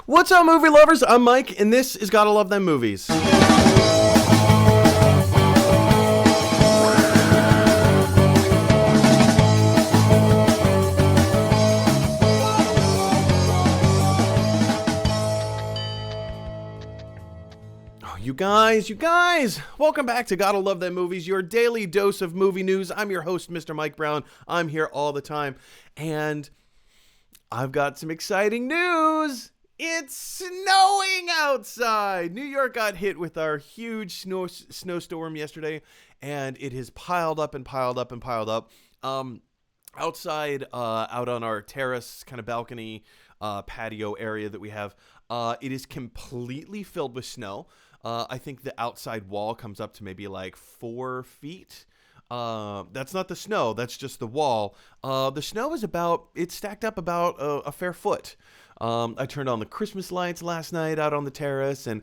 What's up, movie lovers? I'm Mike, and this is Gotta Love Them Movies. You guys, welcome back to Gotta Love Them Movies, your daily dose of movie news. I'm your host, Mr. Mike Brown. I'm here all the time, and I've got some exciting news. It's snowing outside. New York got hit with our huge snowstorm yesterday, and it has piled up and piled up and piled up. Outside, out on our terrace, kind of balcony, patio area that we have, it is completely filled with snow. I think the outside wall comes up to maybe like 4 feet. That's not the snow. That's just the wall. The snow is it's stacked up about a fair foot. I turned on the Christmas lights last night out on the terrace, and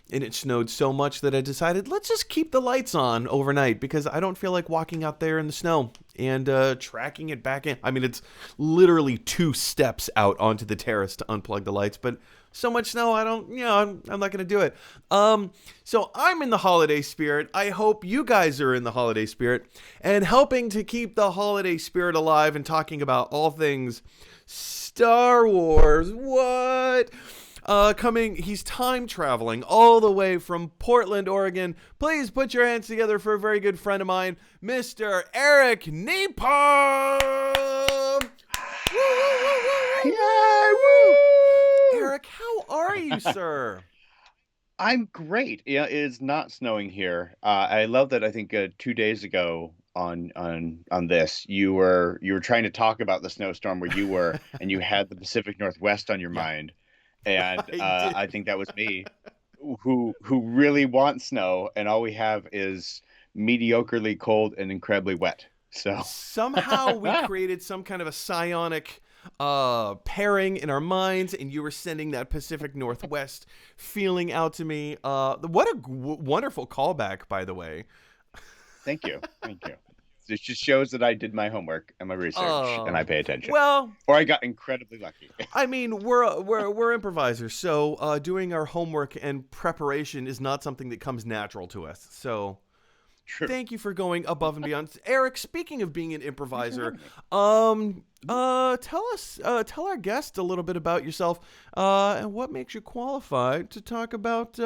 it snowed so much that I decided, let's just keep the lights on overnight because I don't feel like walking out there in the snow and tracking it back in. I mean, it's literally 2 steps out onto the terrace to unplug the lights, but so much snow, I'm not going to do it. So I'm in the holiday spirit. I hope you guys are in the holiday spirit and helping to keep the holiday spirit alive and talking about all things Star Wars. What? He's time traveling all the way from Portland, Oregon. Please put your hands together for a very good friend of mine, Mr. Eric Nepom. Woo, woo, woo, woo, woo. Yeah, woo! Eric, how are you, sir? I'm great. Yeah, it is not snowing here. I love that. I think 2 days ago on this, you were trying to talk about the snowstorm where you were, and you had the Pacific Northwest on your mind, and I think that was me, who really wants snow, and all we have is mediocrely cold and incredibly wet. So somehow we created some kind of a psionic pairing in our minds, and you were sending that Pacific Northwest feeling out to me. What a wonderful callback, by the way. Thank you. It just shows that I did my homework and my research, and I pay attention. Well, or I got incredibly lucky. I mean, we're improvisers, so doing our homework and preparation is not something that comes natural to us. So True. Thank you for going above and beyond. Eric, speaking of being an improviser, tell our guest a little bit about yourself, and what makes you qualified to talk about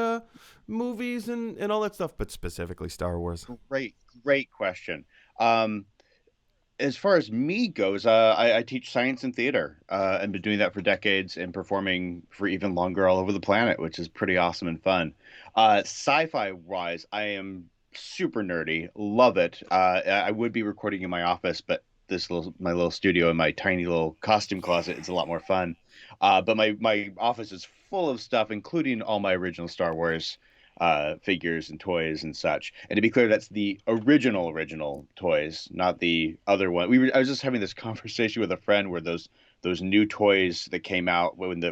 movies and all that stuff, but specifically Star Wars. Great question. As far as me goes, I teach science and theater, and been doing that for decades and performing for even longer all over the planet, which is pretty awesome and fun. Sci-fi wise, I am super nerdy, love it. I would be recording in my office, but my little studio in my tiny little costume closet is a lot more fun. But my office is full of stuff, including all my original Star Wars figures and toys and such. And to be clear, that's the original toys, not the other one. I was just having this conversation with a friend where those new toys that came out with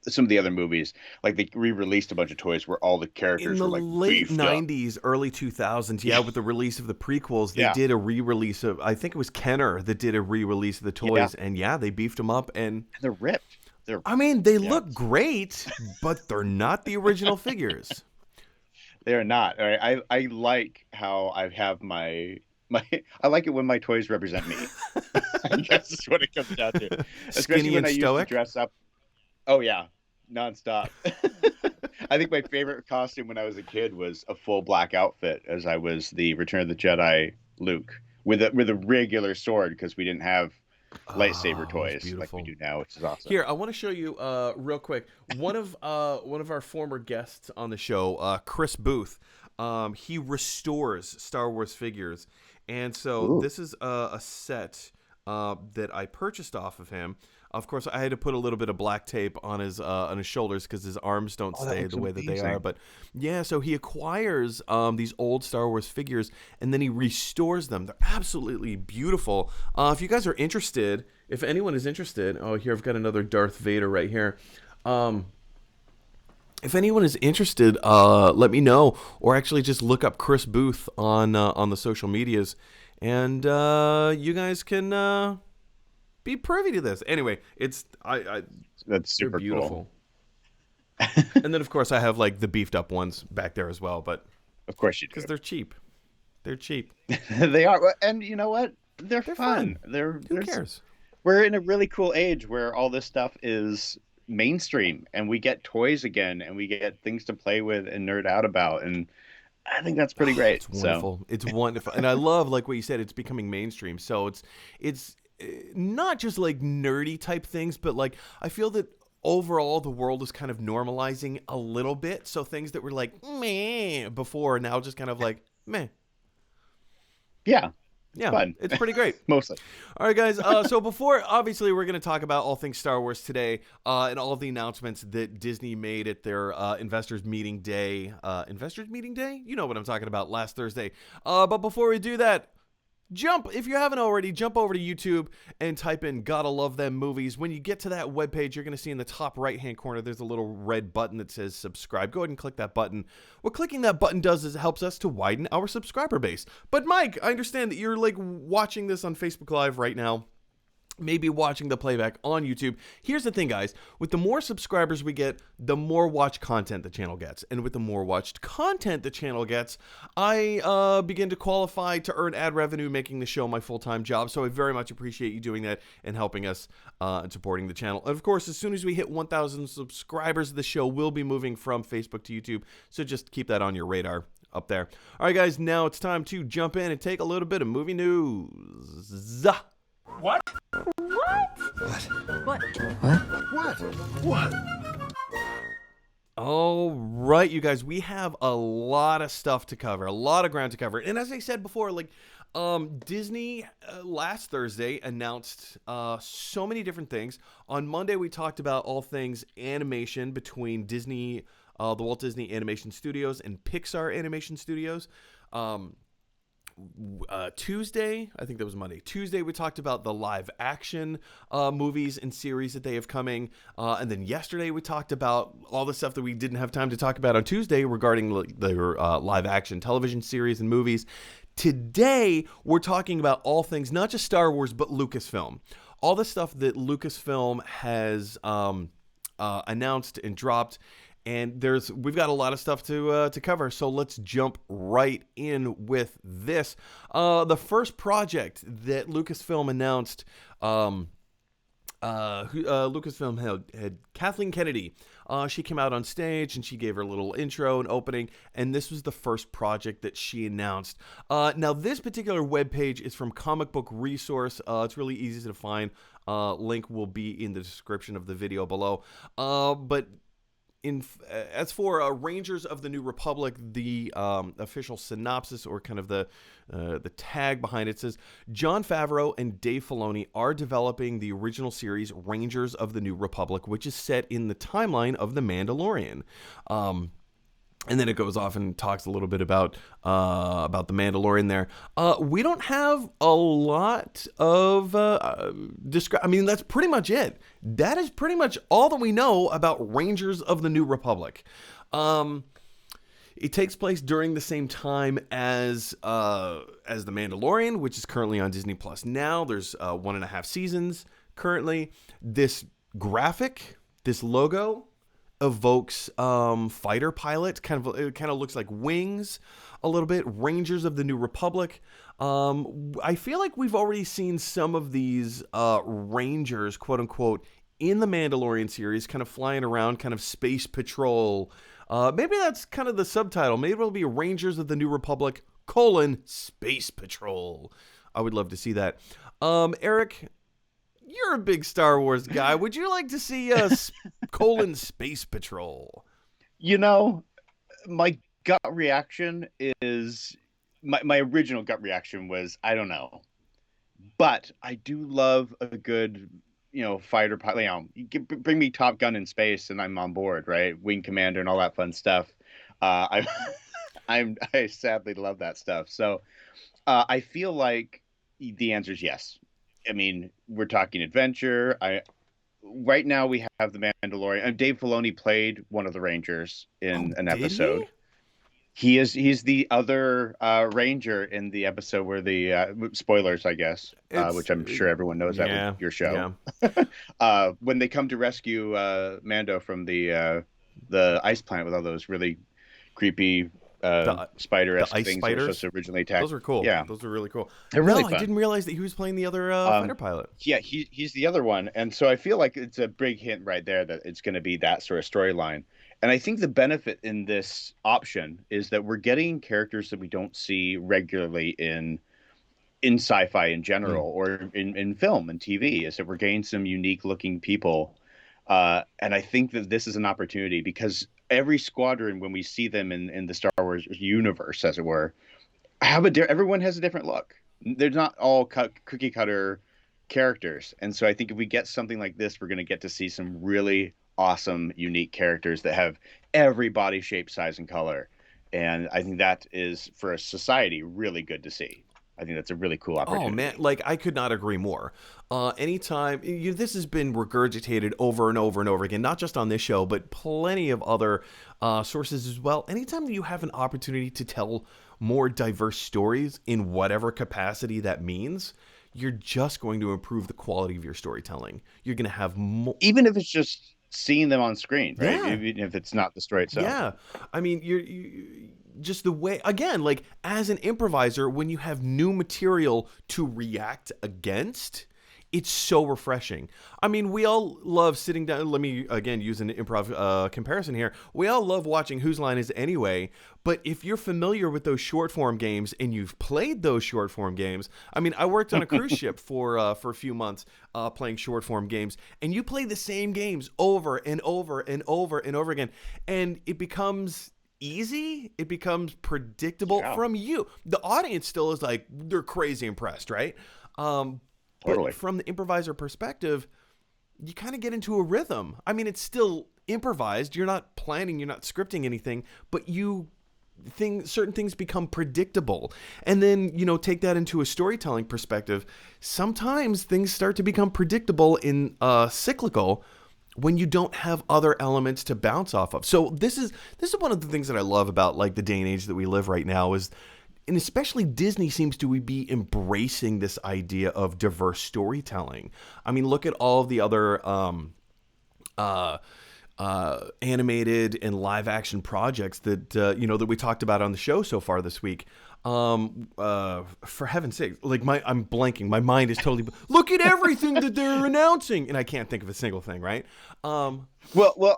some of the other movies, like they re-released a bunch of toys where all the characters were like in the late beefed 90s, early 2000s. With the release of the prequels, they did a re-release of, I think it was Kenner that did a re-release of the toys, and they beefed them up, and they're ripped. They look great, but they're not the original figures. They are not. All right. I like how I have my I like it when my toys represent me. I guess that's what it comes down to. Especially Skinny when and I stoic? used to dress up. Oh yeah, nonstop. I think my favorite costume when I was a kid was a full black outfit, as I was the Return of the Jedi Luke with a regular sword, because we didn't have lightsaber toys like we do now, which is awesome. Here, I want to show you real quick. One of our former guests on the show, Chris Booth, he restores Star Wars figures, and so this is a set that I purchased off of him. Of course, I had to put a little bit of black tape on his shoulders because his arms don't stay the way that they are. But yeah, so he acquires these old Star Wars figures, and then he restores them. They're absolutely beautiful. If you guys are interested, if anyone is interested, here I've got another Darth Vader right here. If anyone is interested, let me know, or actually just look up Chris Booth on the social medias, and you guys can be privy to this. Anyway, it's that's super beautiful. cool. And then of course I have like the beefed up ones back there as well, but Of course you because do. they're cheap. They're cheap. They are, and you know what? They're They're fun. fun. They're Who there's cares? We're in a really cool age where all this stuff is mainstream, and we get toys again, and we get things to play with and nerd out about, and I think that's pretty Oh, great. it's So wonderful. It's wonderful, and I love like what you said. It's becoming mainstream, so it's not just like nerdy type things, but like I feel that overall the world is kind of normalizing a little bit. So things that were like meh before are now just kind of like meh. yeah, it's Yeah, fun. it's pretty great. Mostly. All right, guys. So before, obviously, we're going to talk about all things Star Wars today and all of the announcements that Disney made at their investors meeting day. Investors meeting day? You know what I'm talking about. Last Thursday. But before we do that, if you haven't already, jump over to YouTube and type in "Gotta Love Them Movies." When you get to that webpage, you're going to see in the top right-hand corner, there's a little red button that says subscribe. Go ahead and click that button. What clicking that button does is it helps us to widen our subscriber base. But Mike, I understand that you're like watching this on Facebook Live right now, maybe watching the playback on YouTube. Here's the thing, guys. With the more subscribers we get, the more watch content the channel gets. And with the more watched content the channel gets, I begin to qualify to earn ad revenue, making the show my full-time job. So I very much appreciate you doing that and helping us and supporting the channel. And of course, as soon as we hit 1,000 subscribers, the show will be moving from Facebook to YouTube. So just keep that on your radar up there. All right, guys, now it's time to jump in and take a little bit of movie news. What? All right, you guys, we have a lot of stuff to cover, a lot of ground to cover. And as I said before, like Disney last Thursday announced so many different things. On Monday, we talked about all things animation between Disney, the Walt Disney Animation Studios and Pixar Animation Studios. Tuesday, I think that was Monday. Tuesday, we talked about the live action movies and series that they have coming. And then yesterday, we talked about all the stuff that we didn't have time to talk about on Tuesday regarding their live action television series and movies. Today, we're talking about all things, not just Star Wars, but Lucasfilm. All the stuff that Lucasfilm has announced and dropped. And we've got a lot of stuff to cover, so let's jump right in with this. The first project that Lucasfilm announced, Lucasfilm had Kathleen Kennedy. She came out on stage and she gave her little intro and opening, and this was the first project that she announced. Now, this particular webpage is from Comic Book Resource. It's really easy to find. Link will be in the description of the video below. But as for Rangers of the New Republic, the official synopsis or kind of the tag behind it says, Jon Favreau and Dave Filoni are developing the original series Rangers of the New Republic, which is set in the timeline of The Mandalorian. And then it goes off and talks a little bit about the Mandalorian there. We don't have a lot of I mean, that's pretty much it. That is pretty much all that we know about Rangers of the New Republic. It takes place during the same time as The Mandalorian, which is currently on Disney Plus now. There's 1.5 seasons currently. This graphic, this logo, evokes fighter pilot. It kind of looks like wings a little bit. Rangers of the New Republic. I feel like we've already seen some of these Rangers, quote unquote, in the Mandalorian series, kind of flying around, kind of space patrol. Maybe that's kind of the subtitle. Maybe it'll be Rangers of the New Republic, Space Patrol. I would love to see that. Eric, you're a big Star Wars guy. Would you like to see Space Patrol? You know, my gut reaction is my original gut reaction was I don't know, but I do love a good fighter pilot. Bring me Top Gun in space and I'm on board, right? Wing Commander and all that fun stuff. I I sadly love that stuff. So I feel like the answer is yes. I mean, we're talking adventure. Right now we have the Mandalorian. Dave Filoni played one of the Rangers in an episode. He's the other Ranger in the episode where the spoilers, I guess, which I'm sure everyone knows that with your show. Yeah. When they come to rescue Mando from the the ice planet with all those really creepy The the spider-esque ice things that were supposed spiders. to originally attack. Those are cool. Yeah, Those are really cool. they're really No, I fun. didn't realize that he was playing the other fighter Um, pilot. yeah, he's the other one, and so I feel like it's a big hint right there that it's going to be that sort of storyline. And I think the benefit in this option is that we're getting characters that we don't see regularly in sci-fi in Mm. general or in film and TV, is that we're getting some unique looking people. And I think that this is an opportunity because every squadron, when we see them in the Star Wars universe, as it were, everyone has a different look. They're not all cookie cutter characters. And so I think if we get something like this, we're going to get to see some really awesome, unique characters that have every body shape, size, and color. And I think that is, for a society, really good to see. I think that's a really cool Oh man, opportunity. like I could not agree more. Anytime this has been regurgitated over and over and over again, not just on this show, but plenty of other sources as well. Anytime that you have an opportunity to tell more diverse stories in whatever capacity that means, you're just going to improve the quality of your storytelling. You're going to have more. Even if it's just seeing them on screen, right? Yeah, Even if it's not the story itself. yeah. I mean, just the way, again, like as an improviser, when you have new material to react against, it's so refreshing. I mean, we all love sitting down. Let me again use an improv comparison here. We all love watching Whose Line Is It Anyway? But if you're familiar with those short form games and you've played those short form games, I mean, I worked on a cruise ship for a few months playing short form games, and you play the same games over and over and over and over again, and it becomes easy, it becomes predictable Yeah, from you. The audience still is like, they're crazy impressed, right? But totally. from the improviser perspective, you kind of get into a rhythm. I mean, it's still improvised. You're not planning, you're not scripting anything, but certain things become predictable. And then, take that into a storytelling perspective. Sometimes things start to become predictable in cyclical when you don't have other elements to bounce off of. So this is one of the things that I love about like the day and age that we live right now is, and especially Disney seems to be embracing this idea of diverse storytelling. I mean, look at all of the other uh, animated and live action projects that we talked about on the show so far this week. For heaven's sake, like I'm blanking. My mind is totally. Look at everything that they're announcing, and I can't think of a single thing. Right? Well,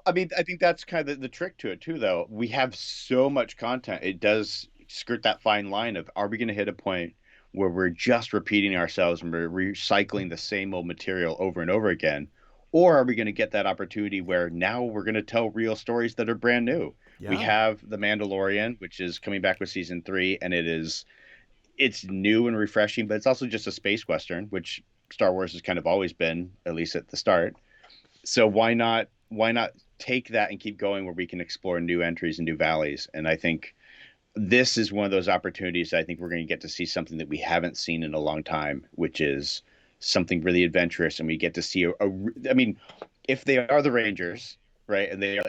I mean, I think that's kind of the trick to it too, though. We have so much content; it does skirt that fine line of, are we going to hit a point where we're just repeating ourselves and we're recycling the same old material over and over again, or are we going to get that opportunity where now we're going to tell real stories that are brand new? We Yeah. have The Mandalorian, which is coming back with season 3, and it's new and refreshing, but it's also just a space western, which Star Wars has kind of always been, at least at the start. So why not take that and keep going where we can explore new entries and new valleys? And I think this is one of those opportunities that I think we're going to get to see something that we haven't seen in a long time, which is something really adventurous, and we get to see I mean, if they are the Rangers, right, and they are,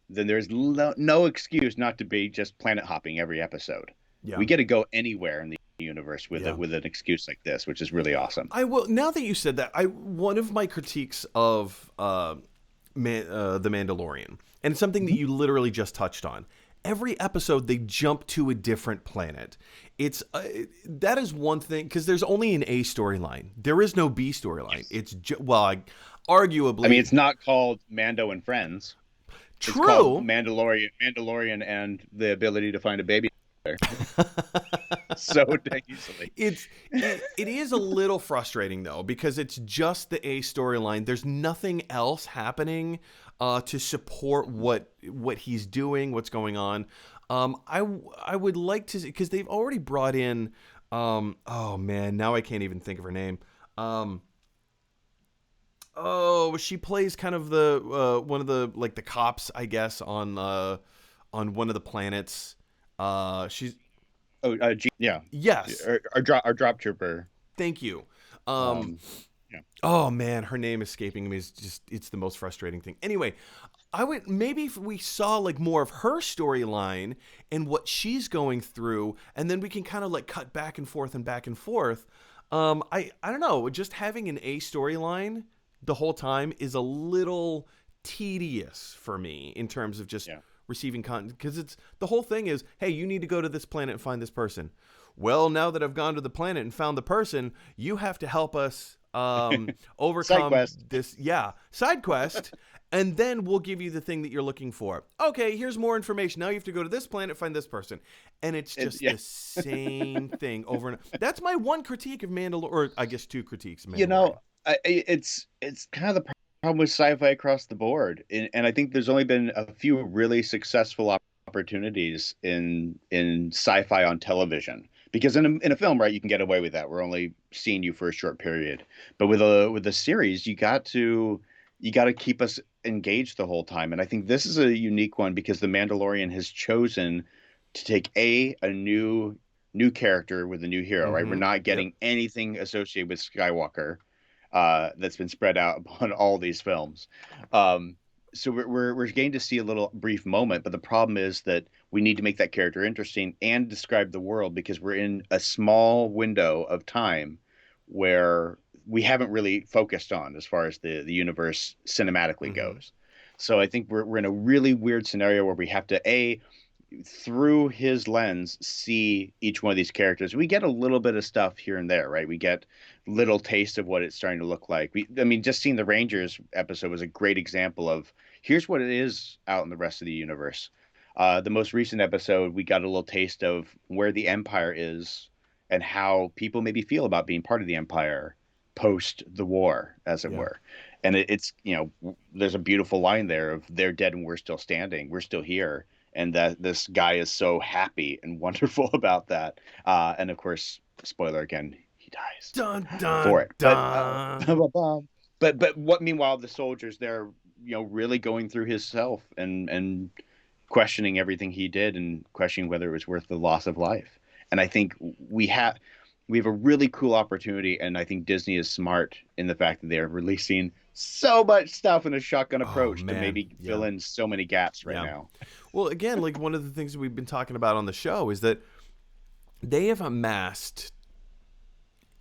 then there's no excuse not to be just planet hopping every episode. Yeah. We get to go anywhere in the universe with Yeah. with an excuse like this, which is really awesome. I will. Now that you said that, one of my critiques of the Mandalorian, and it's something that you literally just touched on. Every episode, they jump to a different planet. It's that is one thing, because there's only an A storyline. There is no B storyline. Yes. It's I mean, arguably it's not called Mando and Friends. It's called true. Mandalorian and the ability to find a baby there so dang easily. It is a little frustrating though, because it's just the A storyline. There's nothing else happening to support what he's doing, what's going on. I would like to, because they've already brought in. Oh man, now I can't even think of her name. Oh, she plays kind of the one of the, like, the cops, I guess, on one of the planets. She's Oh, yeah, yes. our drop trooper. Thank you. Um, Um, yeah, oh man, her name escaping me is just, it's the most frustrating thing. Anyway, I would, maybe if we saw like more of her storyline and what she's going through, and then we can kind of like cut back and forth and back and forth. I don't know, just having an A storyline the whole time is a little tedious for me in terms of just Yeah. receiving content, because it's the whole thing is, hey, you need to go to this planet and find this person. Well, now that I've gone to the planet and found the person, you have to help us Side overcome quest. this, side quest, and then we'll give you the thing that you're looking for. Okay, here's more information. Now you have to go to this planet, find this person, and it's just Yeah. the same thing over and over. That's my one critique of Mandalorian, or I guess two critiques of You Mandalorian. know, it's kind of the problem with sci-fi across the board, and I think there's only been a few really successful opportunities in sci-fi on television. Because in a film, right, you can get away with that. We're only seeing you for a short period, but with a series, you got to keep us engaged the whole time. And I think this is a unique one because The Mandalorian has chosen to take a new character with a new hero, right? We're Mm-hmm. not Yep. getting anything associated with Skywalker that's been spread out upon all these films. Um, so we're getting to see a little brief moment, but the problem is that we need to make that character interesting and describe the world because we're in a small window of time where we haven't really focused on as far as the universe cinematically Mm-hmm. goes. So I think we're in a really weird scenario where we have to through his lens see each one of these characters. We get a little bit of stuff here and there, right? We get little taste of what it's starting to look like. I mean, just seeing the Rangers episode was a great example of here's what it is out in the rest of the universe. The most recent episode, we got a little taste of where the Empire is and how people maybe feel about being part of the Empire post the war, as it Yeah. were. And it's, there's a beautiful line there of they're dead and we're still standing. We're still here. And that this guy is so happy and wonderful about that. And of course, spoiler again, he dies Dun for dun it. But dun. but what meanwhile the soldiers they're really going through his self and questioning everything he did and questioning whether it was worth the loss of life. And I think we have a really cool opportunity, and I think Disney is smart in the fact that they're releasing so much stuff in a shotgun Oh approach to man, maybe yeah, fill in so many gaps right yeah. now. Well, again, like one of the things that we've been talking about on the show is that they have amassed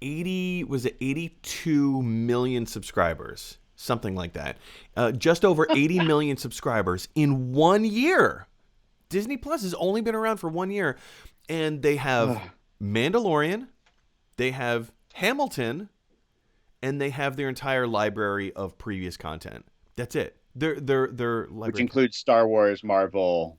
82 million subscribers, something like that. Just over 80 million subscribers in 1 year. Disney Plus has only been around for 1 year, and they have Ugh. Mandalorian, they have Hamilton, and they have their entire library of previous content. That's it. Their Which library. includes Star Wars, Marvel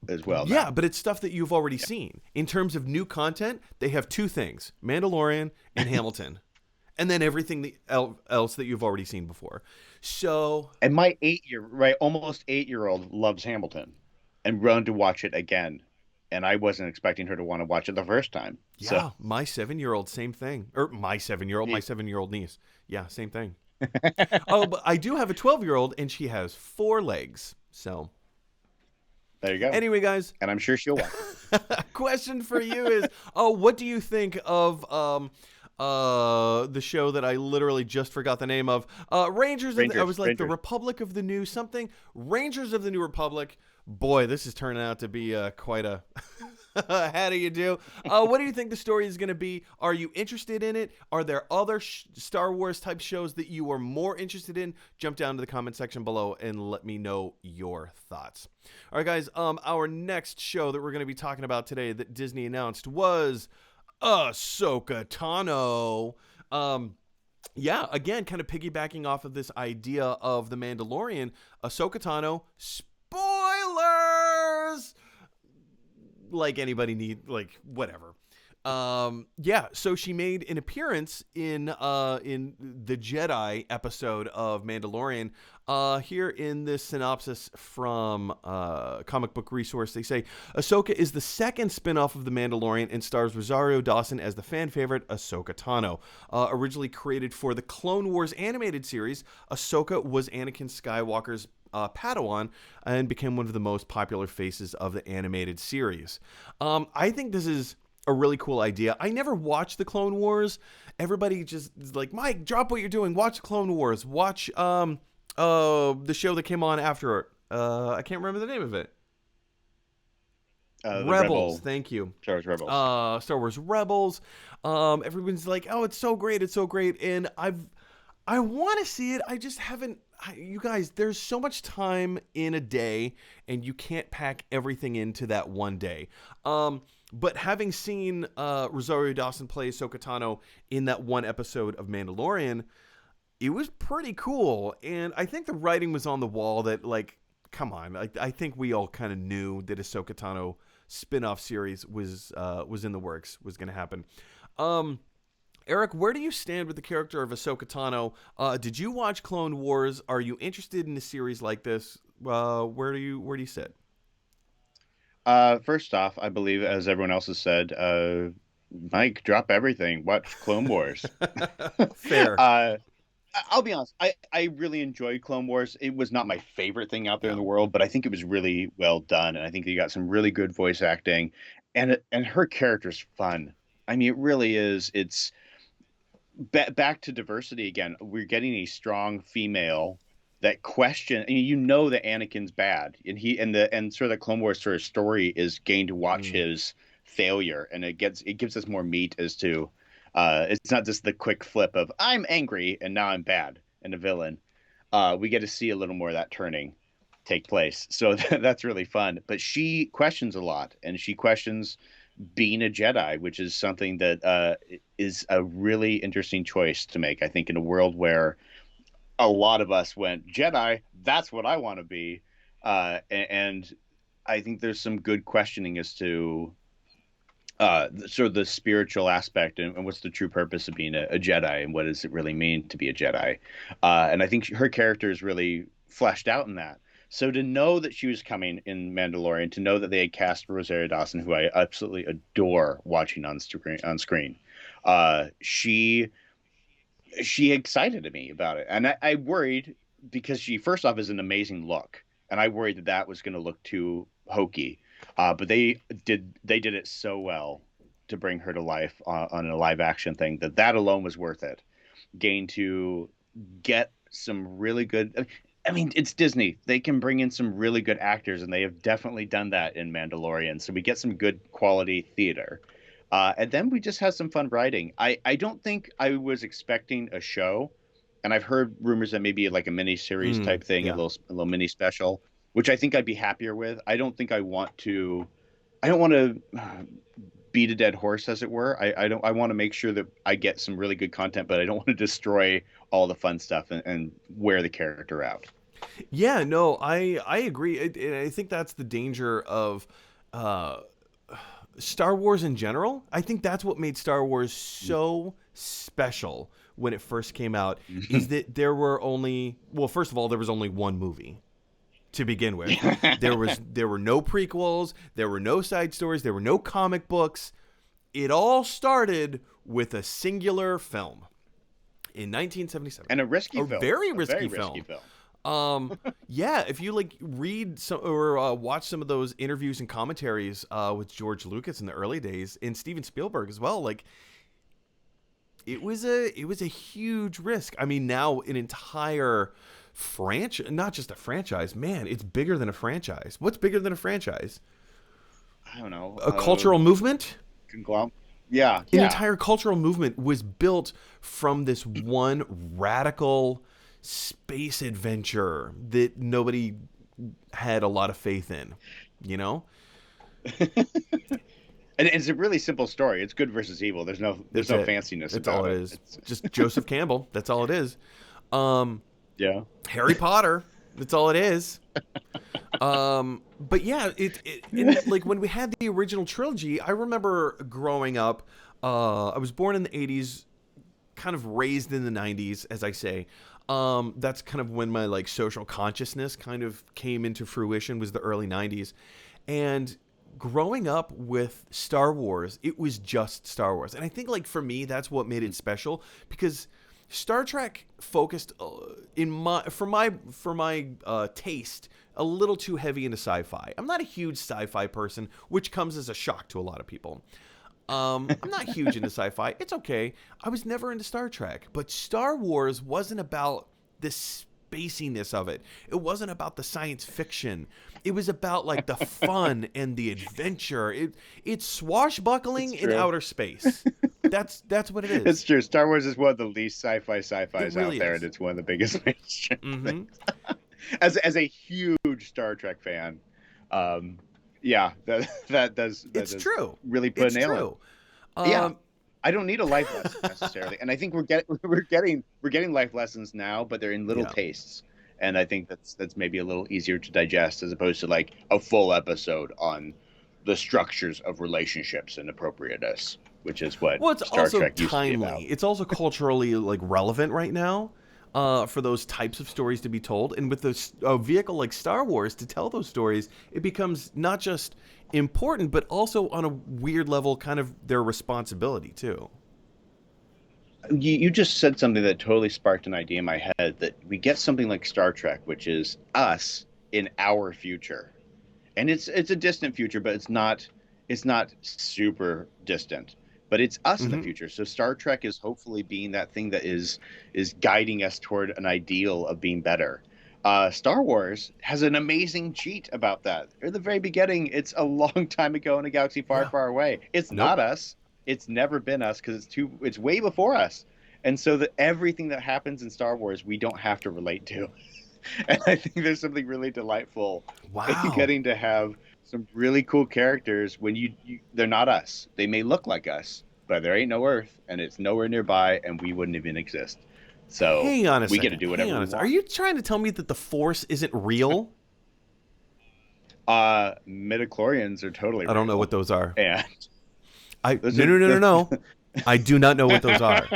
as well Yeah, now. but it's stuff that you've already seen. In terms of new content, they have two things: Mandalorian and Hamilton, and then everything else that you've already seen before. So, And my right, almost 8 year old loves Hamilton and run to watch it again. And I wasn't expecting her to want to watch it the first time. So yeah, my 7-year-old, same thing. Or my 7-year-old, my yeah. 7-year-old niece. Yeah, same thing. Oh, but I do have a 12-year-old, and she has 4 legs. So, There you go. anyway, guys, And I'm sure she'll watch question for you is, what do you think of the show that I literally just forgot the name of? Rangers of I was like the Rangers. Republic of the New something. Rangers of the New Republic. Boy, this is turning out to be quite a how do you do? What do you think the story is going to be? Are you interested in it? Are there other Star Wars type shows that you are more interested in? Jump down to the comment section below and let me know your thoughts. All right, guys. Our next show that we're going to be talking about today that Disney announced was Ahsoka Tano. Yeah, again, kind of piggybacking off of this idea of The Mandalorian. Ahsoka Tano. Spoilers! Like anybody whatever. Yeah, so she made an appearance in the Jedi episode of Mandalorian. Here in this synopsis from Comic Book Resource, they say Ahsoka is the second spin-off of The Mandalorian and stars Rosario Dawson as the fan favorite Ahsoka Tano. Originally created for the Clone Wars animated series, Ahsoka was Anakin Skywalker's Padawan and became one of the most popular faces of the animated series. I think this is a really cool idea. I never watched the Clone Wars. Everybody just is like, Mike, drop what you're doing. Watch Clone Wars. Watch the show that came on after it. I can't remember the name of it. the Rebels. Rebel Thank you. Star Wars Rebels. Star Wars Rebels. Everyone's like, oh, it's so great. It's so great. And I want to see it. I just haven't. You guys, there's so much time in a day, and you can't pack everything into that one day. But having seen Rosario Dawson play Ahsoka Tano in that one episode of Mandalorian, it was pretty cool. And I think the writing was on the wall that, like, come on. I think we all kind of knew that Ahsoka Tano spin-off series was in the works, was going to happen. Eric, where do you stand with the character of Ahsoka Tano? Did you watch Clone Wars? Are you interested in a series like this? Where do you sit? First off, I believe, as everyone else has said, Mike, drop everything. Watch Clone Wars. Fair. uh, I'll be honest. I really enjoyed Clone Wars. It was not my favorite thing out there in Yeah. the world, but I think it was really well done, and I think you got some really good voice acting, and her character's fun. I mean, it really is. It's back to diversity again. We're getting a strong female that question. I mean, you know that Anakin's bad, and sort of the Clone Wars sort of story is getting to watch Mm. his failure, and it gives us more meat as to. It's not just the quick flip of I'm angry and now I'm bad and a villain. We get to see a little more of that turning take place, so that's really fun. But she questions a lot, and she questions being a Jedi, which is something that is a really interesting choice to make. I think in a world where a lot of us went Jedi, that's what I want to be, and I think there's some good questioning as to sort of the spiritual aspect and what's the true purpose of being a Jedi and what does it really mean to be a Jedi. And I think her character is really fleshed out in that. So to know that she was coming in Mandalorian, to know that they had cast Rosario Dawson, who I absolutely adore watching on screen, she excited me about it, and I worried because she first off is an amazing look, and I worried that was going to look too hokey. But they did it so well to bring her to life on a live action thing that alone was worth it. Gain to get some really good. I mean, it's Disney. They can bring in some really good actors, and they have definitely done that in Mandalorian. So we get some good quality theater. And then we just have some fun writing. I don't think I was expecting a show, and I've heard rumors that maybe like a mini series type thing, a Yeah. little mini special, which I think I'd be happier with. I don't think I want to. I don't want to beat a dead horse, as it were. I don't. I want to make sure that I get some really good content, but I don't want to destroy all the fun stuff and wear the character out. Yeah, no, I agree. I think that's the danger of uh, Star Wars in general. I think that's what made Star Wars so special when it first came out is that there were only, well, first of all, there was only one movie to begin with. There were no prequels, there were no side stories, there were no comic books. It all started with a singular film in 1977. And a risky A film, very a very risky risky film. film. Yeah, if you like read some or watch some of those interviews and commentaries with George Lucas in the early days and Steven Spielberg as well, like it was a huge risk. I mean, now an entire franchise, not just a franchise, man, it's bigger than a franchise. What's bigger than a franchise? I don't know. A cultural movement? Conglomerate. Yeah, An yeah. entire cultural movement was built from this one radical space adventure that nobody had a lot of faith in, you know? And it's a really simple story. It's good versus evil. There's That's no it. fanciness That's about all it it. is. Just Joseph Campbell. That's all it is. Yeah. Harry Potter. That's all it is. But yeah, like when we had the original trilogy, I remember growing up. I was born in the 80s, kind of raised in the 90s, as I say. That's kind of when my like social consciousness kind of came into fruition, was the early 90s. And growing up with Star Wars, it was just Star Wars. And I think like for me, that's what made it special, because Star Trek focused for my taste a little too heavy into sci-fi. I'm not a huge sci-fi person, which comes as a shock to a lot of people. I'm not huge into sci-fi. It's okay. I was never into Star Trek, but Star Wars wasn't about the spaciness of it. It wasn't about the science fiction. It was about like the fun and the adventure. It's swashbuckling It's in true. outer space. That's what it It's is. true. Star Wars is one of the least It sci-fis out really there, and is. it's one of the biggest mainstream Mm-hmm. things. As a huge Star Trek fan, um, yeah, that It's does true. really put a It's nail on it. true. Yeah, Um, I don't need a life lesson necessarily, and I think we're getting life lessons now, but they're in little yeah. tastes, and I think that's maybe a little easier to digest as opposed to like a full episode on the structures of relationships and appropriateness, which is what Well, it's Star also Trek used to be about. timely. It's also culturally like relevant right now, for those types of stories to be told. And with a vehicle like Star Wars to tell those stories, it becomes not just important, but also on a weird level, kind of their responsibility too. You just said something that totally sparked an idea in my head that we get something like Star Trek, which is us in our future, and it's a distant future, but it's not super distant, but it's us in the Hmm. future. So Star Trek is hopefully being that thing that is guiding us toward an ideal of being better. Star Wars has an amazing cheat about that. At the very beginning, it's a long time ago in a galaxy far, Yeah. far away. It's not Nope. us. It's never been us because it's way before us. And so that everything that happens in Star Wars, we don't have to relate to. And I think there's something really delightful in Wow. getting to have some really cool characters when they're not us. They may look like us, but there ain't no Earth, and it's nowhere nearby, and we wouldn't even exist. So Hang on a we get to second. do Hang whatever on we a second. Are want. you trying to tell me that the Force isn't real? Midichlorians are totally I don't know what real, those are. and I those no are no no no no. I do not know what those are.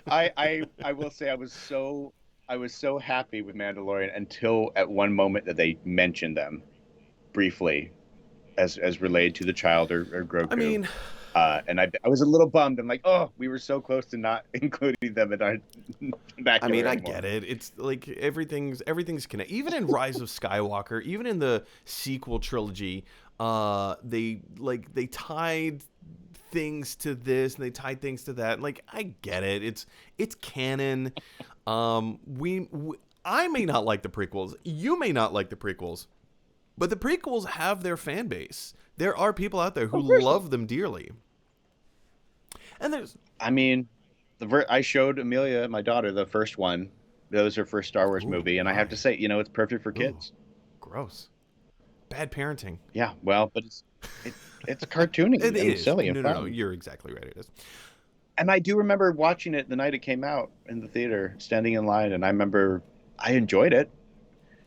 I will say I was so happy with Mandalorian until at one moment that they mentioned them briefly as related to the child or I Grogu. mean, And I was a little bummed. I'm like, oh, we were so close to not including them in our vernacular I anymore. get it. It's like everything's connected. Even in Rise of Skywalker, even in the sequel trilogy, they tied things to this and they tied things to that. Like I get it. It's canon. We I may not like the prequels. You may not like the prequels. But the prequels have their fan base. There are people out there who Of course. love them dearly. And there's I mean, I showed Amelia, my daughter, the first one. That was her first Star Wars ooh, movie, and I have to my. say, it's perfect for Ooh, kids. gross. Bad parenting. Yeah, well, but it's cartoony It and is. silly and No, no, no. fun. You're exactly right. It is. And I do remember watching it the night it came out in the theater, standing in line, and I remember I enjoyed it.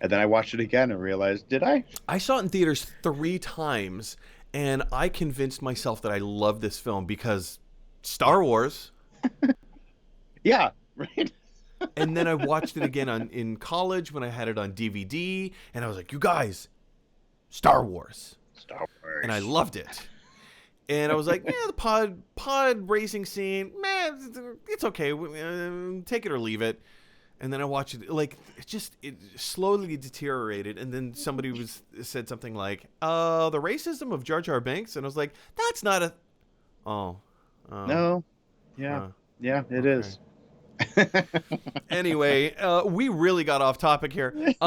And then I watched it again and realized, did I? I saw it in theaters 3 times, and I convinced myself that I love this film because Star Wars. Yeah, right. And then I watched it again in college when I had it on DVD, and I was like, "You guys, Star Wars," Star and I Wars. loved it. And I was like, "Yeah, the pod racing scene, man, it's okay. Take it or leave it." And then I watched it, like it slowly deteriorated. And then somebody said something like, the racism of Jar Jar Binks," and I was like, "That's not a oh, oh, No. Yeah. huh, Yeah, it okay." is. Anyway, we really got off topic here. We did.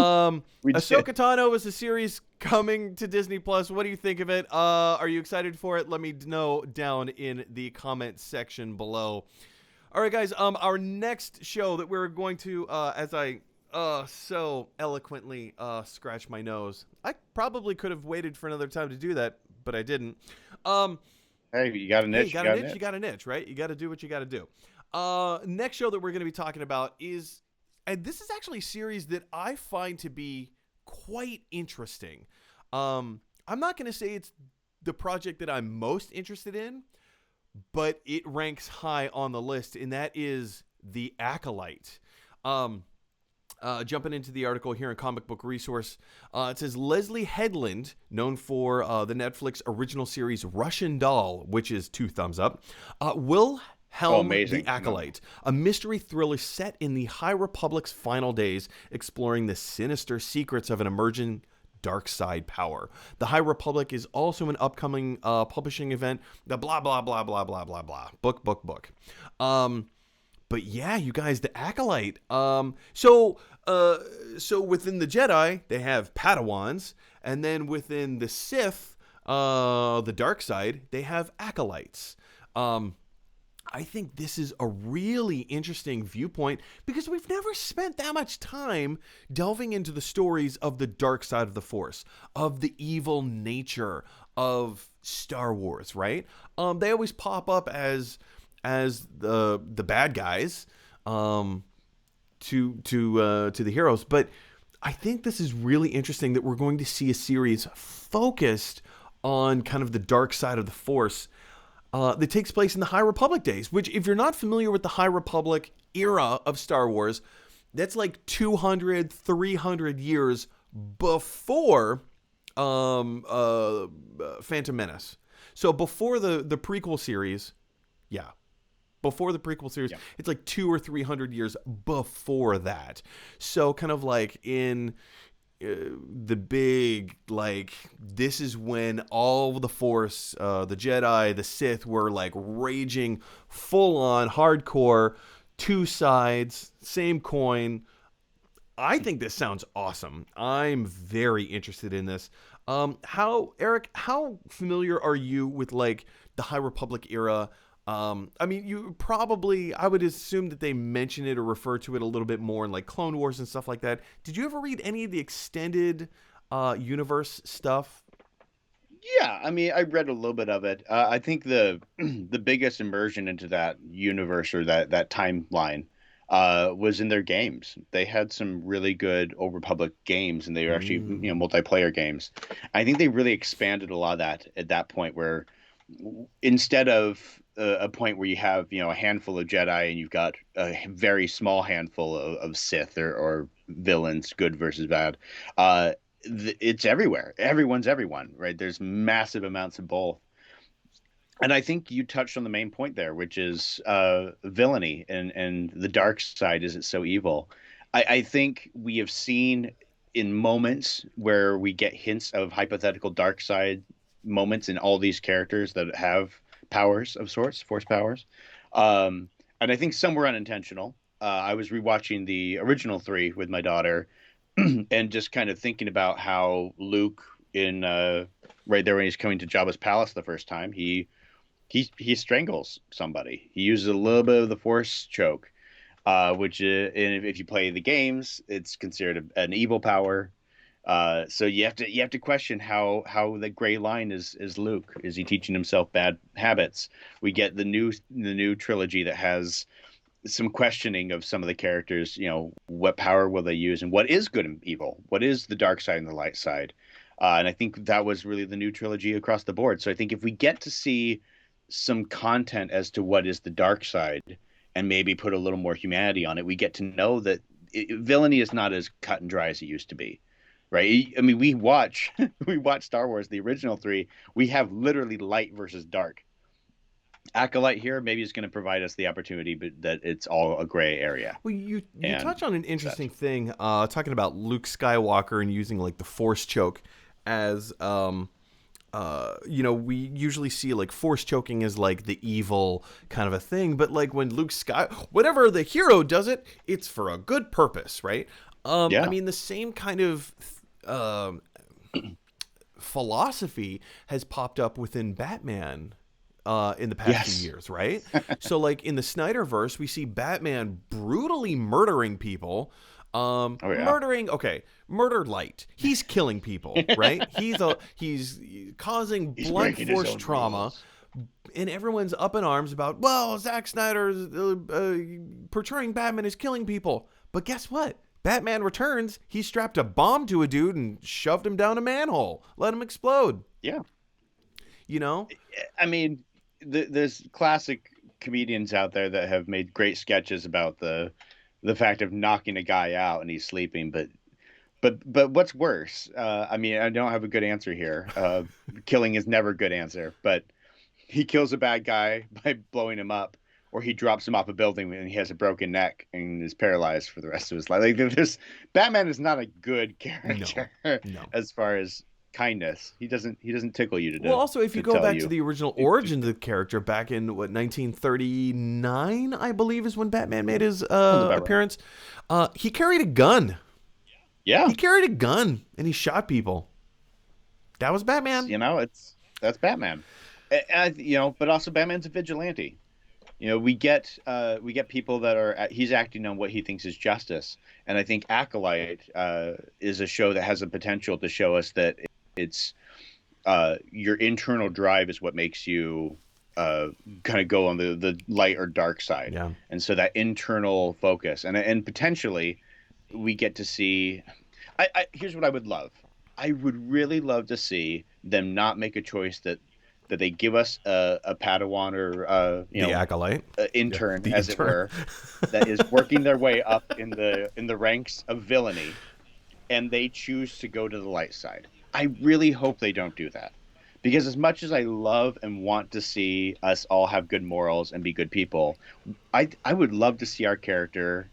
Ahsoka Tano is a series coming to Disney Plus. What do you think of it? Are you excited for it? Let me know down in the comment section below. All right, guys. Our next show that we're going to, as I so eloquently scratch my nose, I probably could have waited for another time to do that, but I didn't. Um, Hey, you got a hey, you niche, you got an got a itch, you niche. got an itch, right? You got to do what you got to do. Next show that we're going to be talking about is, and this is actually a series that I find to be quite interesting. I'm not going to say it's the project that I'm most interested in, but it ranks high on the list, and that is The Acolyte. Jumping into the article here in Comic Book Resource, it says Leslie Headland, known for the Netflix original series Russian Doll, which is 2 thumbs up, will Oh, helm The amazing. No. Acolyte, a mystery thriller set in the High Republic's final days, exploring the sinister secrets of an emerging dark side power. The High Republic is also an upcoming publishing event. The blah blah blah blah blah blah blah. Book. But yeah, you guys, the Acolyte. So within the Jedi, they have Padawans, and then within the Sith, the dark side, they have acolytes. I think this is a really interesting viewpoint because we've never spent that much time delving into the stories of the dark side of the Force, of the evil nature of Star Wars, right? They always pop up as the bad guys to the heroes, but I think this is really interesting that we're going to see a series focused on kind of the dark side of the Force that takes place in the High Republic days, which, if you're not familiar with the High Republic era of Star Wars, that's like 200, 300 years before Phantom Menace. So before the prequel series, yeah. Before the prequel series, yeah. It's like 200 or 300 years before that. So kind of like in the big, like, this is when all the Force, the Jedi, the Sith were like raging full on hardcore, two sides, same coin. I think this sounds awesome. I'm very interested in this. Eric, how familiar are you with like the High Republic era? I mean, you probably, I would assume that they mention it or refer to it a little bit more in like Clone Wars and stuff like that. Did you ever read any of the extended universe stuff? Yeah, I mean, I read a little bit of it. I think the the biggest immersion into that universe or that timeline was in their games. They had some really good Old Republic games, and they were actually multiplayer games. I think they really expanded a lot of that at that point, where instead of a point where you have a handful of Jedi and you've got a very small handful of Sith or villains, good versus bad. It's everywhere. Everyone's everyone, right? There's massive amounts of both. And I think you touched on the main point there, which is villainy and the dark side. Is it so evil? I think we have seen in moments where we get hints of hypothetical dark side moments in all these characters that have powers of sorts, force powers. And I think some were unintentional. I was rewatching the original three with my daughter and just kind of thinking about how Luke in right there when he's coming to Jabba's palace the first time, he strangles somebody. He uses a little bit of the force choke, which if you play the games, it's considered an evil power. So you have to question how the gray line is Luke. Is he teaching himself bad habits? We get the new trilogy that has some questioning of some of the characters. What power will they use, and what is good and evil? What is the dark side and the light side? And I think that was really the new trilogy across the board. So I think if we get to see some content as to what is the dark side and maybe put a little more humanity on it, we get to know that villainy is not as cut and dry as it used to be. Right. I mean, we watch Star Wars, the original three. We have literally light versus dark. Acolyte here maybe is going to provide us the opportunity, but that it's all a gray area. Well, you touch on an interesting thing, talking about Luke Skywalker and using like the Force choke as, we usually see like Force choking as like the evil kind of a thing, but like when whenever the hero does it, it's for a good purpose, right? I mean, the same kind of philosophy has popped up within Batman in the past few years, right? So, like in the Snyderverse, we see Batman brutally murdering people. Murder light. He's killing people, right? He's causing blunt force trauma. And everyone's up in arms about, well, Zack Snyder's portraying Batman as killing people. But guess what? Batman Returns, he strapped a bomb to a dude and shoved him down a manhole. Let him explode. Yeah. I mean, there's classic comedians out there that have made great sketches about the fact of knocking a guy out and he's sleeping. But what's worse? I mean, I don't have a good answer here. Killing is never a good answer. But he kills a bad guy by blowing him up. Or he drops him off a building and he has a broken neck and is paralyzed for the rest of his life. Like Batman is not a good character as far as kindness. He doesn't tickle you to death. Well, also if you go back to the original origin of the character back in 1939, I believe is when Batman made his appearance. He carried a gun. Yeah, he carried a gun and he shot people. That was Batman. That's Batman. But also Batman's a vigilante. We get people that are he's acting on what he thinks is justice, and I think Acolyte is a show that has the potential to show us that it's your internal drive is what makes you kind of go on the light or dark side, Yeah. and so that internal focus and potentially we get to see. Here's what I would love. I would really love to see them not make a choice that they give us a Padawan or The Acolyte. Yeah. intern, The as it intern. were, that is working their way up in the ranks of villainy, and they choose to go to the light side. I really hope they don't do that. Because as much as I love and want to see us all have good morals and be good people, I would love to see our character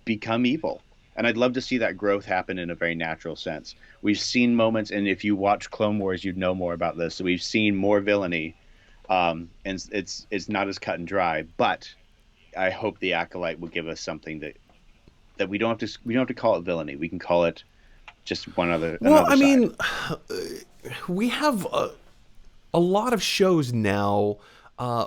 become evil. And I'd love to see that growth happen in a very natural sense. We've seen moments, and if you watch Clone Wars, you'd know more about this. So we've seen more villainy, and it's not as cut and dry. But I hope the Acolyte will give us something that we don't have to call it villainy. We can call it just Well, another I side. mean, we have a lot of shows now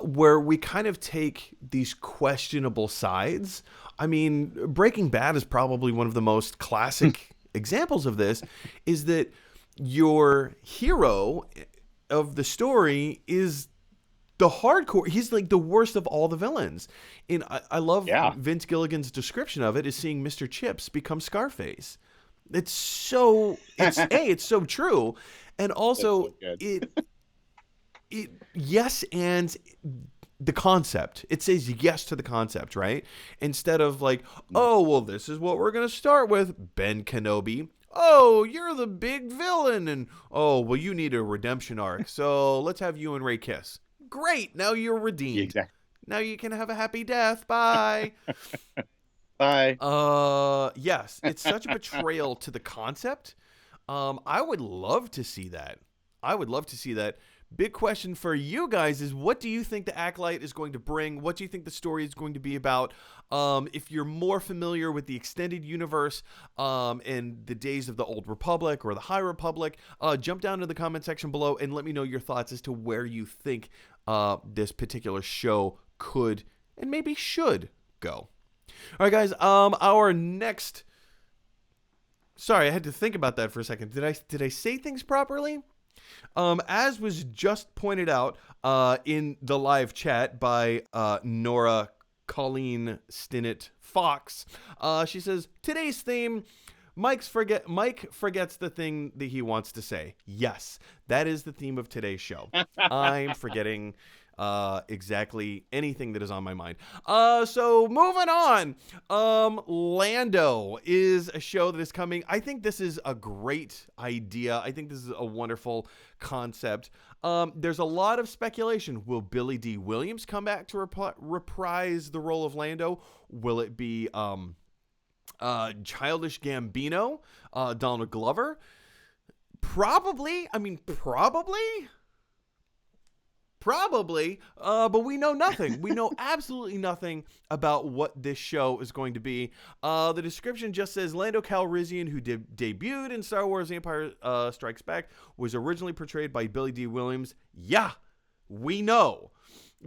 where we kind of take these questionable sides. I mean, Breaking Bad is probably one of the most classic examples of this, is that your hero of the story is the hardcore. He's like the worst of all the villains. And I love Yeah, Vince Gilligan's description of it is seeing Mr. Chips become Scarface. It's so it's so true. And that's also so good. it yes, and the concept. It says yes to the concept, right? Instead of like, oh, well, this is what we're gonna start with, Ben Kenobi. Oh, you're the big villain, and oh, well, you need a redemption arc. So let's have you and Ray kiss. Great, now you're redeemed. Exactly. Now you can have a happy death. Bye. Bye. Yes, it's such a betrayal to the concept. I would love to see that. I would love to see that. Big question for you guys is, what do you think the Acolyte is going to bring? What do you think the story is going to be about? If you're more familiar with the extended universe and the days of the Old Republic or the High Republic, jump down to the comment section below and let me know your thoughts as to where you think this particular show could and maybe should go. All right, guys. Our next. Sorry, I had to think about that for a second. Did I say things properly? As was just pointed out in the live chat by Nora Colleen Stinnett Fox, she says today's theme. Mike forgets the thing that he wants to say. Yes, that is the theme of today's show. I'm forgetting exactly anything that is on my mind. So moving on. Lando is a show that is coming. I think this is a great idea. I think this is a wonderful concept. There's a lot of speculation. Will Billy D. Williams come back to reprise the role of Lando? Will it be Childish Gambino, Donald Glover? Probably. I mean, probably, but we know nothing. We know absolutely nothing about what this show is going to be. The description just says Lando Calrissian, who debuted in Star Wars: The Empire Strikes Back, was originally portrayed by Billy D. Williams. Yeah, we know.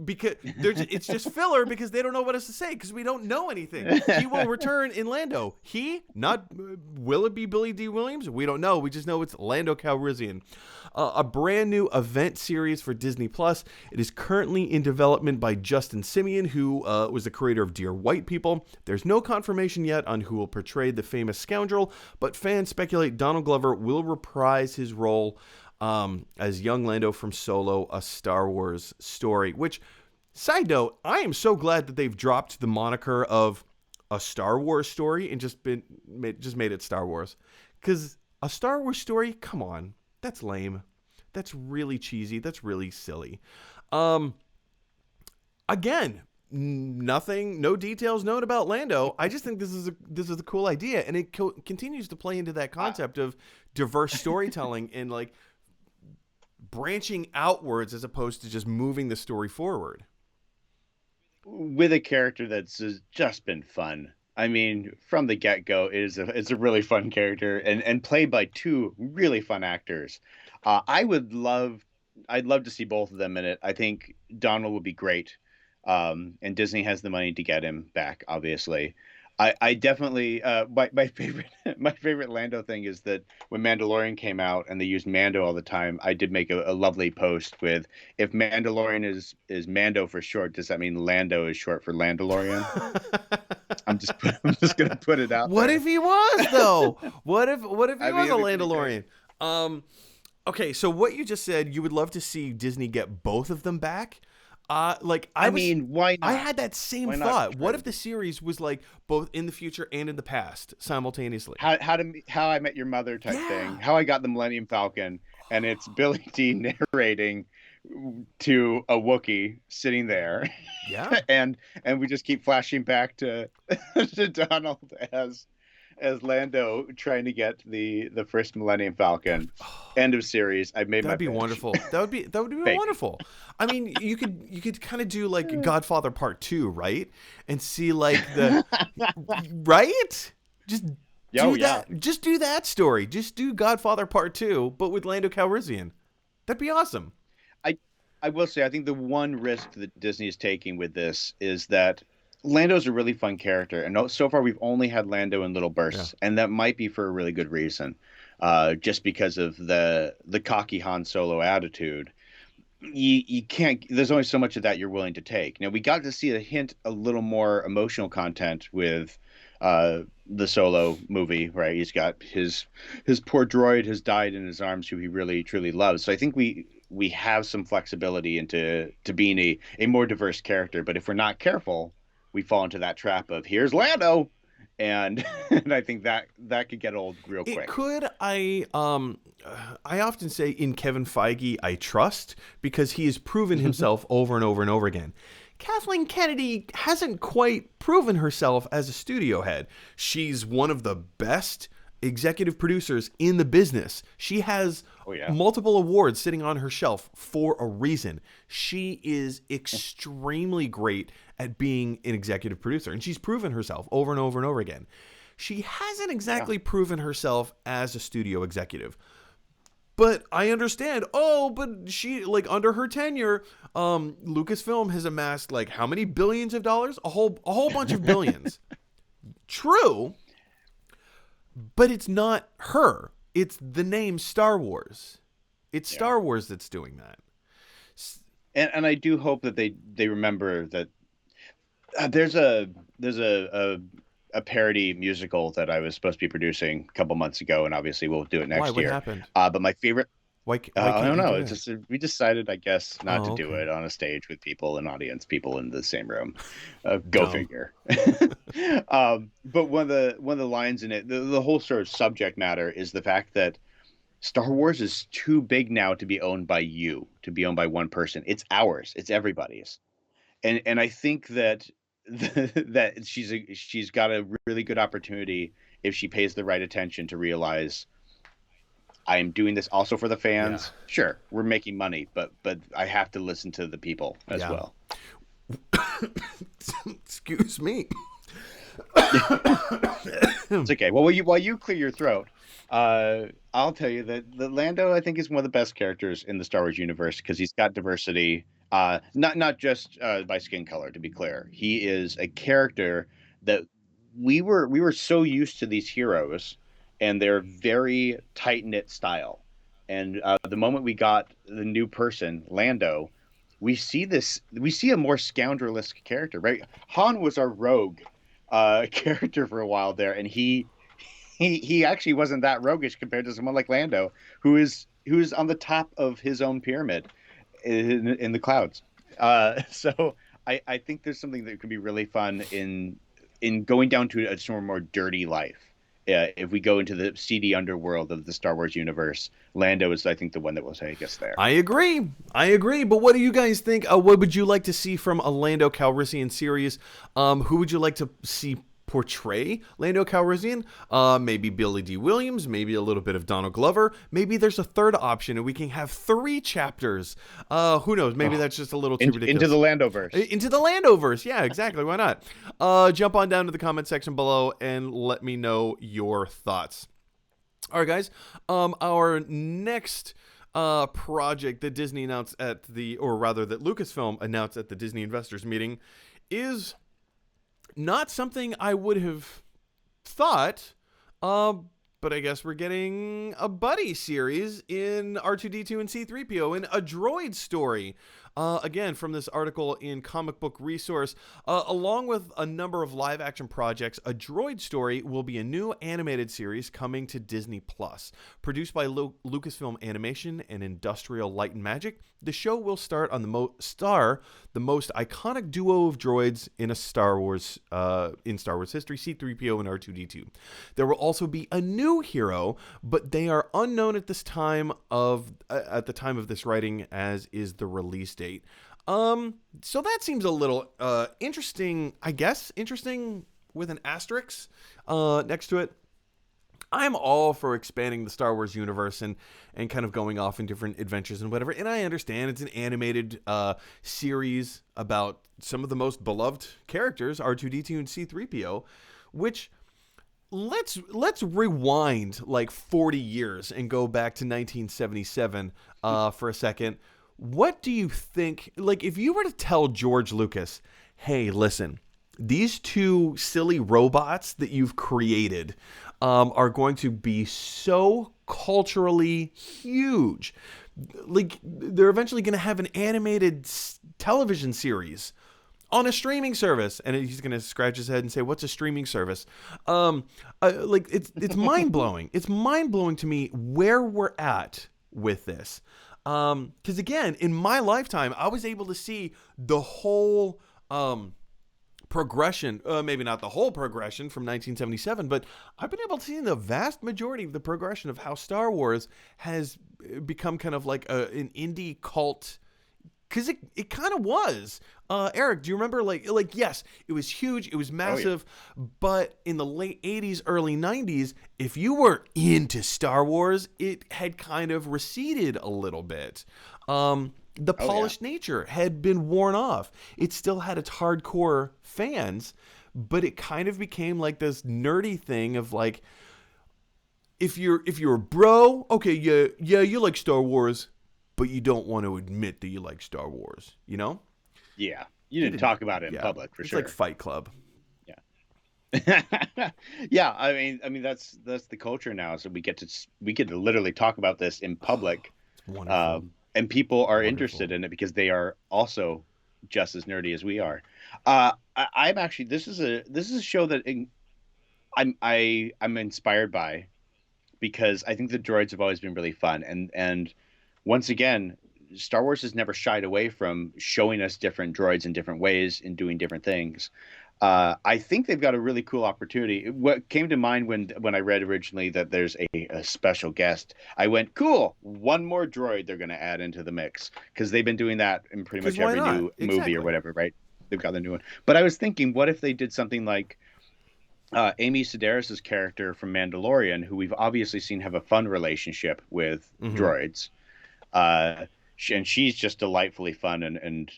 Because it's just filler because they don't know what else to say because we don't know anything. He will return in Lando. Will it be Billy D. Williams? We don't know. We just know it's Lando Calrissian. A brand new event series for Disney Plus. It is currently in development by Justin Simien, who was the creator of Dear White People. There's no confirmation yet on who will portray the famous scoundrel, but fans speculate Donald Glover will reprise his role as young Lando from Solo, a Star Wars story. Which, side note, I am so glad that they've dropped the moniker of a Star Wars story and just made it Star Wars. Because a Star Wars story, come on, that's lame. That's really cheesy. That's really silly. Again, nothing, no details known about Lando. I just think this is a cool idea, and it continues to play into that concept of diverse storytelling and like branching outwards as opposed to just moving the story forward. With a character that's just been fun. I mean, from the get-go, it's a really fun character and played by two really fun actors. I would love I'd love to see both of them in it. I think Donald would be great, and Disney has the money to get him back. Obviously, I definitely my favorite my favorite Lando thing is that when Mandalorian came out and they used Mando all the time. I did make a lovely post with, if Mandalorian is Mando for short, does that mean Lando is short for Landalorian? I'm just gonna put it out What there. if he was though? What if he I was mean, a it'd be pretty great. Landalorian? Okay, so what you just said, you would love to see Disney get both of them back. Like I mean, why I not? had that same Why not thought. try What to if the series was like both in the future and in the past simultaneously? how I Met Your Mother type thing? Yeah, How I Got the Millennium Falcon, and it's Billy D narrating to a Wookiee sitting there, yeah. and we just keep flashing back to to Donald as Lando trying to get the first Millennium Falcon. End of series. I made my That'd be pitch. wonderful. That would be Baby. wonderful. I mean, you could kind of do like Godfather Part 2, right? And see like the right? Just Oh do yeah. that. Just do that story. Just do Godfather Part 2, but with Lando Calrissian. That'd be awesome. I I will say I think the one risk that Disney is taking with this is that Lando's a really fun character, and so far we've only had Lando in little Yeah. bursts, and that might be for a really good reason, just because of the cocky Han Solo attitude. You can't. There's only so much of that you're willing to take. Now we got to see a hint, a little more emotional content with the Solo movie, right? He's got his poor droid has died in his arms, who he really truly loves. So I think we have some flexibility into to being a more diverse character. But if we're not careful, we fall into that trap of here's Lando, and and I think that could get old real It quick. could. I often say in Kevin Feige I trust because he has proven himself over and over and over again. Kathleen Kennedy hasn't quite proven herself as a studio head. She's one of the best executive producers in the business. She has Oh yeah. multiple awards sitting on her shelf for a reason. She is extremely great at being an executive producer, and she's proven herself over and over and over again. She hasn't Yeah. exactly proven herself as a studio executive. But I understand. Oh, but she like under her tenure, Lucasfilm has amassed like how many billions of dollars? A whole bunch of billions. True, but it's not her. It's the name Star Wars. It's Yeah. Star Wars that's doing that. And I do hope that they remember that there's a parody musical that I was supposed to be producing a couple months ago, and obviously we'll do it Why? next What year. happened? But my favorite, Why I can't don't you know. do It's it? just we decided, I guess, not to Oh, do okay. it on a stage with people and audience people in the same room. Go Dumb. figure. But one of the lines in it, the whole sort of subject matter is the fact that Star Wars is too big now to be owned by you, to be owned by one person. It's ours. It's everybody's. And I think that that she's got a really good opportunity if she pays the right attention to realize I am doing this also for the Yeah. fans. Sure, we're making money, but I have to listen to the people as Yeah. well. Excuse me. It's okay. Well, while you clear your throat, I'll tell you that the Lando I think is one of the best characters in the Star Wars universe because he's got diversity. Not just by skin color. To be clear, he is a character that we were so used to these heroes and their very tight knit style. And the moment we got the new person, Lando, we see a more scoundrelish character, right? Han was our rogue character for a while there, and he actually wasn't that roguish compared to someone like Lando, who is on the top of his own pyramid in the clouds. So I think there's something that could be really fun in going down to a sort of more dirty life. If we go into the seedy underworld of the Star Wars universe, Lando is, I think, the one that will take us there. I agree. I agree. But what do you guys think? What would you like to see from a Lando Calrissian series? Who would you like to see portray Lando Calrissian? Maybe Billy D. Williams. Maybe a little bit of Donald Glover. Maybe there's a third option, and we can have 3 chapters. Who knows? Maybe that's just a little too ridiculous. Into the Landoverse. Into the Landoverse. Yeah, exactly. Why not? Jump on down to the comment section below and let me know your thoughts. All right, guys. Our next project that Disney announced at the, or rather that Lucasfilm announced at the Disney investors meeting, is not something I would have thought. Uh, but I guess we're getting a buddy series in R2D2 and C3PO in a droid story. Again, from this article in Comic Book Resource, along with a number of live action projects, A Droid Story will be a new animated series coming to Disney Plus. Produced by Lucasfilm Animation and Industrial Light and Magic, the show will start on star the most iconic duo of droids in Star Wars history, C3PO and R2D2. There will also be a new hero, but they are unknown at the time of this writing, as is the release date. So that seems a little interesting, I guess. Interesting with an asterisk next to it. I'm all for expanding the Star Wars universe and kind of going off in different adventures and whatever. And I understand it's an animated series about some of the most beloved characters, R2D2 and C3PO, which let's rewind like 40 years and go back to 1977 for a second. What do you think, like, if you were to tell George Lucas, hey, listen, these two silly robots that you've created are going to be so culturally huge. Like, they're eventually going to have an animated television series on a streaming service, and he's going to scratch his head and say, what's a streaming service? Like, it's mind-blowing. It's mind-blowing to me where we're at with this. Because again, in my lifetime, I was able to see the whole progression, maybe not the whole progression from 1977, but I've been able to see the vast majority of the progression of how Star Wars has become kind of like an indie cult. Because it kind of was. Eric, do you remember, like yes, it was huge, it was massive, but in the late 80s, early 90s, if you were into Star Wars, it had kind of receded a little bit. The polished nature had been worn off. It still had its hardcore fans, but it kind of became like this nerdy thing of like, if you're a bro, okay, yeah, you like Star Wars, but you don't want to admit that you like Star Wars, you know? Yeah. You didn't talk about it in public, for sure. It's like Fight Club. Yeah. Yeah, I mean that's the culture now. So we get to literally talk about this in public. It's wonderful. And people are interested in it because they are also just as nerdy as we are. I'm actually, this is a show that I'm inspired by, because I think the droids have always been really fun, and once again, Star Wars has never shied away from showing us different droids in different ways and doing different things. I think they've got a really cool opportunity. What came to mind when I read originally that there's a special guest, I went, cool, one more droid they're going to add into the mix, because they've been doing that in pretty much every new movie or whatever, right? They've got the new one. But I was thinking, what if they did something like Amy Sedaris' character from Mandalorian, who we've obviously seen have a fun relationship with droids. And she's just delightfully fun, and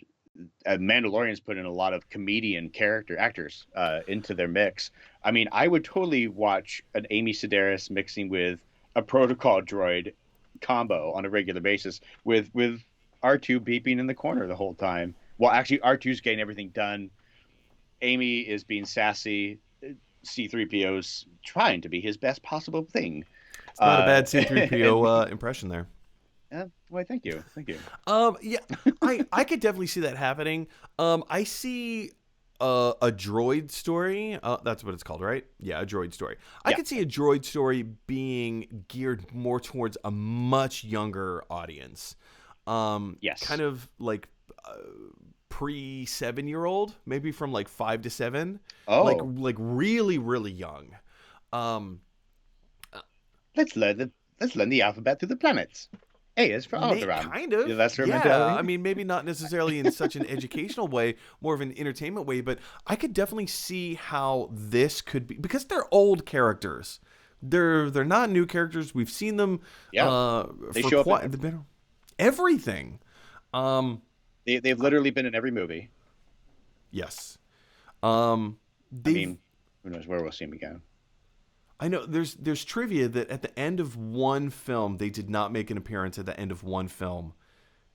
Mandalorian's put in a lot of comedian actors into their mix. I mean, I would totally watch an Amy Sedaris mixing with a protocol droid combo on a regular basis, with R2 beeping in the corner the whole time. Well, actually, R2's getting everything done. Amy is being sassy. C3PO's trying to be his best possible thing. It's not a bad C3PO impression there. Well, thank you. Yeah, I could definitely see that happening. I see a droid story. That's what it's called, right? Yeah, a droid story. I could see a droid story being geared more towards a much younger audience. Yes. Kind of like pre-7-year-old, maybe from like 5 to 7. Oh. Like really, really young. Let's learn the alphabet through the planets. A is for Alderaan. Kind of. Yeah, that's her mentality. I mean, maybe not necessarily in such an educational way, more of an entertainment way, but I could definitely see how this could be, because they're old characters. They're not new characters. We've seen them. Yeah. They show up in everything. They've literally been in every movie. Yes. I mean, who knows where we'll see them again. I know there's trivia that at the end of one film they did not make an appearance at the end of one film,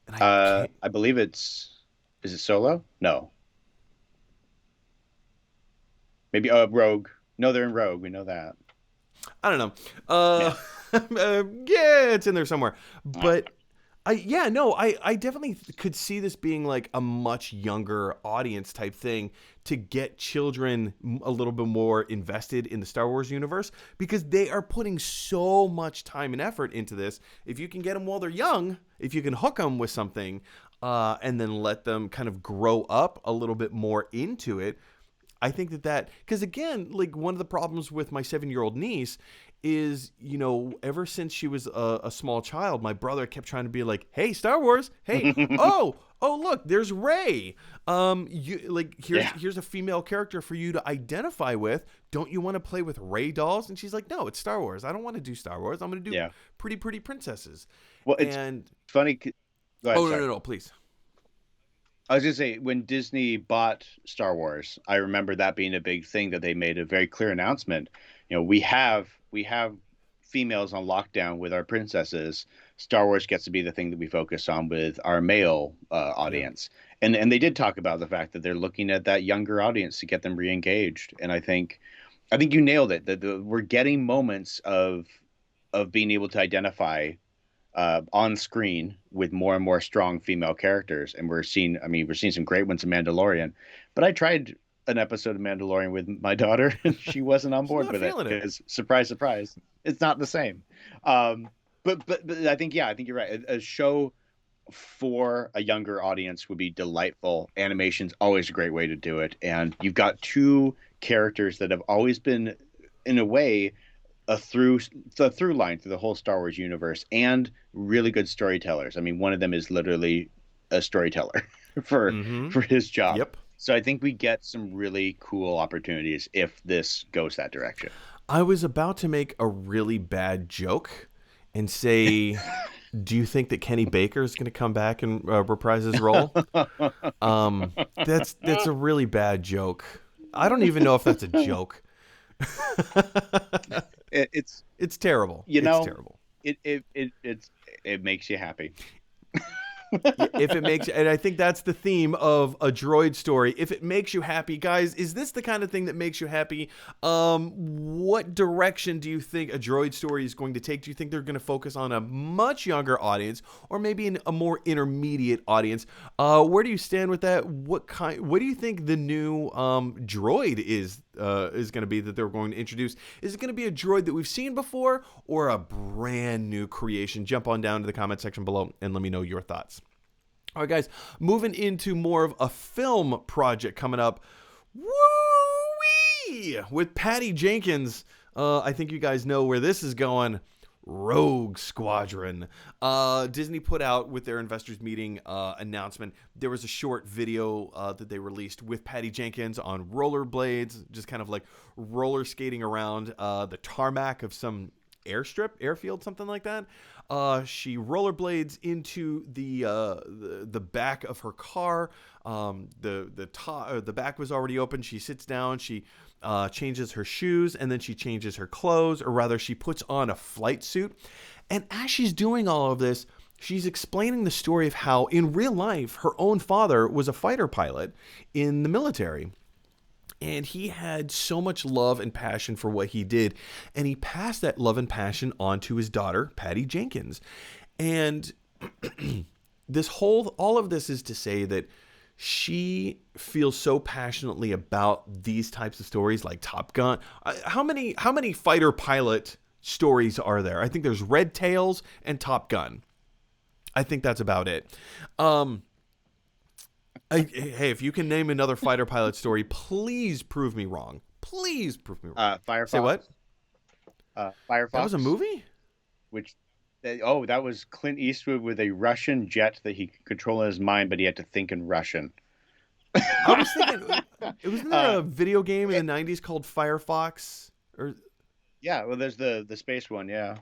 and I can't. I believe is it Solo? No, maybe Rogue. No, they're in Rogue. We know that. I don't know. Yeah. Yeah, it's in there somewhere. But yeah, no, I definitely could see this being like a much younger audience type thing to get children a little bit more invested in the Star Wars universe because they are putting so much time and effort into this. If you can get them while they're young, if you can hook them with something, and then let them kind of grow up a little bit more into it, I think that because again, like one of the problems with my 7-year-old niece is, ever since she was a small child, my brother kept trying to be like, "Hey, Star Wars! Hey, oh, look, there's Rey. Yeah. Here's a female character for you to identify with. Don't you want to play with Rey dolls?" And she's like, "No, it's Star Wars. I don't want to do Star Wars. I'm going to do Yeah. pretty princesses." Well, it's And funny. Go ahead. oh, no, Sorry. no, no, please. I was gonna say when Disney bought Star Wars, I remember that being a big thing that they made a very clear announcement. We have females on lockdown with our princesses. Star Wars gets to be the thing that we focus on with our male Yeah. audience, and they did talk about the fact that they're looking at that younger audience to get them re-engaged. And I think you nailed it. That we're getting moments of being able to identify on screen with more and more strong female characters, and we're seeing some great ones in Mandalorian. But I tried an episode of Mandalorian with my daughter, and she wasn't on She's board not with it feeling it. because surprise, surprise, it's not the same. Um, but I think you're right. A show for a younger audience would be delightful. Animation's always a great way to do it, and you've got two characters that have always been, in a way, a through line through the whole Star Wars universe, and really good storytellers. I mean, one of them is literally a storyteller for Mm-hmm. for his job. Yep. So I think we get some really cool opportunities if this goes that direction. I was about to make a really bad joke and say, do you think that Kenny Baker is going to come back and reprise his role? That's a really bad joke. I don't even know if that's a joke. It's It's terrible. you It's know terrible. it makes you happy. If it makes, and I think that's the theme of a droid story. If it makes you happy, guys, is this the kind of thing that makes you happy? What direction do you think a droid story is going to take? Do you think they're going to focus on a much younger audience, or maybe a more intermediate audience? Where do you stand with that? What do you think the new droid is going to be that they're going to introduce? Is it going to be a droid that we've seen before, or a brand new creation? Jump on down to the comment section below and let me know your thoughts. All right, guys, moving into more of a film project coming up. Woo-wee! With Patty Jenkins. I think you guys know where this is going. Rogue Squadron. Disney put out with their investors meeting announcement. There was a short video that they released with Patty Jenkins on rollerblades, just kind of like roller skating around the tarmac of some airfield, something like that. She rollerblades into the back of her car. The back was already open. She sits down. She changes her shoes, and then she changes her clothes, or rather, she puts on a flight suit. And as she's doing all of this, she's explaining the story of how, in real life, her own father was a fighter pilot in the military. And he had so much love and passion for what he did. And he passed that love and passion on to his daughter, Patty Jenkins. And all of this is to say that she feels so passionately about these types of stories like Top Gun. How many fighter pilot stories are there? I think there's Red Tails and Top Gun. I think that's about it. Hey, if you can name another fighter pilot story, please prove me wrong. Please prove me wrong. Firefox. Say what? That was a Firefox, movie? which that was Clint Eastwood with a Russian jet that he could control in his mind, but he had to think in Russian. I was thinking, wasn't there uh, a video game in the '90s called Firefox? Or yeah, well, there's the space one, yeah,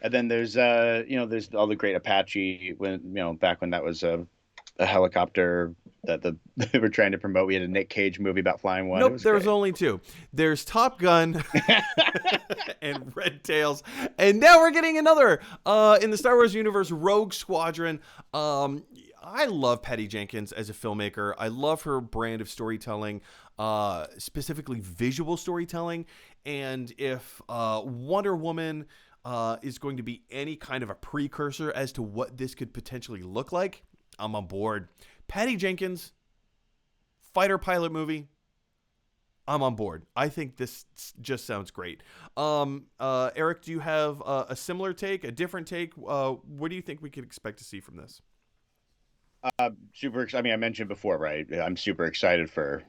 and then there's all the great Apache when back when that was a helicopter that they were trying to promote. We had a Nick Cage movie about flying one. It Nope, was there's great. only two. There's Top Gun and Red Tails, and now we're getting another in the Star Wars universe, Rogue Squadron. I love Patty Jenkins as a filmmaker. I love her brand of storytelling, specifically visual storytelling. And if Wonder Woman is going to be any kind of a precursor as to what this could potentially look like, I'm on board. Patty Jenkins, fighter pilot movie, I'm on board. I think this just sounds great. Eric, do you have a similar take, a different take? What do you think we could expect to see from this? I mean, I mentioned before, right? I'm super excited for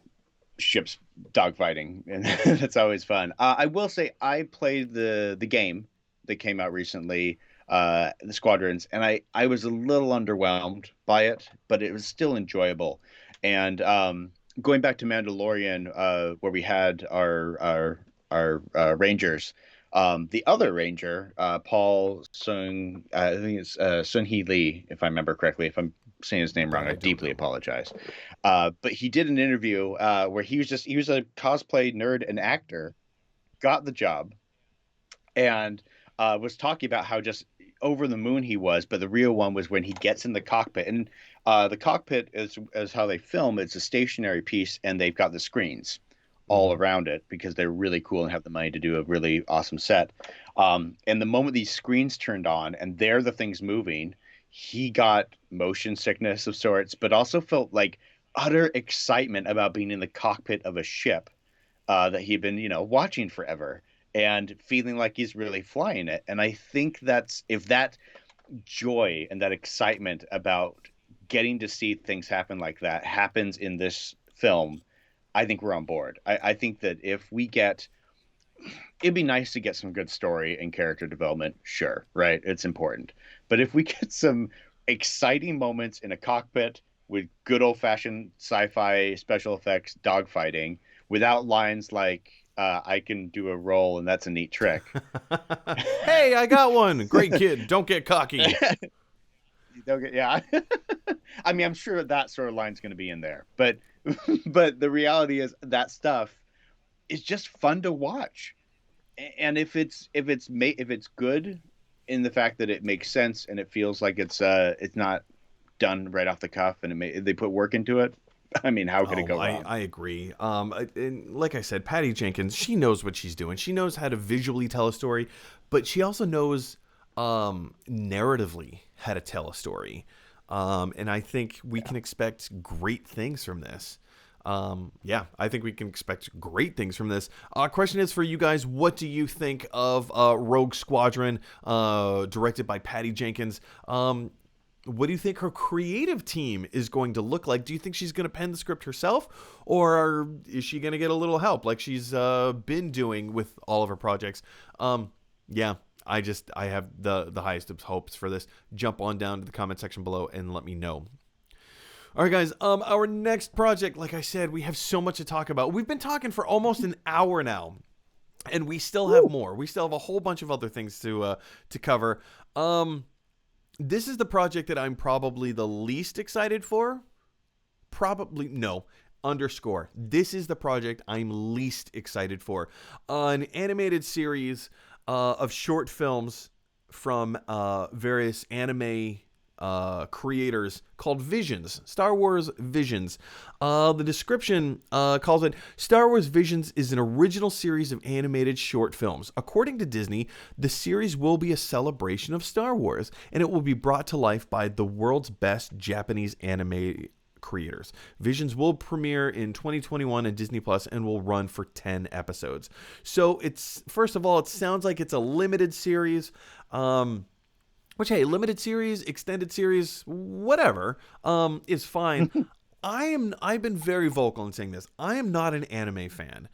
ships dogfighting, and that's always fun. I will say I played the game that came out recently, the Squadrons, and I was a little underwhelmed by it, but it was still enjoyable. And going back to Mandalorian, where we had our Rangers. The other Ranger, Paul Sung, I think it's Sun Hee Lee, if I remember correctly. If I'm saying his name wrong, That I I don't deeply know. apologize. But he did an interview where he was a cosplay nerd and actor, got the job, and was talking about how just over the moon he was. But the real one was when he gets in the cockpit, and the cockpit is how they film. It's a stationary piece, and they've got the screens all Mm-hmm. around it because they're really cool and have the money to do a really awesome set. And the moment these screens turned on and they're the things moving, he got motion sickness of sorts, but also felt like utter excitement about being in the cockpit of a ship that he'd been, watching forever and feeling like he's really flying it. And I think that's if that joy and that excitement about getting to see things happen like that happens in this film, I think we're on board. I think that if we get, it'd be nice to get some good story and character development. Sure, right? It's important. But if we get some exciting moments in a cockpit with good old fashioned sci fi special effects dogfighting without lines like, I can do a roll and that's a neat trick. Hey, I got one. Great kid. Don't get cocky. They'll get, yeah. I mean, I'm sure that sort of line's going to be in there, but but the reality is that stuff is just fun to watch. And if it's good in the fact that it makes sense and it feels like it's not done right off the cuff and they put work into it. I mean, how could it Oh, go I, wrong? I agree. And like I said, Patty Jenkins, she knows what she's doing. She knows how to visually tell a story, but she also knows narratively how to tell a story. And I think we can expect great things from this. Yeah, I think we can expect great things from this. Question is for you guys: what do you think of Rogue Squadron, directed by Patty Jenkins? What do you think her creative team is going to look like? Do you think she's going to pen the script herself, or is she going to get a little help like she's been doing with all of her projects? Yeah, I have the highest of hopes for this. Jump on down to the comment section below and let me know. All right, guys. Our next project, like I said, we have so much to talk about. We've been talking for almost an hour now, and we still have more. We still have a whole bunch of other things to cover. This is the project that I'm probably the least excited for. Probably no. Underscore. This is the project I'm least excited for. An animated series of short films from various anime creators called Visions, Star Wars Visions. The description calls it Star Wars Visions is an original series of animated short films. According to Disney, the series will be a celebration of Star Wars, and it will be brought to life by the world's best Japanese anime creators. Visions will premiere in 2021 on Disney Plus and will run for 10 episodes. So it's, first of all, it sounds like it's a limited series. Which, hey, limited series, extended series, whatever, is fine. I've been very vocal in saying this. I am not an anime fan.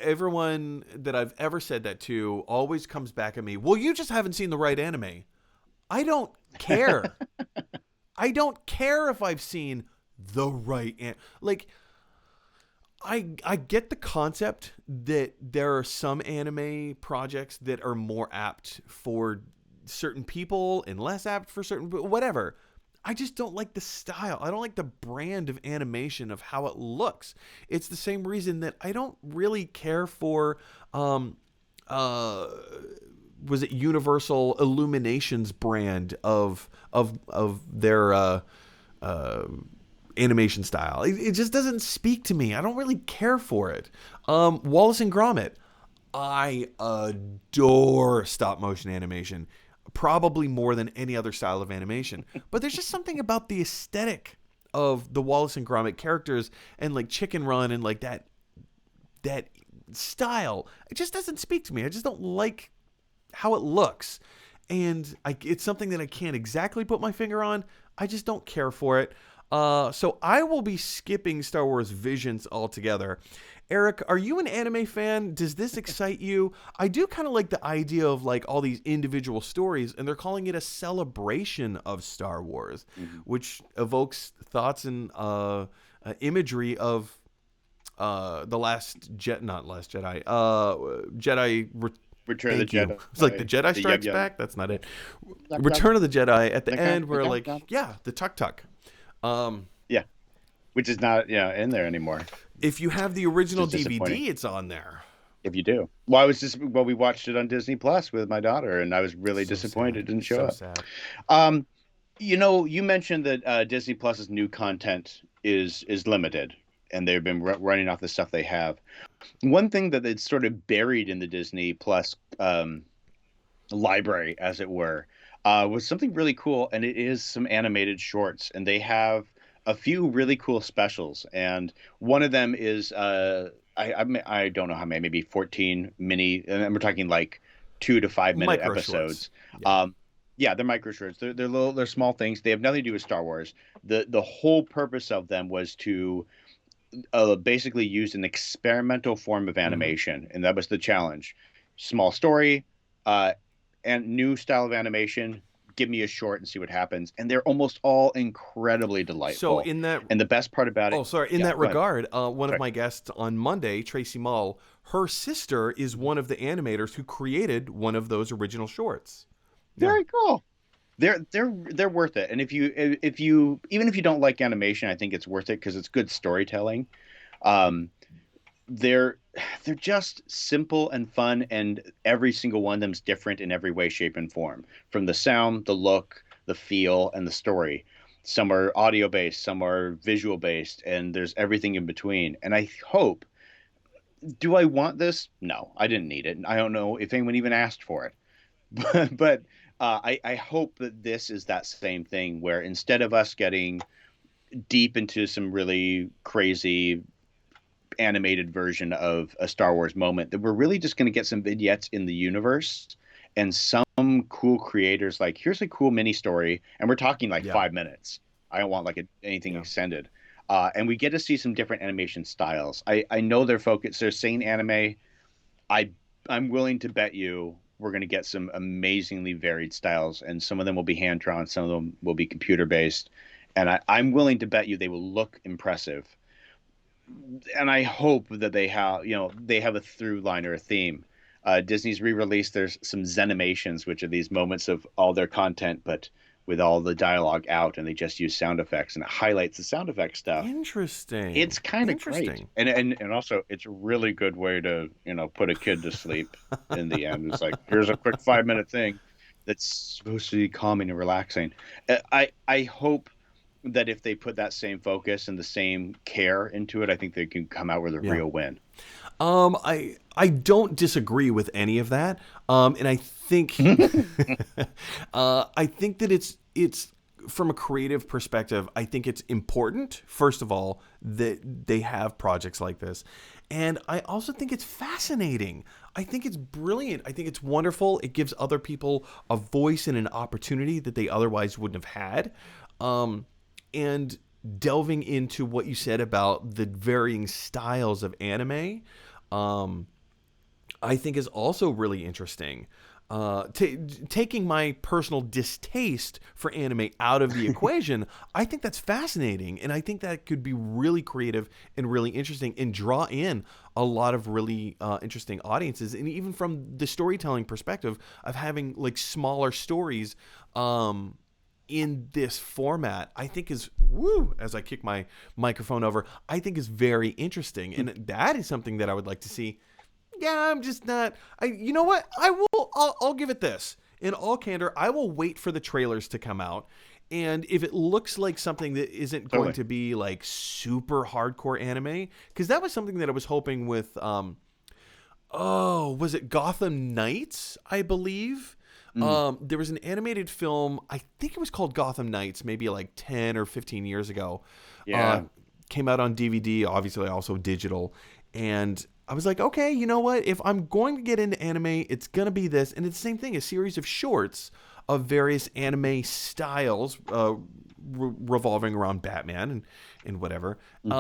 Everyone that I've ever said that to always comes back at me. Well, you just haven't seen the right anime. I don't care. I don't care if I've seen the right like. I get the concept that there are some anime projects that are more apt for certain people and less apt for certain, whatever. I just don't like the style. I don't like the brand of animation of how it looks. It's the same reason that I don't really care for um uh was it Universal Illumination's brand of their uh animation style. It just doesn't speak to me. I don't really care for it. Wallace and Gromit. I adore stop motion animation, probably more than any other style of animation. But there's just something about the aesthetic of the Wallace and Gromit characters and like Chicken Run and like that style. It just doesn't speak to me. I just don't like how it looks. And it's something that I can't exactly put my finger on. I just don't care for it. So I will be skipping Star Wars Visions altogether. Eric, are you an anime fan? Does this excite you? I do kind of like the idea of like all these individual stories, and they're calling it a celebration of Star Wars, which evokes thoughts and imagery of the not Last Jedi, Return of the Thank you. Jedi. It's like the Jedi The Strikes yum yum. Back. That's not it. Return of the Jedi. At the end, we're Yum like, yum. yeah, the tuk tuk. Yeah, which is not in there anymore. If you have the original Which is disappointing. DVD, it's on there. If you do, we watched it on Disney Plus with my daughter, and I was really disappointed it didn't show up. Sad. You mentioned that Disney Plus's new content is limited, and they've been running off the stuff they have. One thing that it's sort of buried in the Disney Plus library, as it were, was something really cool, and it is some animated shorts, and they have a few really cool specials, and one of them is I don't know how many, maybe 14 mini, and we're talking like 2 to 5 minute Micro episodes. shorts. Yeah, they're micro shorts. They're small things. They have nothing to do with Star Wars. The whole purpose of them was to basically use an experimental form of animation, and that was the challenge. Small story, and new style of animation. Give me a short and see what happens. And they're almost all incredibly delightful. So in that, and the best part about it. oh sorry, in Yeah, that go ahead. regard, one Sorry. of my guests on Monday, Tracy Mull, her sister is one of the animators who created one of those original shorts. Yeah. Very cool. They're worth it. And if you even if you don't like animation, I think it's worth it because it's good storytelling. Um, they're just simple and fun, and every single one of them's different in every way, shape, and form. From the sound, the look, the feel, and the story. Some are audio based, some are visual based, and there's everything in between. And I hope. Do I want this? No, I didn't need it. I don't know if anyone even asked for it. But I hope that this is that same thing where instead of us getting deep into some really crazy animated version of a Star Wars moment, that we're really just going to get some vignettes in the universe and some cool creators like, here's a cool mini story, and we're talking like 5 minutes. I don't want like anything extended. And we get to see some different animation styles. I know they're focused. They're saying anime. I'm willing to bet you we're going to get some amazingly varied styles, and some of them will be hand drawn, some of them will be computer based, and I'm willing to bet you they will look impressive. And I hope that they have a through line or a theme. Disney's re-released there's some Zenimations, which are these moments of all their content, but with all the dialogue out, and they just use sound effects, and it highlights the sound effect stuff. Interesting. It's kind of great, and also it's a really good way to put a kid to sleep. In the end, it's like, here's a quick 5 minute thing that's supposed to be calming and relaxing. I hope that if they put that same focus and the same care into it, I think they can come out with a real win. I don't disagree with any of that. And I think I think that it's from a creative perspective, I think it's important, first of all, that they have projects like this. And I also think it's fascinating. I think it's brilliant. I think it's wonderful. It gives other people a voice and an opportunity that they otherwise wouldn't have had. And delving into what you said about the varying styles of anime, I think is also really interesting. Taking my personal distaste for anime out of the equation, I think that's fascinating, and I think that could be really creative and really interesting and draw in a lot of really interesting audiences. And even from the storytelling perspective of having like smaller stories, in this format, I think is as I kick my microphone over, I think is very interesting, and that is something that I would like to see. Yeah, I'm just not. You know what? I'll give it this. In all candor, I will wait for the trailers to come out, and if it looks like something that isn't going Totally. to be like super hardcore anime, because that was something that I was hoping with. Oh, was it Gotham Knights? I believe. Mm, There was an animated film. I think it was called Gotham Knights, maybe like 10 or 15 years ago. Uh, yeah. Came out on DVD, obviously also digital, and I was like, okay, you know what? If I'm going to get into anime, it's gonna be this, and it's the same thing, a series of shorts of various anime styles, revolving around Batman and whatever. Hmm.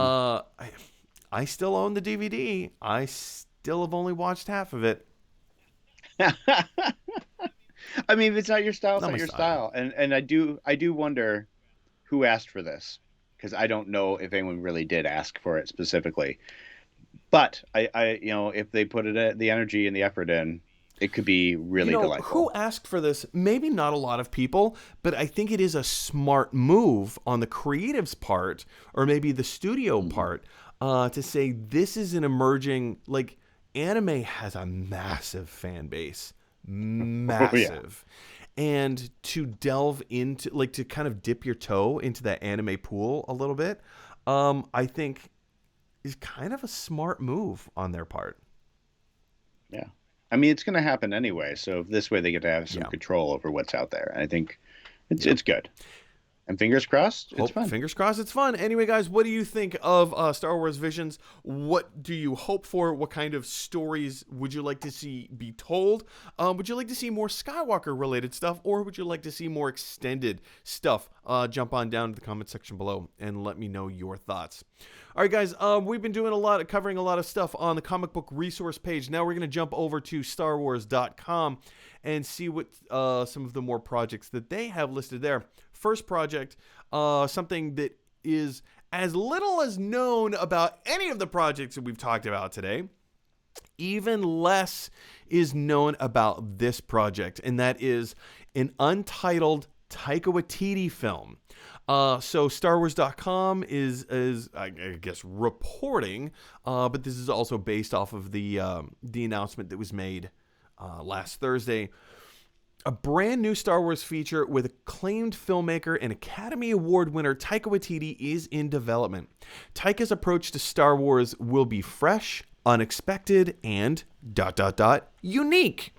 I still own the DVD. I still have only watched half of it. I mean, if it's not your style, it's Not not my your style. style. And I do wonder who asked for this because I don't know if anyone really did ask for it specifically. But if they put the energy and the effort in, it could be You really know, delightful. who asked for this? Maybe not a lot of people, but I think it is a smart move on the creative's part, or maybe the studio Hmm. part, to say this is an emerging, like, anime has a massive fan base. Oh yeah. Massive. And to delve into, like, to kind of dip your toe into that anime pool a little bit, I think is kind of a smart move on their part. Yeah. I mean, it's going to happen anyway. So this way they get to have some Yeah. control over what's out there. And I think it's Yeah. it's good. And fingers crossed, it's Hope, fun. fingers crossed, it's fun. Anyway, guys, what do you think of Star Wars Visions? What do you hope for? What kind of stories would you like to see be told? Would you like to see more Skywalker related stuff, or would you like to see more extended stuff? Jump on down to the comment section below and let me know your thoughts. All right, guys, we've been covering a lot of stuff on the comic book resource page. Now we're going to jump over to StarWars.com and see what some of the more projects that they have listed there. First project, something that is as little as known about any of the projects that we've talked about today. Even less is known about this project, and that is an untitled Taika Waititi film. So StarWars.com is I guess reporting, but this is also based off of the announcement that was made last Thursday. A brand new Star Wars feature with acclaimed filmmaker and Academy Award winner Taika Waititi is in development. Taika's approach to Star Wars will be fresh, unexpected, and ... unique.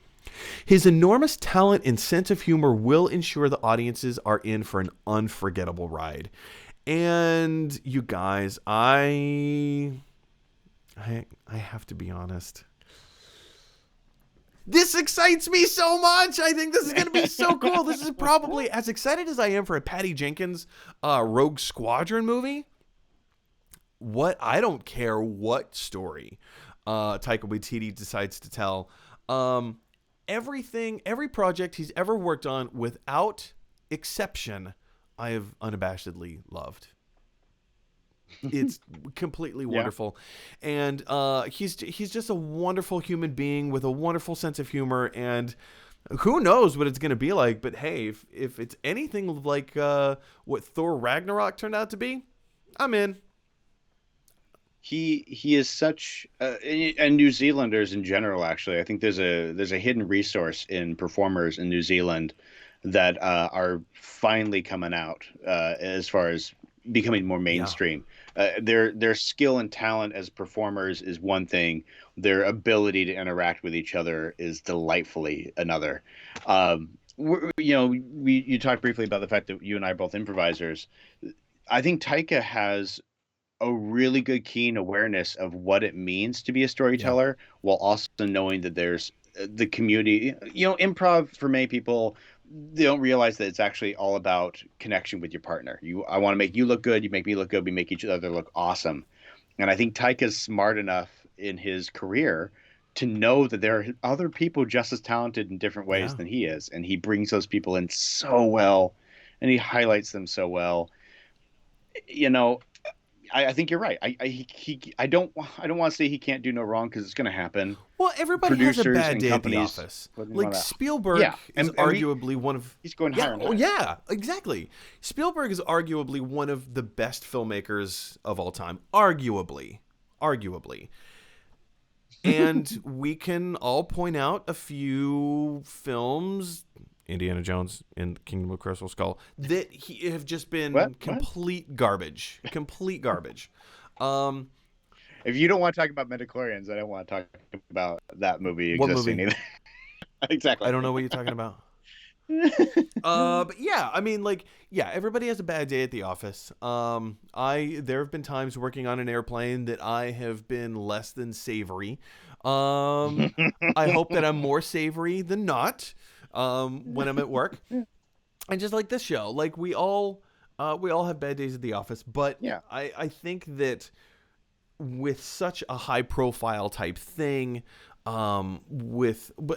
His enormous talent and sense of humor will ensure the audiences are in for an unforgettable ride. And you guys, I have to be honest. This excites me so much. I think this is going to be so cool. This is probably as excited as I am for a Patty Jenkins Rogue Squadron movie. I don't care what story Taika Waititi decides to tell. Every project he's ever worked on, without exception, I have unabashedly loved. It's completely Yeah. wonderful, and he's just a wonderful human being with a wonderful sense of humor, and who knows what it's going to be like. But hey, if it's anything like what Thor Ragnarok turned out to be, I'm in. He is such and New Zealanders in general, actually. I think there's a hidden resource in performers in New Zealand that are finally coming out as far as becoming more Yeah, mainstream. Their skill and talent as performers is one thing. Their ability to interact with each other is delightfully another. You talked briefly about the fact that you and I are both improvisers. I think Taika has a really good keen awareness of what it means to be a yeah, storyteller while also knowing that there's the community. Improv for many people, they don't realize that it's actually all about connection with your partner. I want to make you look good, you make me look good, we make each other look awesome. And I think Taika's smart enough in his career to know that there are other people just as talented in different ways yeah. than he is, and he brings those people in so well, and he highlights them so well. you know I think you're right. I don't want to say he can't do no wrong because it's going to happen. Well, everybody has a Producers bad and day at the companies office. wouldn't Like want to. Spielberg Yeah, is arguably one of he's going yeah, higher and oh higher. yeah, exactly. Spielberg is arguably one of the best filmmakers of all time, arguably. And we can all point out a few films, Indiana Jones and Kingdom of the Crystal Skull, that have just been What? complete garbage. Complete garbage. Um, If you don't want to talk about midichlorians, I don't want to talk about that movie what existing movie? either. I Exactly. don't know what you're talking about. But yeah, I mean, like, yeah, everybody has a bad day at the office. There have been times working on an airplane that I have been less than savory. I hope that I'm more savory than not. When I'm at work, and just like this show, like we all have bad days at the office, but Yeah. I think that with such a high profile type thing, but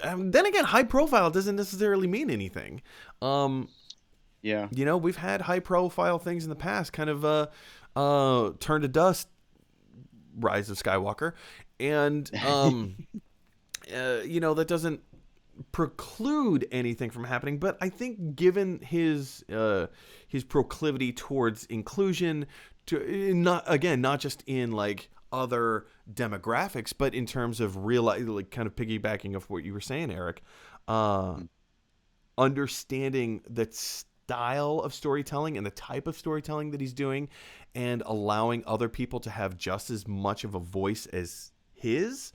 then again, high profile doesn't necessarily mean anything. Yeah. We've had high profile things in the past, kind of Turn to Dust, Rise of Skywalker, and that doesn't preclude anything from happening, but I think given his proclivity towards inclusion, to not just in like other demographics, but in terms of real, like, kind of piggybacking off what you were saying, Eric, understanding that style of storytelling and the type of storytelling that he's doing, and allowing other people to have just as much of a voice as his.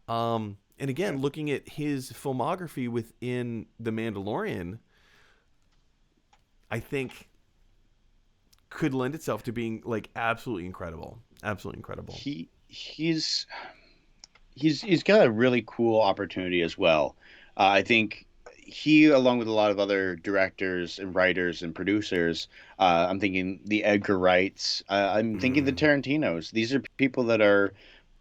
And again, looking at his filmography within The Mandalorian, I think could lend itself to being like absolutely incredible. Absolutely incredible. He's got a really cool opportunity as well. I think he, along with a lot of other directors and writers and producers, I'm thinking the Edgar Wrights, I'm thinking the Tarantinos. These are people that are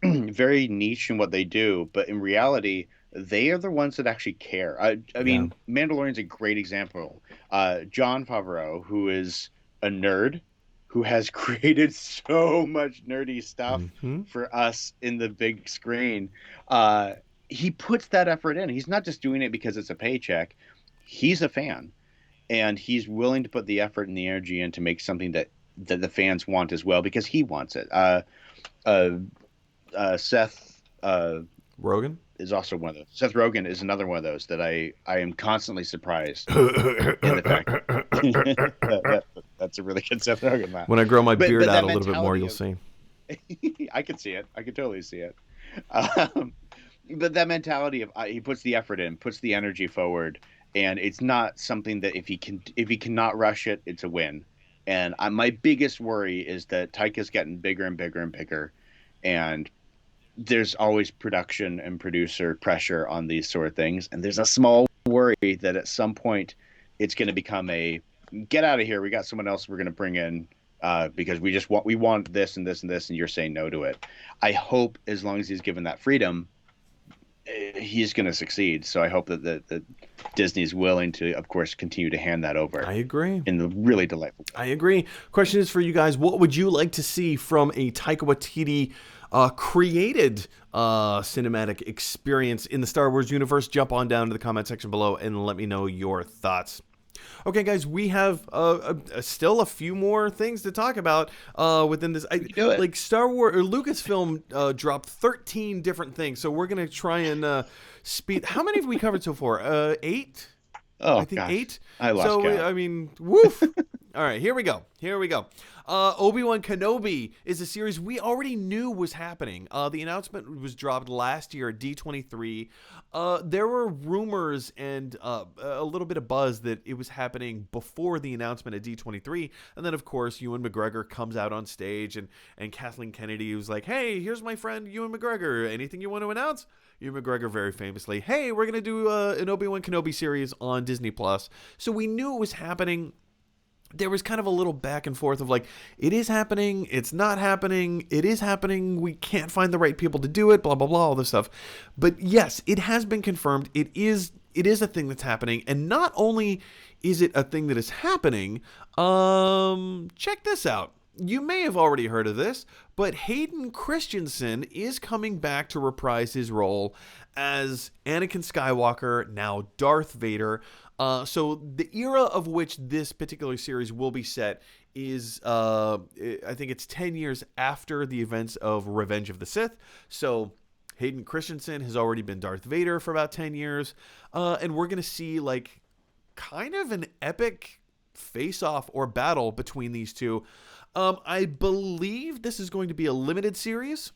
very niche in what they do, but in reality, they are the ones that actually care. I Yeah. mean, Mandalorian's a great example. John Favreau, who is a nerd, who has created so much nerdy stuff Mm-hmm. for us in the big screen. He puts that effort in. He's not just doing it because it's a paycheck. He's a fan, and he's willing to put the effort and the energy in to make something that the fans want as well, because he wants it. Seth Rogen. is also one of those. Seth Rogen is another one of those that I am constantly surprised in the fact that's a really good Seth Rogen laugh. When I grow my beard but out that a little bit more, mentality you'll of- see. I can see it. I can totally see it. Um, but that mentality of he puts the effort in, puts the energy forward, and it's not something that if he cannot rush it, it's a win. And my biggest worry is that Taika's getting bigger and bigger and bigger, and there's always production and producer pressure on these sort of things, and there's a small worry that at some point it's going to become a get out of here. We got someone else we're going to bring in because we want this and this and this, and you're saying no to it. I hope as long as he's given that freedom, he's going to succeed. So I hope that Disney's willing to, of course, continue to hand that over. I agree. In the really delightful way. I agree. Question is for you guys: what would you like to see from a Taika Waititi created cinematic experience in the Star Wars universe? Jump on down to the comment section below and let me know your thoughts. Okay, guys, we have still a few more things to talk about within this. Like Star Wars or Lucasfilm dropped 13 different things, so we're gonna try and speed. How many have we covered so far? 8. Oh, I think gosh. 8. I lost count. I mean, woof. All right, here we go. Obi-Wan Kenobi is a series we already knew was happening. The announcement was dropped last year at D23. There were rumors and a little bit of buzz that it was happening before the announcement at D23. And then, of course, Ewan McGregor comes out on stage, and Kathleen Kennedy was like, hey, here's my friend Ewan McGregor. Anything you want to announce? Ewan McGregor very famously, hey, we're going to do an Obi-Wan Kenobi series on Disney+. So we knew it was happening. There was kind of a little back and forth of like, it is happening, it's not happening, it is happening, we can't find the right people to do it, blah, blah, blah, all this stuff. But yes, it has been confirmed. It is a thing that's happening. And not only is it a thing that is happening, check this out. you may have already heard of this, but Hayden Christensen is coming back to reprise his role as Anakin Skywalker, now Darth Vader. So the era of which this particular series will be set is, I think it's 10 years after the events of Revenge of the Sith. So Hayden Christensen has already been Darth Vader for about 10 years. And we're going to see like kind of an epic face-off or battle between these two. I believe this is going to be a limited series,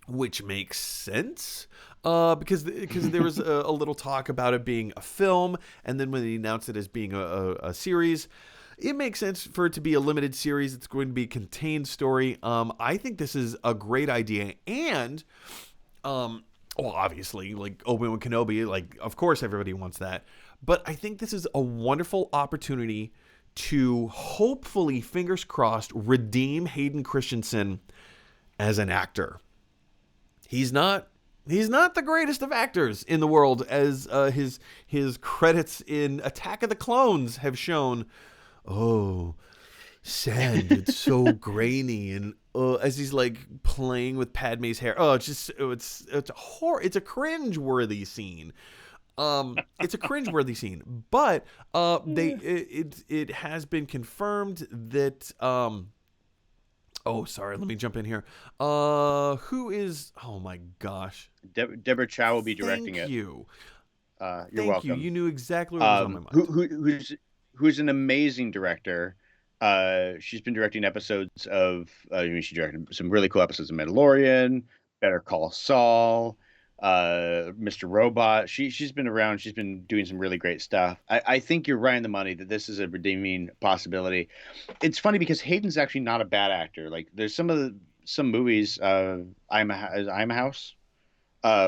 which makes sense because there was a little talk about it being a film, and then when they announced it as being a series, it makes sense for it to be a limited series. It's going to be a contained story. I think this is a great idea, and well, obviously, like Obi-Wan Kenobi, like of course everybody wants that, but I think this is a wonderful opportunity to hopefully, fingers crossed, redeem Hayden Christensen as an actor. He's not the greatest of actors in the world, as his credits in Attack of the Clones have shown. Oh, sand, it's so grainy, and as he's like playing with Padme's hair. Oh, it's a cringe-worthy scene. It's a cringeworthy scene, but it has been confirmed that oh, sorry, let me jump in here. Who is? Oh my gosh, Deborah Chow will be directing thank it. you. You're Thank welcome. you. You knew exactly what was on my mind. Who's an amazing director. She's been directing episodes of. She directed some really cool episodes of Mandalorian, Better Call Saul, Mr. Robot. She's been around. She's been doing some really great stuff. I think you're right on the money that this is a redeeming possibility. It's funny because Hayden's actually not a bad actor. Like there's some movies. I'm a House.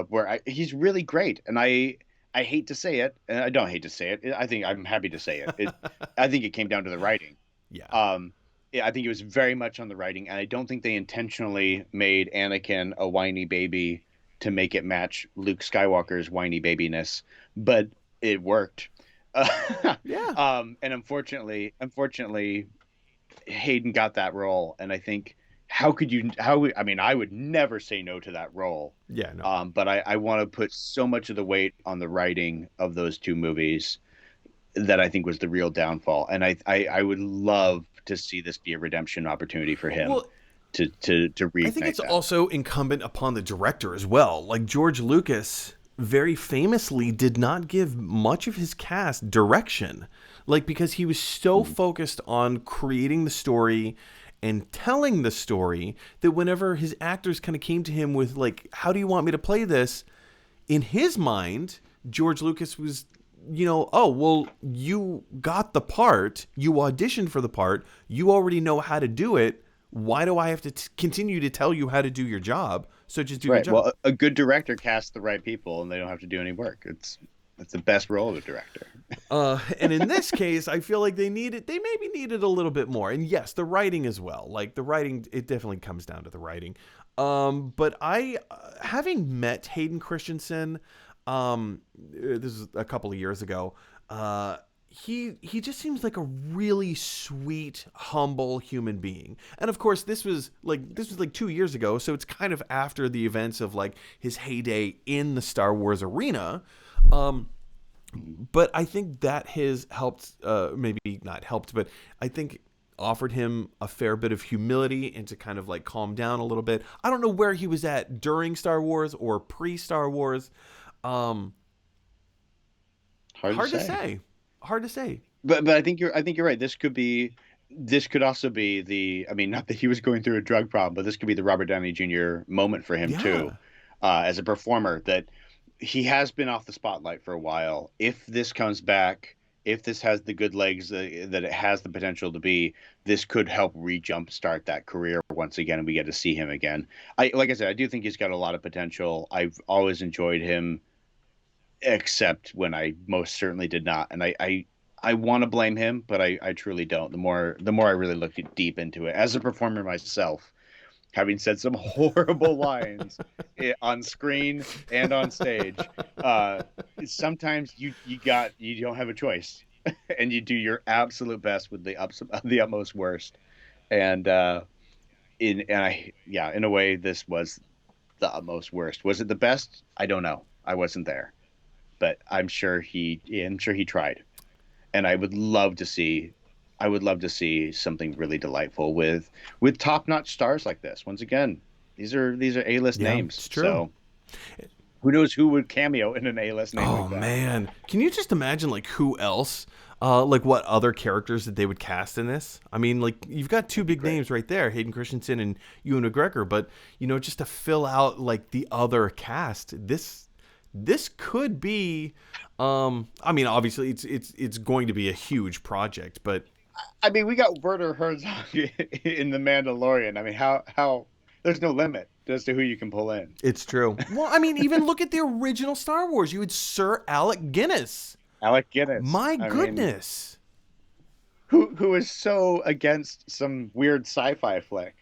Where he's really great, and I hate to say it, and I don't hate to say it. I think I'm happy to say it. I think it came down to the writing. Yeah. Yeah, I think it was very much on the writing, and I don't think they intentionally made Anakin a whiny baby to make it match Luke Skywalker's whiny babiness, but it worked. Yeah. And unfortunately, Hayden got that role, and I think how could you? I mean, I would never say no to that role. Yeah. No. But I want to put so much of the weight on the writing of those two movies that I think was the real downfall. And I would love to see this be a redemption opportunity for him. Well, to reignite I think it's that. also incumbent upon the director as well. Like George Lucas very famously did not give much of his cast direction, like because he was so focused on creating the story and telling the story that whenever his actors kind of came to him with like, how do you want me to play this? In his mind, George Lucas was, oh, well, you got the part, you auditioned for the part, you already know how to do it. Why do I have to continue to tell you how to do your job? So just do your job. Well, a good director casts the right people, and they don't have to do any work. It's the best role of a director. And in this case, I feel like they maybe needed a little bit more. And yes, the writing as well. Like the writing, it definitely comes down to the writing. But having met Hayden Christensen, this is a couple of years ago, he just seems like a really sweet, humble human being. And of course, this was like 2 years ago, so it's kind of after the events of like his heyday in the Star Wars arena. But I think that has helped, maybe not helped, but I think offered him a fair bit of humility and to kind of like calm down a little bit. I don't know where he was at during Star Wars or pre-Star Wars. Hard to say. Hard to say. But I think you're right. This could also be I mean, not that he was going through a drug problem, but this could be the Robert Downey Jr. moment for him too, as a performer, that he has been off the spotlight for a while. If this comes back, if this has the good legs that it has the potential to be, this could help re-jumpstart that career once again, and we get to see him again. Like I said, I do think he's got a lot of potential. I've always enjoyed him, except when I most certainly did not. And I want to blame him, but I truly don't. The more I really look deep into it as a performer myself, having said some horrible lines on screen and on stage, sometimes you don't have a choice, and you do your absolute best with the utmost worst. And in a way, this was the utmost worst. Was it the best? I don't know. I wasn't there, but I'm sure he tried. And I would love to see something really delightful with top-notch stars like this. Once again, these are A-list Yeah, names. it's true. So who knows who would cameo in an A-list name Oh like that? man, can you just imagine like who else, like what other characters that they would cast in this? I mean, like you've got two It'd be big great. names right there, Hayden Christensen and Ewan McGregor, but just to fill out like the other cast, this could be. I mean, obviously it's going to be a huge project, but I mean, we got Werner Herzog in The Mandalorian. I mean, how there's no limit as to who you can pull in. it's true. Well, I mean, even look at the original Star Wars. You had Sir Alec Guinness. Alec Guinness. My I mean, goodness. who is so against some weird sci-fi flick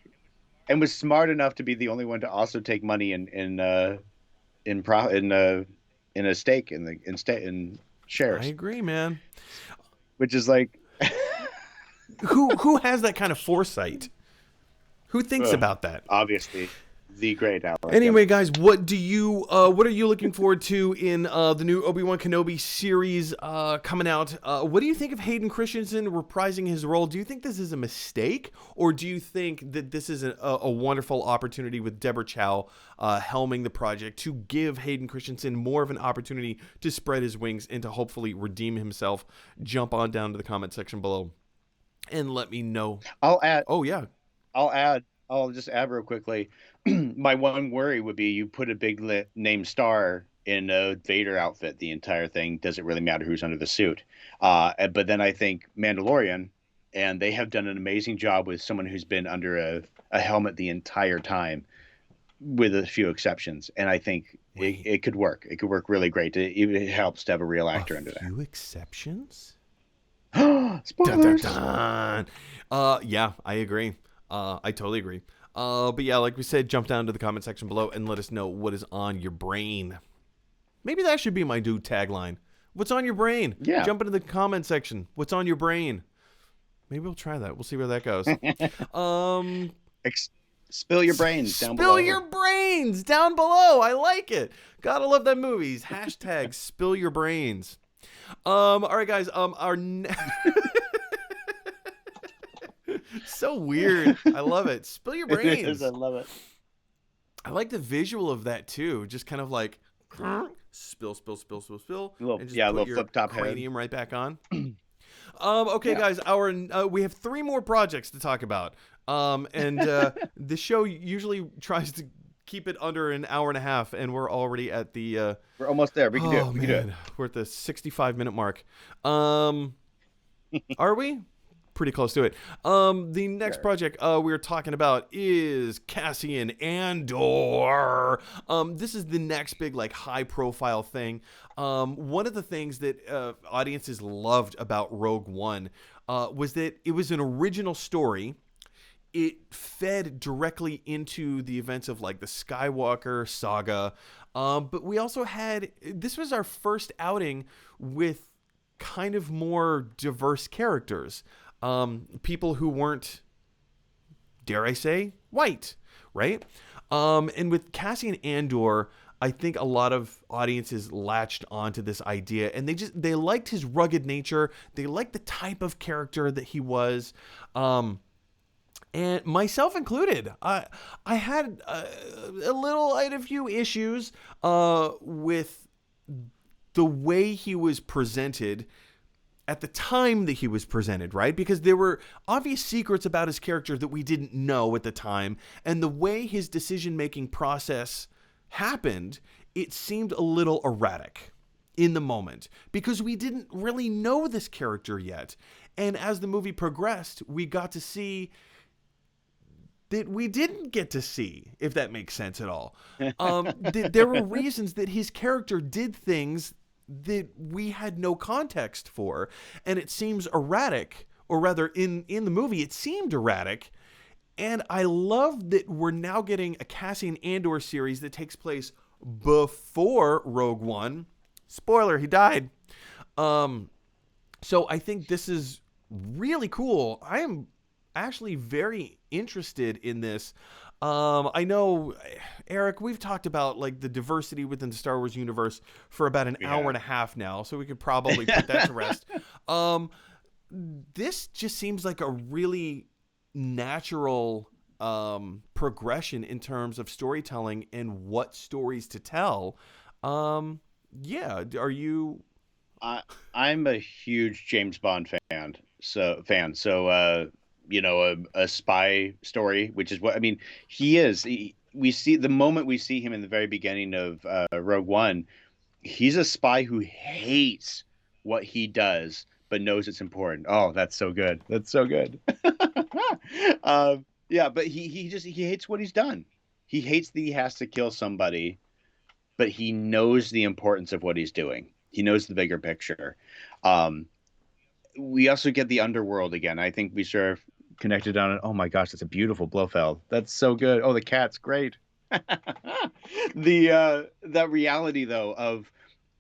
and was smart enough to be the only one to also take money in pro in a stake in I shares, agree, man. which is like, Who has that kind of foresight? Who thinks ugh, about that? obviously the great Alec Anyway, Guinness. guys, what are you looking forward to in the new Obi-Wan Kenobi series coming out? What do you think of Hayden Christensen reprising his role? Do you think this is a mistake, or do you think that this is a wonderful opportunity with Deborah Chow helming the project to give Hayden Christensen more of an opportunity to spread his wings and to hopefully redeem himself? Jump on down to the comment section below and let me know. I'll add Oh yeah, I'll just add real quickly. My one worry would be you put a big name star in a Vader outfit. The entire thing doesn't really matter who's under the suit. But then I think Mandalorian, and they have done an amazing job with someone who's been under a helmet the entire time, with a few exceptions. And I think wait, it could work. It could work really great. It helps to have a real a actor under few exceptions? there. Dun, dun, Spoilers. dun. Yeah, I agree. I totally agree. But yeah, like we said, jump down to the comment section below and let us know what is on your brain. Maybe that should be my new tagline. What's on your brain? Yeah. Jump into the comment section. What's on your brain? Maybe we'll try that. We'll see where that goes. Um, Ex- Spill your brains down Spill below. your brains down below. I like it. Gotta love that movies. Hashtag spill your brains. All right, guys. So weird. I love it. Spill your It is. brains. I love it. I like the visual of that too. Just kind of like spill, spill, spill, spill, spill, and just A put little your flip top head. cranium right back on. Okay, Yeah. guys. We have 3 more projects to talk about. And the show usually tries to keep it under an hour and a half, and we're already at the. We're almost there. We can do Oh it. We can do it. man, we're at the 65-minute mark. Are we? Pretty close to it. The next Sure. project we're talking about is Cassian Andor. This is the next big like high profile thing. One of the things that audiences loved about Rogue One was that it was an original story. It fed directly into the events of like the Skywalker saga. But we also this was our first outing with kind of more diverse characters. People who weren't, dare I say, white, right? And with Cassian Andor, I think a lot of audiences latched onto this idea, and they liked his rugged nature. They liked the type of character that he was, and myself included. I had I had a few issues with the way he was presented at the time that he was presented, right? Because there were obvious secrets about his character that we didn't know at the time, and the way his decision-making process happened, it seemed a little erratic in the moment because we didn't really know this character yet. And as the movie progressed, we got to see that we didn't get to see, if that makes sense at all. There were reasons that his character did things that we had no context for, and it seems erratic, or rather in the movie it seemed erratic. And I love that we're now getting a Cassian Andor series that takes place before Rogue One. Spoiler, he died. So I think this is really cool. actually very interested in this. I know, Eric, we've talked about like the diversity within the Star Wars universe for about an We hour have. and a half now, so we could probably put that to rest. Um, this just seems like a really natural progression in terms of storytelling and what stories to tell. Yeah, are you? I I'm a huge James Bond fan. So a spy story, which is what I mean. He is. We see the moment we see him in the very beginning of Rogue One. He's a spy who hates what he does, but knows it's important. Oh, that's so good. That's so good. Yeah, but he hates what he's done. He hates that he has to kill somebody, but he knows the importance of what he's doing. He knows the bigger picture. Um, we also get the underworld again. I think we sort of connected on it. Oh my gosh, that's a beautiful Blofeld. That's so good. Oh, the cat's great. The that reality though of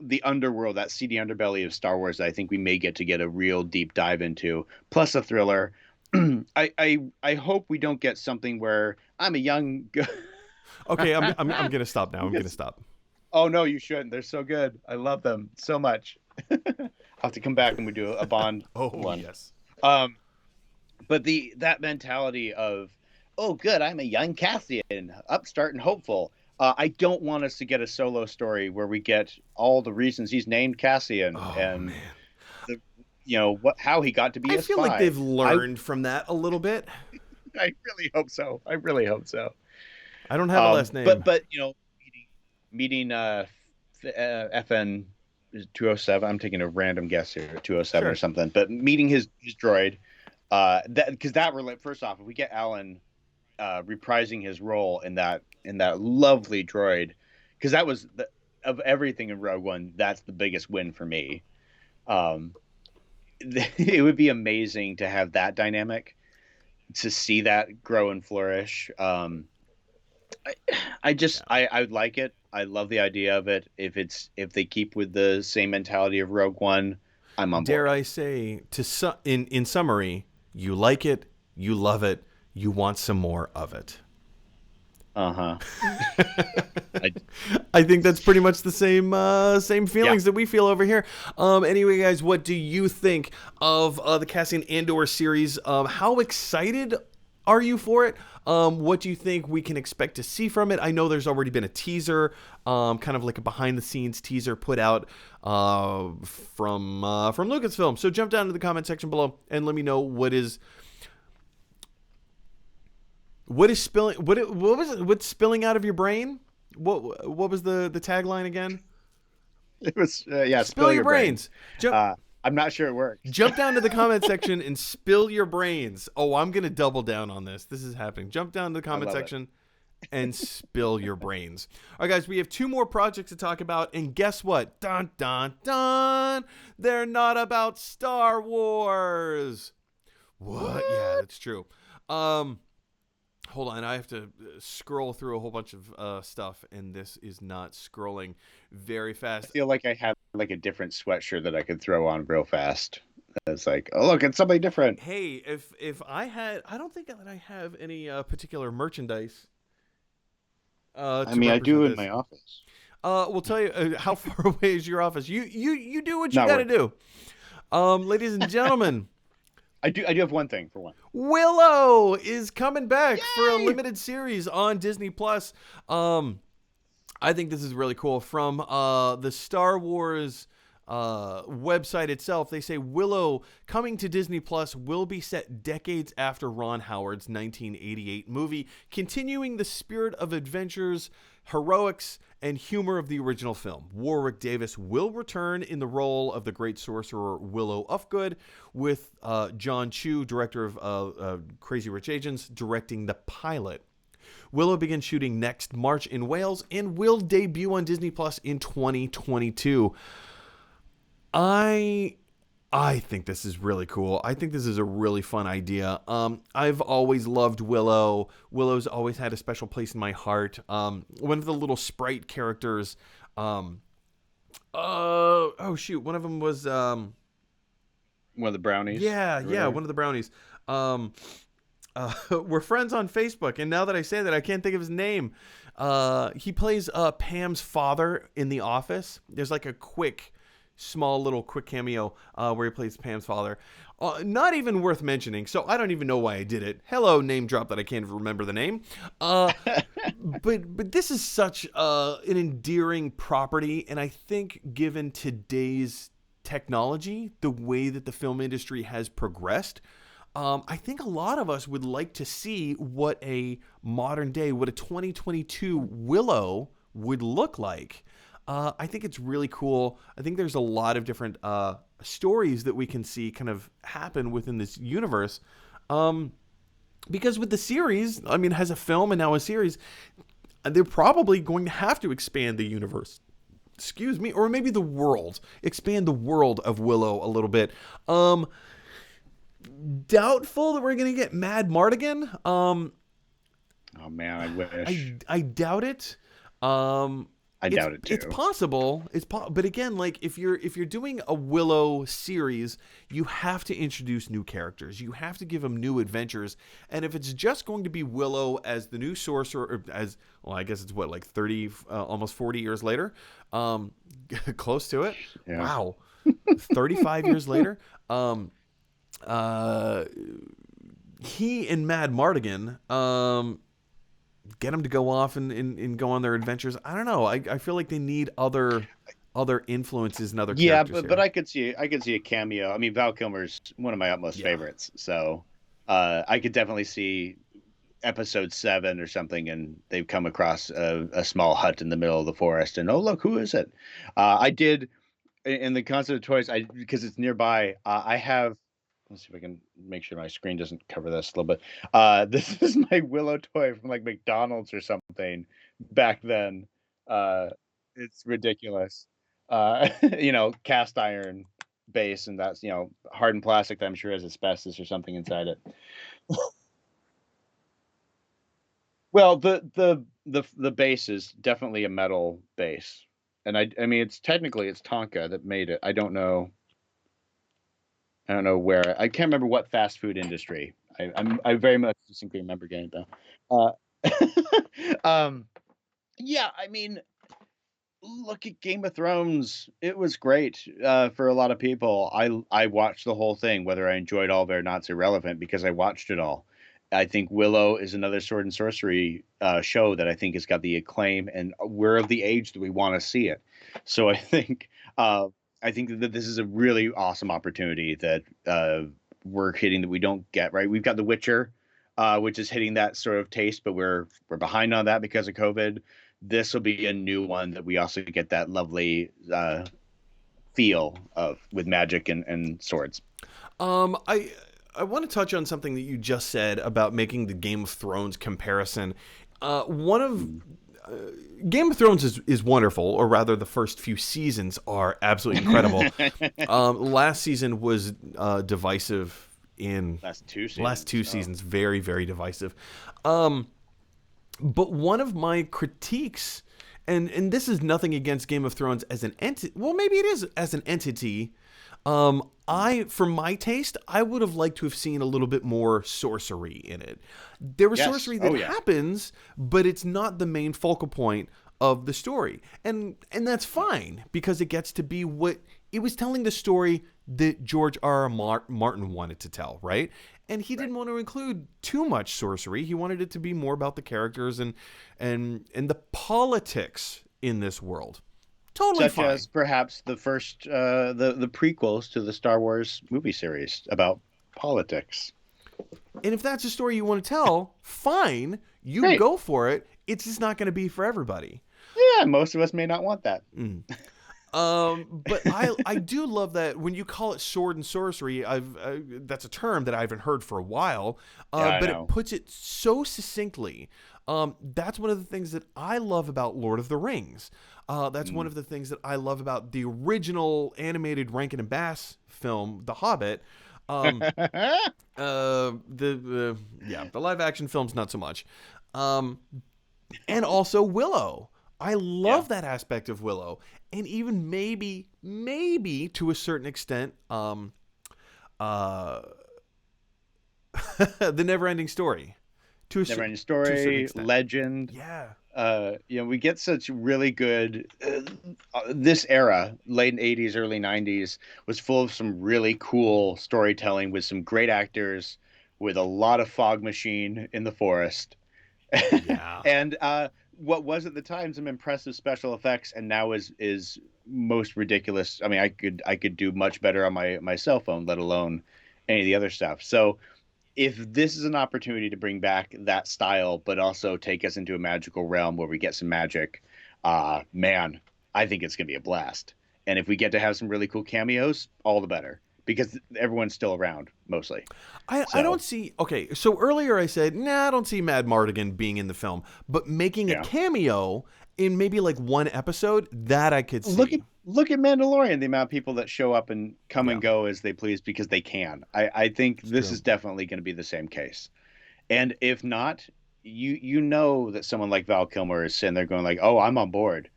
the underworld, that seedy underbelly of Star Wars, I think we may get a real deep dive into, plus a thriller. I hope we don't get something where I'm a young. Okay, I'm gonna stop now. I'm gonna stop. Oh no, you shouldn't. They're so good. I love them so much. I'll have to come back when we do a Bond Oh one. yes. Um, but the that mentality of, oh, good, I'm a young Cassian, upstart and hopeful. I don't want us to get a solo story where we get all the reasons he's named Cassian Oh and man. the, what how he got to be I a feel like spy. they've I learned from that a little bit. I really hope so. I really hope so. I don't have a last name. But meeting FN 207. I'm taking a random guess here, 207 or Sure. something. But meeting his droid, that because that first off, if we get Alan reprising his role in that lovely droid, because that was of everything in Rogue One, that's the biggest win for me. Um, it would be amazing to have that dynamic, to see that grow and flourish. I, Yeah. I would like it. I love the idea of it. If they keep with the same mentality of Rogue One, I'm on Dare board. I say, in summary, you like it, you love it, you want some more of it. Uh-huh. I, I think that's pretty much the same yeah. feelings that we feel over here. Anyway, guys, what do you think of the Cassian Andor series? How excited are you for it? What do you think we can expect to see from it? I know there's already been a teaser, kind of like a behind-the-scenes teaser put out from Lucasfilm. So jump down to the comment section below and let me know what is spilling. What was it? What's spilling out of your brain? What was the tagline again? It was yeah, Spill spill your your brains. brains. Jump I'm not sure it works. jump down to the comment section and spill your brains. Oh, I'm gonna double down on this. This is happening. Jump down to the I comment love it. section and spill your brains. All right, guys, we have two more projects to talk about, and guess what? Dun dun dun! They're not about Star Wars. What? Yeah, that's true. Hold on, I have to scroll through a whole bunch of stuff, and this is not scrolling very I fast. feel like I had like a different sweatshirt that I could throw on real fast. It's like, oh look, it's something different. Hey, if I had, I don't think that I have any particular merchandise I to mean, I do represent in this. my office. We'll tell you how far away is your office. You do what you Not got to working. do. Ladies and gentlemen, I do have one thing for one. Willow is coming back for a Yay! limited series on Disney Plus. I think this is really cool. From the Star Wars website itself, they say Willow coming to Disney Plus will be set decades after Ron Howard's 1988 movie, continuing the spirit of adventures, heroics, and humor of the original film. Warwick Davis will return in the role of the great sorcerer Willow Ufgood, with John Chu, director of Crazy Rich Asians, directing the pilot. Willow begins shooting next March in Wales and will debut on Disney Plus in 2022. I think this is really cool. I think this is a really fun idea. I've always loved Willow. Willow's always had a special place in my heart. One of the little sprite characters. Oh shoot, one of them was One of the brownies. yeah, Or whatever. one of the brownies. Um, we're friends on Facebook, and now that I say that, I can't think of his name. He plays Pam's father in The Office. There's like a small little quick cameo where he plays Pam's father. Not even worth mentioning, so I don't even know why I did it. Hello, name drop that I can't remember the name. But this is such an endearing property, and I think given today's technology, the way that the film industry has progressed, I think a lot of us would like to see what a 2022 Willow would look like. I think it's really cool. I think there's a lot of different stories that we can see kind of happen within this universe. Because with the series, I mean, it has a film and now a series, they're probably going to have to expand the universe. Excuse me, or maybe the world. Expand the world of Willow a little bit. Doubtful that we're going to get Mad Mardigan. Oh man, I wish. I doubt it. I doubt it too. It's possible. But again, like if you're doing a Willow series, you have to introduce new characters. You have to give them new adventures. And if it's just going to be Willow as the new sorcerer, as well, I guess it's what, like 30, almost 40 years later, close to it. Yeah. Wow, 35 years later. He and Mad Mardigan, get them to go off and go on their adventures. I don't know. I feel like they need other influences and other characters. Yeah, but I could see a cameo. I mean, Val Kilmer's one of my utmost favorites, so I could definitely see episode 7 or something, and they've come across a small hut in the middle of the forest, and oh look, who is it? I did in the Concert of Toys, because it's nearby. I have. Let's see if I can make sure my screen doesn't cover this a little bit. This is my Willow toy from like McDonald's or something back then. It's ridiculous. Cast iron base, and that's hardened plastic that I'm sure has asbestos or something inside it. Well, the base is definitely a metal base, and I mean it's Tonka that made it. I don't know where. I can't remember what fast food industry. I very much distinctly remember getting it though. Yeah, I mean, look at Game of Thrones. It was great for a lot of people. I watched the whole thing, whether I enjoyed all of it or not, it's irrelevant because I watched it all. I think Willow is another sword and sorcery show that I think has got the acclaim, and we're of the age that we want to see it. So I think that this is a really awesome opportunity that we're hitting that we don't get, right? We've got The Witcher, which is hitting that sort of taste, but we're behind on that because of COVID. This will be a new one that we also get that lovely feel of with magic and swords. I want to touch on something that you just said about making the Game of Thrones comparison. Game of Thrones is wonderful, or rather the first few seasons are absolutely incredible. Last season was divisive in... Last two seasons, very, very divisive. But one of my critiques, and this is nothing against Game of Thrones as an entity... Well, maybe it is as an entity... for my taste, I would have liked to have seen a little bit more sorcery in it. There was sorcery that happens, but it's not the main focal point of the story. And that's fine, because it gets to be what it was telling the story that George R. R. Martin wanted to tell, right? And he didn't want to include too much sorcery. He wanted it to be more about the characters and the politics in this world. Totally Such fine. As perhaps the first the prequels to the Star Wars movie series about politics. And if that's a story you want to tell, fine, you go for it. It's just not going to be for everybody. Yeah, most of us may not want that. But I do love that when you call it sword and sorcery. That's a term that I haven't heard for a while, but it puts it so succinctly. That's one of the things that I love about Lord of the Rings. That's one of the things that I love about the original animated Rankin and Bass film, The Hobbit. The live action films not so much. And also Willow. I love that aspect of Willow, and even maybe to a certain extent, The Never-Ending Story, Never Ending to a certain Story, extent. Legend. Yeah. We get such really good. This era, late '80s, early '90s, was full of some really cool storytelling with some great actors, with a lot of fog machine in the forest, Yeah. and what was at the time some impressive special effects, and now is most ridiculous. I mean, I could do much better on my cell phone, let alone any of the other stuff. So if this is an opportunity to bring back that style, but also take us into a magical realm where we get some magic, man, I think it's gonna be a blast. And if we get to have some really cool cameos, all the better, because everyone's still around mostly. I don't So see. Okay, so earlier I said, nah, I don't see Mad Mardigan being in the film, but making a yeah, cameo in maybe like one episode, that I could look at see. look at Mandalorian, the amount of people that show up and come Yeah, and go as they please because they can. I think it's this true. is definitely going to be the same case. And if not, you know that someone like Val Kilmer is sitting there going like, "Oh, I'm on board."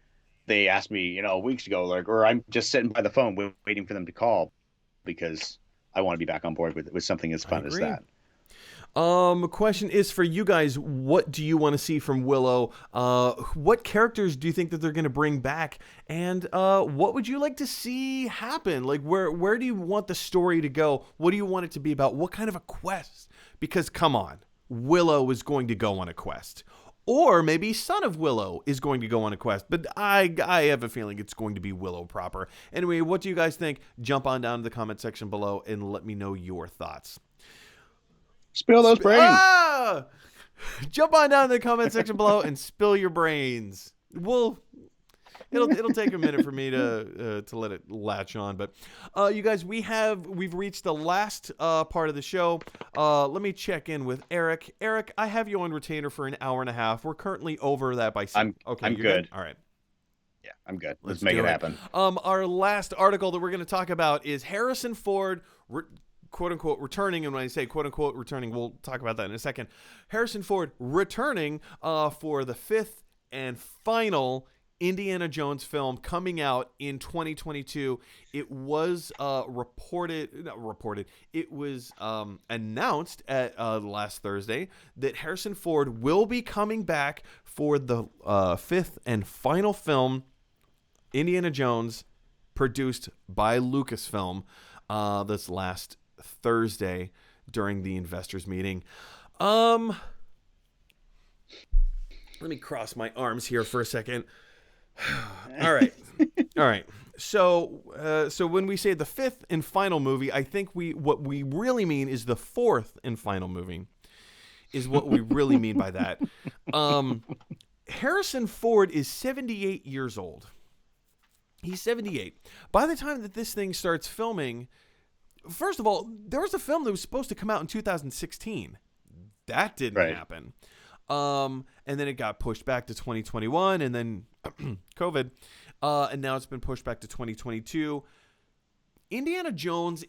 They asked me, weeks ago, like, or I'm just sitting by the phone waiting for them to call because I want to be back on board with something as I fun as agree. that. Question is for you guys. What do you want to see from Willow? What characters do you think that they're going to bring back? And what would you like to see happen? Like, where do you want the story to go? What do you want it to be about? What kind of a quest? Because come on, Willow is going to go on a quest. Or maybe Son of Willow is going to go on a quest, but I have a feeling it's going to be Willow proper. Anyway, what do you guys think? Jump on down to the comment section below and let me know your thoughts. Spill those brains. Ah! Jump on down in the comment section below and spill your brains. We'll it'll take a minute for me to let it latch on, but you guys, we've reached the last part of the show. Let me check in with Eric. Eric, I have you on retainer for an hour and a half. We're currently over that by I'm okay. I'm You're good. good. All right. Yeah, I'm good. Let's Let's make it do it. happen. Our last article that we're going to talk about is Harrison Ford, quote unquote, returning. And when I say quote unquote returning, we'll talk about that in a second. Harrison Ford returning for the fifth and final Indiana Jones film coming out in 2022. It was it was announced at last Thursday that Harrison Ford will be coming back for the fifth and final film, Indiana Jones, produced by Lucasfilm, this last Thursday during the investors meeting. Let me cross my arms here for a second. All right. All right. So when we say the fifth and final movie, I think what we really mean is the fourth and final movie. Is what we really mean by that. Harrison Ford is 78 years old. He's 78. By the time that this thing starts filming, first of all, there was a film that was supposed to come out in 2016. That didn't Right. happen. And then it got pushed back to 2021, and then COVID, and now it's been pushed back to 2022. Indiana Jones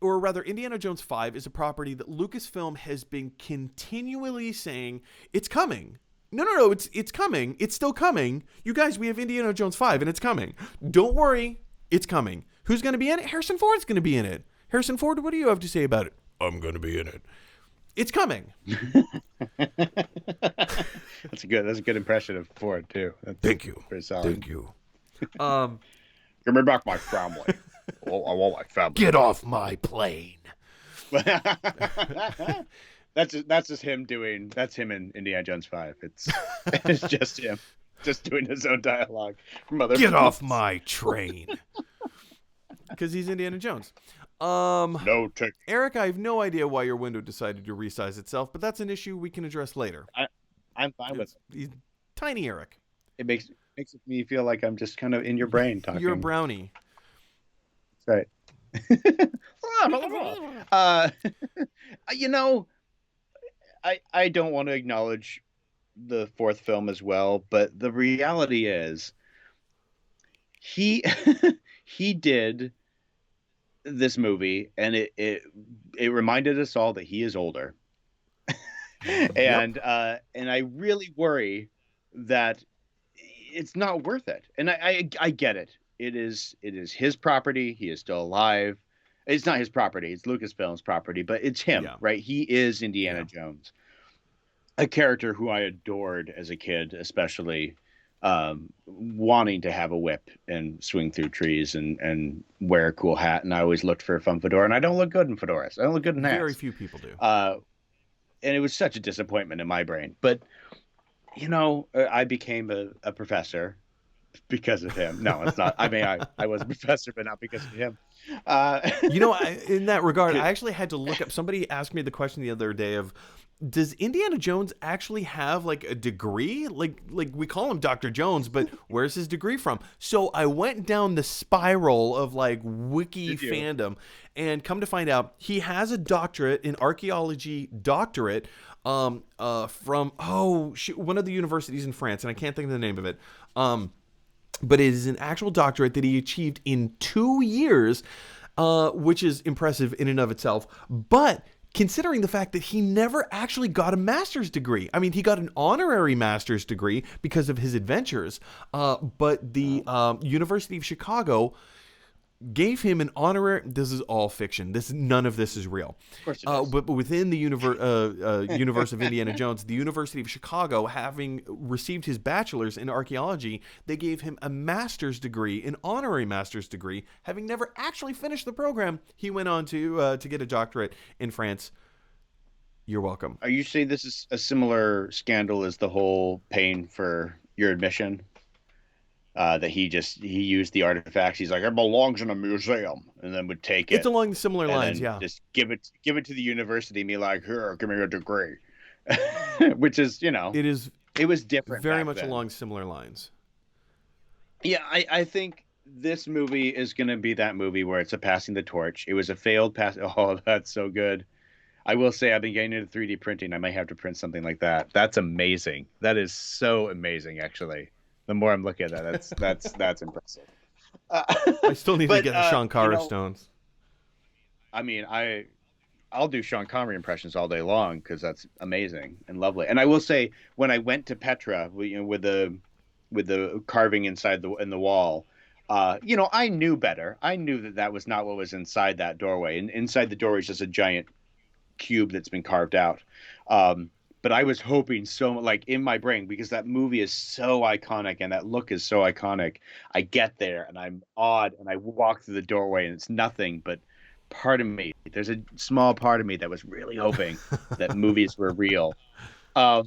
Indiana Jones 5 is a property that Lucasfilm has been continually saying it's coming. No, it's coming. It's still coming. You guys, we have Indiana Jones 5 and it's coming. Don't worry, it's coming. Who's going to be in it? Harrison Ford's going to be in it. Harrison Ford, what do you have to say about it? I'm going to be in it. It's coming. That's a good impression of Ford too. That's Thank you. pretty solid. Thank you. Give me back my family. I want my family. Get off my plane. That's just him doing. That's him in Indiana Jones 5. It's just him, just doing his own dialogue from other. Get films. off my train. Because he's Indiana Jones. No tick. Eric, I have no idea why your window decided to resize itself, but that's an issue we can address later. I'm fine with it. He's tiny Eric. It makes me feel like I'm just kind of in your brain talking. You're a brownie. That's right. uh, you know, I don't want to acknowledge the fourth film as well, but the reality is he he did this movie, and it reminded us all that he is older. And I really worry that it's not worth it. And I get it. It is his property. He is still alive. It's not his property. It's Lucasfilm's property, but it's him, Yeah. right? He is Indiana Yeah. Jones, a character who I adored as a kid, especially wanting to have a whip and swing through trees and wear a cool hat. And I always looked for a fun fedora, and I don't look good in fedoras. I don't look good in Very hats. few people do. And it was such a disappointment in my brain. But I became a professor because of him. No, it's not. I mean, I was a professor, but not because of him. In that regard, I actually had to look up. Somebody asked me the question the other day of, does Indiana Jones actually have like a degree? Like we call him Dr. Jones, but where's his degree from? So I went down the spiral of like wiki fandom, and come to find out he has a doctorate in archaeology, from one of the universities in France, and I can't think of the name of it. But it is an actual doctorate that he achieved in 2 years, which is impressive in and of itself. But considering the fact that he never actually got a master's degree. I mean, he got an honorary master's degree because of his adventures, but the University of Chicago gave him an honorary. This is all fiction. None of this is real. Of course it is. But within the universe of Indiana Jones, the University of Chicago, having received his bachelor's in archaeology, they gave him a master's degree, an honorary master's degree. Having never actually finished the program, he went on to get a doctorate in France. You're welcome. Are you saying this is a similar scandal as the whole paying for your admission? That he used the artifacts. He's like, it belongs in a museum, and then would take it. It's along similar lines, yeah. Just give it to the university and be like, here, give me a degree. Which is, it was different. Very much along similar lines. Yeah, I think this movie is going to be that movie where it's a passing the torch. It was a failed pass. Oh, that's so good. I will say I've been getting into 3D printing. I might have to print something like that. That's amazing. That is so amazing, actually. The more I'm looking at that, that's impressive. I still need to get the Sean Connery stones. I mean, I'll do Sean Connery impressions all day long because that's amazing and lovely. And I will say, when I went to Petra, with the carving inside in the wall, I knew better. I knew that was not what was inside that doorway. And inside the doorway is just a giant cube that's been carved out. But I was hoping like in my brain, because that movie is so iconic and that look is so iconic. I get there and I'm awed and I walk through the doorway and it's nothing but part of me. There's a small part of me that was really hoping that movies were real. I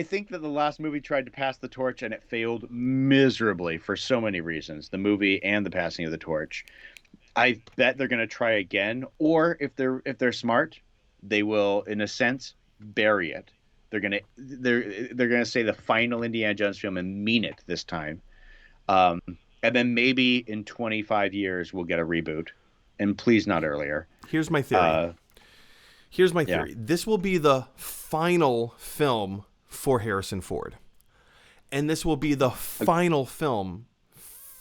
think that the last movie tried to pass the torch and it failed miserably for so many reasons, the movie and the passing of the torch. I bet they're going to try again, or if they're smart, they will, in a sense, bury it. They're gonna say the final Indiana Jones film and mean it this time, and then maybe in 25 years we'll get a reboot, and please not earlier. Here's my theory. This will be the final film for Harrison Ford, and this will be the final film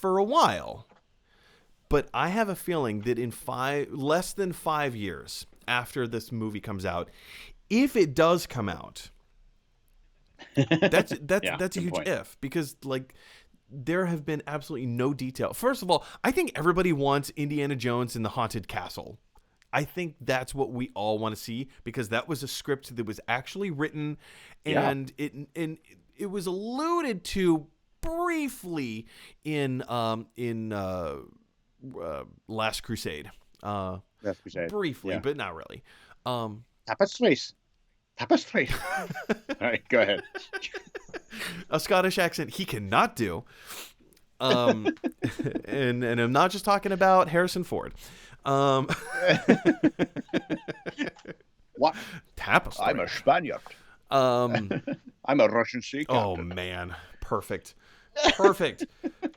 for a while. But I have a feeling that in less than 5 years after this movie comes out, if it does come out, that's a huge point. if, because like there have been absolutely no detail. First of all, I think everybody wants Indiana Jones in the haunted castle. I think that's what we all want to see, because that was a script that was actually written, and it was alluded to briefly in Last Crusade. Last Crusade. Briefly, but not really. Tapestries. All right, go ahead. A Scottish accent he cannot do. And I'm not just talking about Harrison Ford. What? Tapestry. I'm a Spaniard. I'm a Russian sea captain. Oh man, perfect.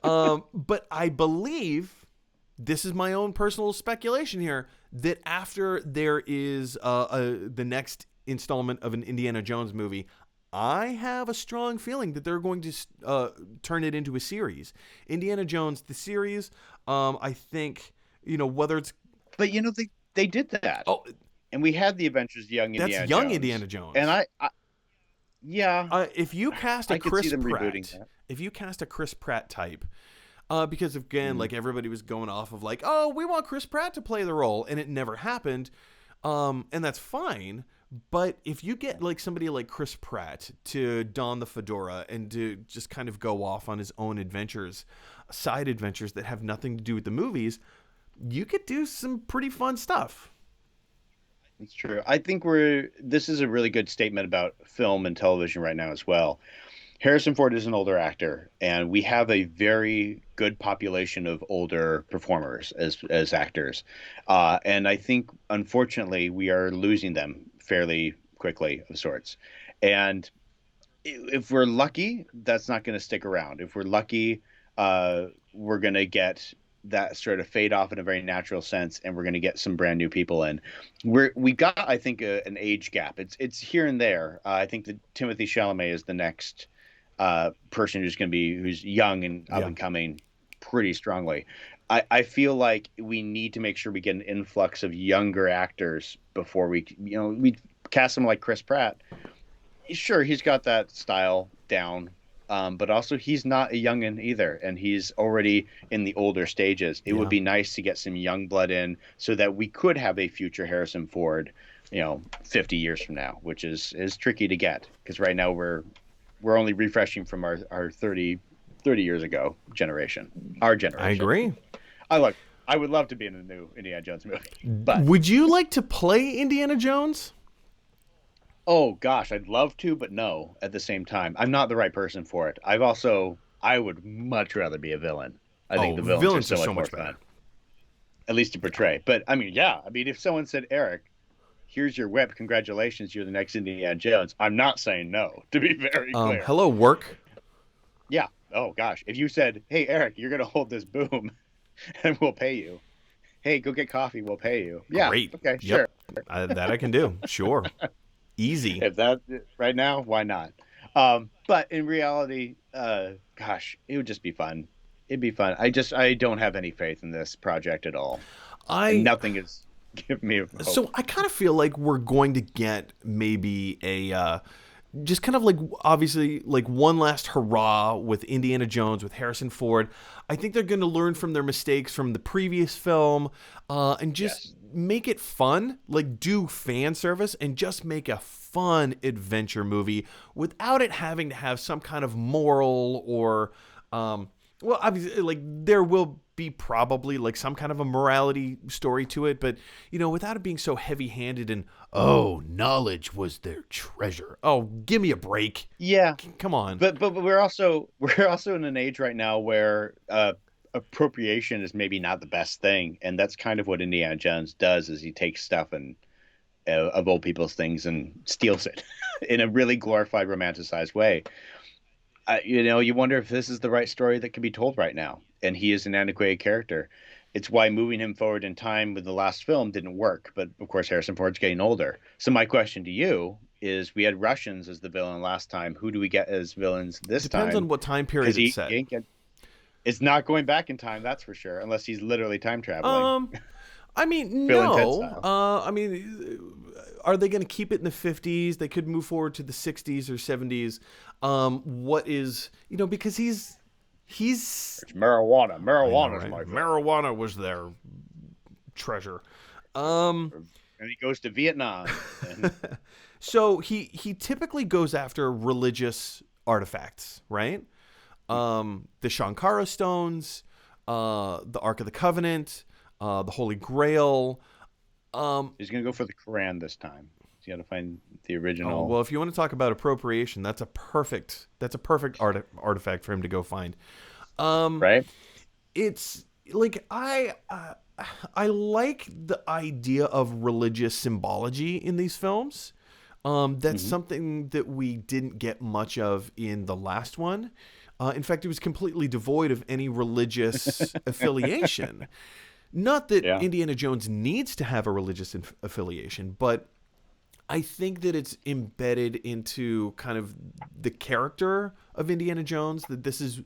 But I believe, this is my own personal speculation here, that after there is the next installment of an Indiana Jones movie, I have a strong feeling that they're going to turn it into a series. Indiana Jones, the series, I think, whether it's... But, they did that. Oh, and we had the Adventures of Young Indiana Jones. That's Young Indiana Jones. And if you cast a Chris Pratt, if you cast a Chris Pratt type, Because again, Mm. like everybody was going off of like, oh, we want Chris Pratt to play the role, and it never happened, and that's fine. But if you get like somebody like Chris Pratt to don the fedora and to just kind of go off on his own adventures, side adventures that have nothing to do with the movies, you could do some pretty fun stuff. It's true. I think this is a really good statement about film and television right now as well. Harrison Ford is an older actor, and we have a very good population of older performers as actors. And I think, unfortunately, we are losing them fairly quickly, of sorts. And if we're lucky, that's not going to stick around. If we're lucky, we're going to get that sort of fade off in a very natural sense, and we're going to get some brand new people in. We got, I think, an age gap. It's here and there. I think that Timothy Chalamet is the next person who's young and up Yeah. and coming pretty strongly. I feel like we need to make sure we get an influx of younger actors before we cast them like Chris Pratt. Sure, he's got that style down, but also he's not a youngin either, and he's already in the older stages. It would Yeah. be nice to get some young blood in so that we could have a future Harrison Ford, 50 years from now, which is tricky to get because right now we're only refreshing from our 30 years ago generation, our I generation. agree. I would love to be in a new Indiana Jones movie, but Would you like to play Indiana Jones? oh gosh, I'd love to, but no, at the same time, I'm not the right person for it. I would much rather be a villain. I think Oh, the villains are villains are so much so more much better. fun, at least to portray. But I mean, yeah, I mean, if someone said, Eric, here's your whip, congratulations, you're the next Indiana Jones, I'm not saying no, to be very clear. Hello, work. Yeah. Oh gosh, if you said, hey, Eric, you're gonna hold this boom, and we'll pay you. Hey, go get coffee, we'll pay you. Yeah. Great. Okay, Yep. sure. That I can do. Sure. Easy. If that right now, why not? But in reality, gosh, it would just be fun. It'd be fun. I don't have any faith in this project at all, and I nothing has given me hope. So I kind of feel like we're going to get maybe a just kind of like obviously like one last hurrah with Indiana Jones with Harrison Ford. I think they're going to learn from their mistakes from the previous film and just Yes. make it fun, like do fan service and just make a fun adventure movie without it having to have some kind of moral or well, obviously, like there will be probably like some kind of a morality story to it, but without it being so heavy-handed and oh, knowledge was their treasure. Oh, give me a break. Yeah, Come on. but we're also in an age right now where appropriation is maybe not the best thing, and that's kind of what Indiana Jones does. Is he takes stuff and of old people's things and steals it in a really glorified, romanticized way. You wonder if this is the right story that can be told right now. And he is an antiquated character. It's why moving him forward in time with the last film didn't work. But of course, Harrison Ford's getting older. So my question to you is: we had Russians as the villain last time. Who do we get as villains this Depends time? on what time period Because it's set. it's not going back in time, that's for sure, unless he's literally time traveling. I mean, Bill and Ted no. style. I mean, are they going to keep it in the 50s? They could move forward to the 60s or 70s. What is, because he's It's marijuana. Marijuana's right? my favorite. Marijuana was their treasure. And he goes to Vietnam. And So he typically goes after religious artifacts, right? The Shankara stones, the Ark of the Covenant, the Holy Grail. he's going to go for the Quran this time. He's got to find the original. Well, if you want to talk about appropriation, that's a perfect artifact for him to go find. Right? It's like I like the idea of religious symbology in these films. That's something that we didn't get much of in the last one. In fact, it was completely devoid of any religious affiliation. Not that Yeah. Indiana Jones needs to have a religious affiliation, but I think that it's embedded into kind of the character of Indiana Jones, that this is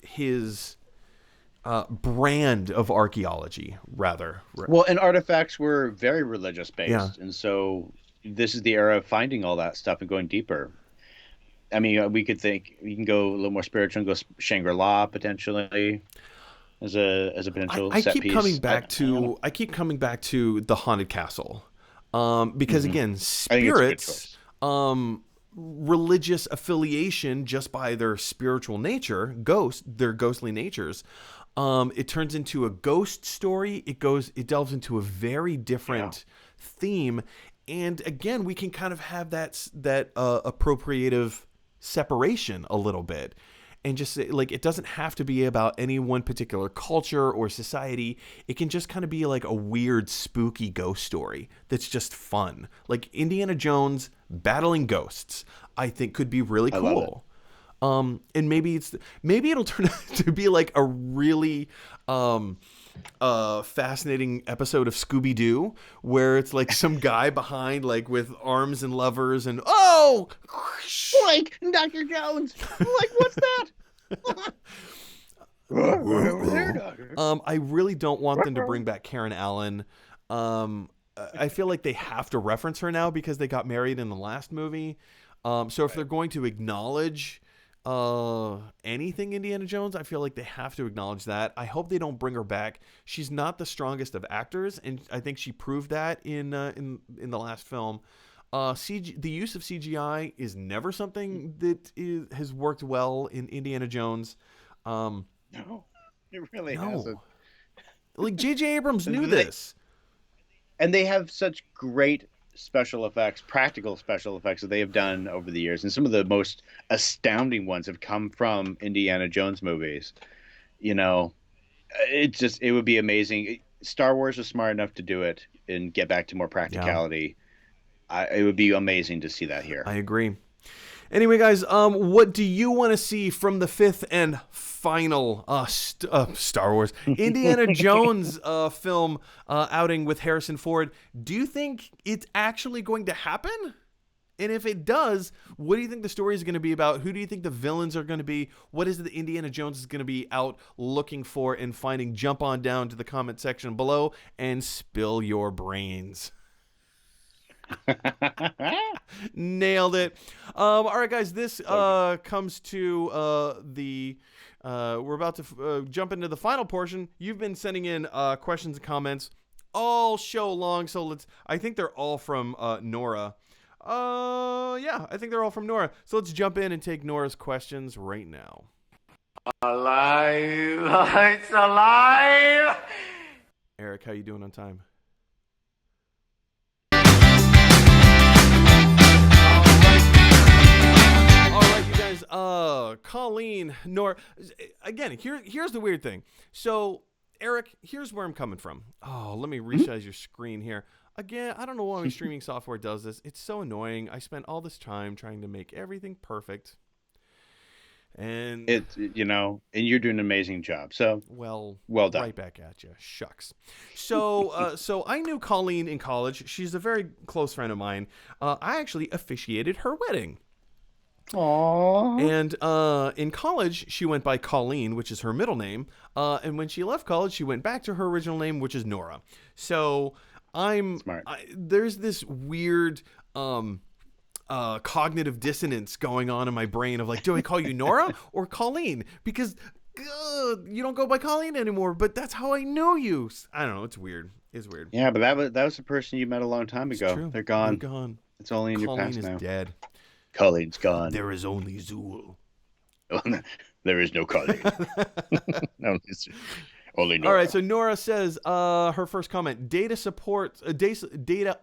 his brand of archaeology, rather. Well, and artifacts were very religious based. Yeah. And so this is the era of finding all that stuff and going deeper. I mean, we can go a little more spiritual and go Shangri-La potentially as a potential I set keep coming piece. back I don't know. to the haunted castle, because again, I think it's a good spirits, choice. religious affiliation just by their spiritual nature, their ghostly natures. It turns into a ghost story. It delves into a very Yeah, different theme, and again, we can kind of have that appropriative separation a little bit, and just say, like, it doesn't have to be about any one particular culture or society. It can just kind of be like a weird spooky ghost story that's just fun, like Indiana Jones battling ghosts. I think could be really I love it. cool. And maybe it'll turn out to be like a really um fascinating episode of Scooby Doo, where it's like some guy behind, like, with arms and levers, and Like Dr. Jones. Like, what's that? Right over there, Doctor. I really don't want them to bring back Karen Allen. I feel like they have to reference her now because they got married in the last movie. So if they're going to acknowledge anything Indiana Jones, I feel like they have to acknowledge that. I hope they don't bring her back. She's not the strongest of actors, and I think she proved that in the last film. The use of CGI is never something that has worked well in Indiana Jones. Um, No, it really hasn't. no, like J.J. Abrams knew They, this. and they have such great special effects, practical special effects that they have done over the years, and some of the most astounding ones have come from Indiana Jones movies. You know, it would be amazing. Star Wars was smart enough to do it and get back to more Yeah, practicality. It would be amazing to see that I here. agree. Anyway, guys, what do you want to see from the fifth and final Star Wars Indiana Jones film outing with Harrison Ford? Do you think it's actually going to happen? And if it does, what do you think the story is going to be about? Who do you think the villains are going to be? What is it that Indiana Jones is going to be out looking for and finding? Jump on down to the comment section below and spill your brains. Nailed it. All right, guys. This So good. comes to the. We're about to jump into the final portion. You've been sending in questions and comments all show long, so let's. I think they're all from Nora. Yeah, I think they're all from Nora. So let's jump in and take Nora's questions right now. Alive! It's alive! Eric, how you doing on time? All right, you guys. Colleen, Nora. Again, here's the weird thing. So, Eric, here's where I'm coming from. Oh, let me resize your screen here. Again, I don't know why my streaming software does this. It's so annoying. I spent all this time trying to make everything perfect. And, And you're doing an amazing job. So well, well done. right back at you. Shucks. So I knew Colleen in college. She's a very close friend of mine. I actually officiated her wedding. Aww. And in college, she went by Colleen, which is her middle name. And when she left college, she went back to her original name, which is Nora. So Smart. there's this weird cognitive dissonance going on in my brain of, like, do I call you Nora or Colleen? Because you don't go by Colleen anymore, but that's how I know you. I don't know. It's weird. It's weird. Yeah, but that was the person you met a long time It's ago. true. They're They're gone. gone. It's only in your Colleen past is now. dead. Colleen's gone. There is only Zool. There is no Colleen. No, it's only All Nora. right, so Nora says her first comment: data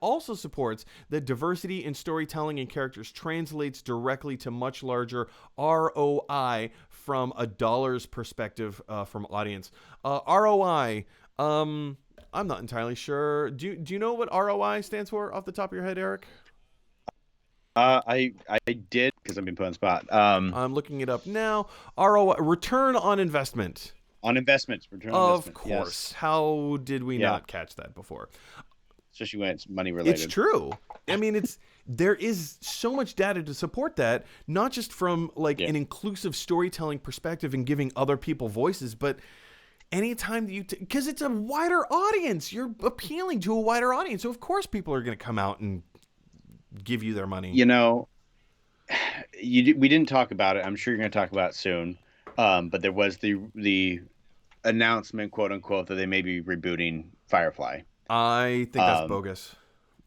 also supports that diversity in storytelling and characters translates directly to much larger ROI from a dollar's perspective from audience. ROI. I'm not entirely sure. Do you know what ROI stands for off the top of your head, Eric? I did because I've been put on the spot. I'm looking it up now. ROI, return on investment. On investments, return on Of investment. course. Yes. How did we Yeah. not catch that before? Especially when it's money It's related. true. I mean, there is so much data to support that, not just from, like, Yeah. an inclusive storytelling perspective and giving other people voices, but anytime that because it's a wider audience, you're appealing to a wider audience. So of course people are going to come out and give you their money. You know, we didn't talk about it. I'm sure you're going to talk about it soon. But there was the announcement, quote unquote, that they may be rebooting Firefly. I think that's Um, bogus.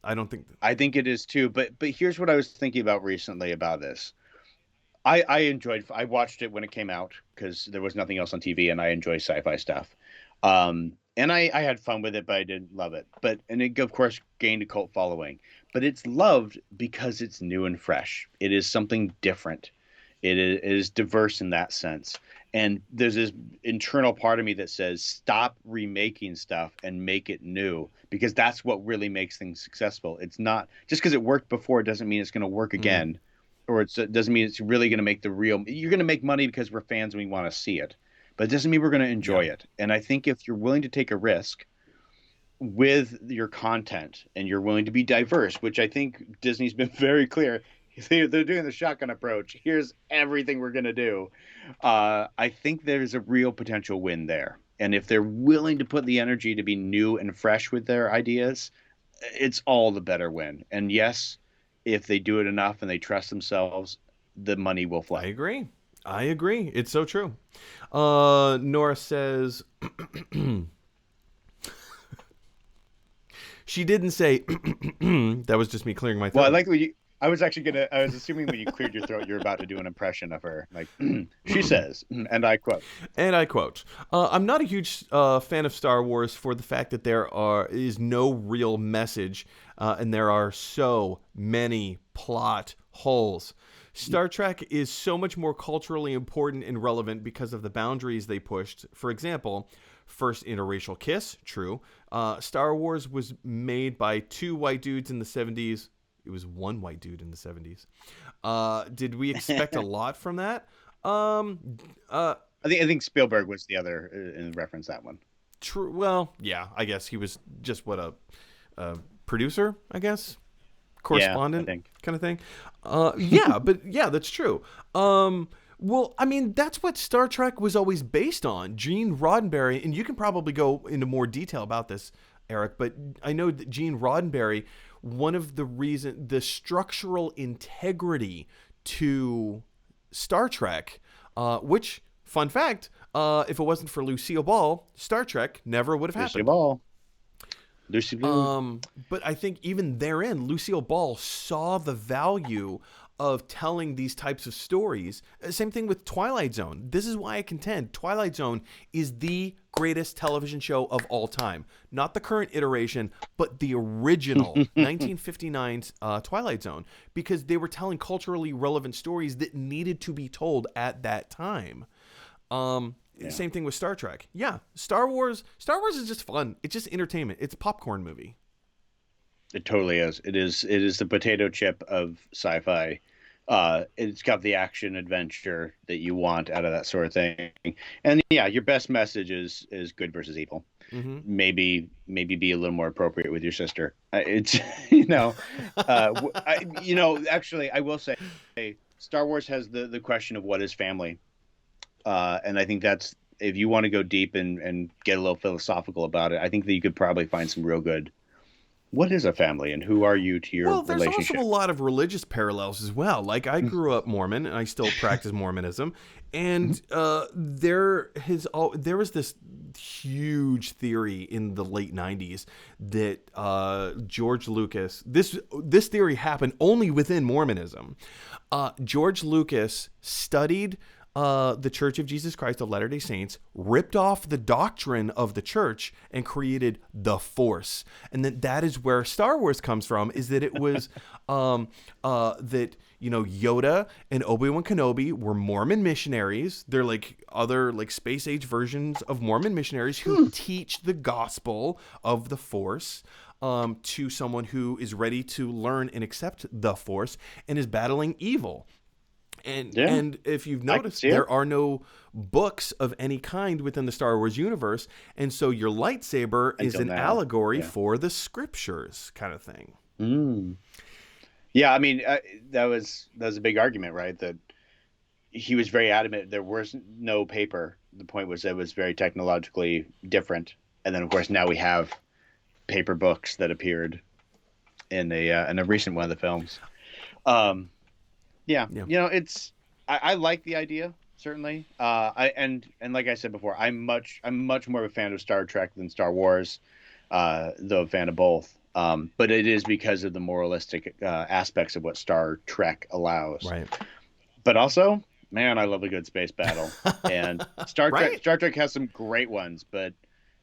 I don't think. I think it is too. But here's what I was thinking about recently about this. I watched it when it came out because there was nothing else on TV, and I enjoy sci-fi stuff. And I had fun with it, but I didn't love it. And it of course gained a cult following. But it's loved because it's new and fresh. It is something different. It is diverse in that sense. And there's this internal part of me that says, stop remaking stuff and make it new, because that's what really makes things successful. It's not just because it worked before, it doesn't mean it's going to work again, or it doesn't mean it's really going to make the real. You're going to make money because we're fans and we want to see it, but it doesn't mean we're going to enjoy it. And I think if you're willing to take a risk with your content and you're willing to be diverse, which I think Disney's been very clear. They're doing the shotgun approach. Here's everything we're going to do. I think there's a real potential win there. And if they're willing to put the energy to be new and fresh with their ideas, it's all the better win. And yes, if they do it enough and they trust themselves, the money will flow. I agree. It's so true. Nora says she didn't say that was just me clearing my throat. Well, I like what you. I was assuming when you cleared your throat, you're about to do an impression of her. Like, she says, and I quote. I'm not a huge fan of Star Wars for the fact that there is no real message, and there are so many plot holes. Star Trek is so much more culturally important and relevant because of the boundaries they pushed. For example, first interracial kiss, true. Star Wars was made by two white dudes in the 70s. It was one white dude in the 70s. Did we expect a lot from that? I think Spielberg was the other in reference that one. True. Well, yeah, I guess he was just a producer, I guess, correspondent, kind of thing. But yeah, that's true. Well, I mean, that's what Star Trek was always based on. Gene Roddenberry, and you can probably go into more detail about this, Eric, but I know that Gene Roddenberry, one of the structural integrity to Star Trek, which, fun fact, if it wasn't for Lucille Ball, Star Trek never would have happened. Lucy Ball. But I think even therein, Lucille Ball saw the value of telling these types of stories. Same thing with Twilight Zone. This is why I contend Twilight Zone is the greatest television show of all time. Not the current iteration, but the original 1959 Twilight Zone, because they were telling culturally relevant stories that needed to be told at that time. Same thing with Star Trek. Yeah, Star Wars is just fun. It's just entertainment. It's a popcorn movie. It totally is. It is the potato chip of sci-fi. It's got the action adventure that you want out of that sort of thing. And yeah, your best message is good versus evil. Mm-hmm. Maybe be a little more appropriate with your sister. It's actually I will say Star Wars has the question of what is family. And I think that's, if you want to go deep and get a little philosophical about it, I think that you could probably find some real good. What is a family, and who are you to your relationship? Well, there's also a lot of religious parallels as well. Like, I grew up Mormon, and I still practice Mormonism, and there was this huge theory in the late 90s that George Lucas, this theory happened only within Mormonism. George Lucas studied the Church of Jesus Christ of Latter-day Saints, ripped off the doctrine of the church, and created the Force. And that is where Star Wars comes from, is that it was that, Yoda and Obi-Wan Kenobi were Mormon missionaries. They're like other space age versions of Mormon missionaries who teach the gospel of the Force to someone who is ready to learn and accept the Force and is battling evil. And if you've noticed, there are no books of any kind within the Star Wars universe, and so your lightsaber is an allegory for the scriptures, kind of thing. Yeah, I mean, that was a big argument, right? That he was very adamant there was no paper. The point was that it was very technologically different, and then of course now we have paper books that appeared in a recent one of the films. Yeah. Yeah. I like the idea, certainly. And like I said before, I'm much more of a fan of Star Trek than Star Wars, though a fan of both. But it is because of the moralistic aspects of what Star Trek allows. Right. But also, man, I love a good space battle. And Right? Star Trek has some great ones, but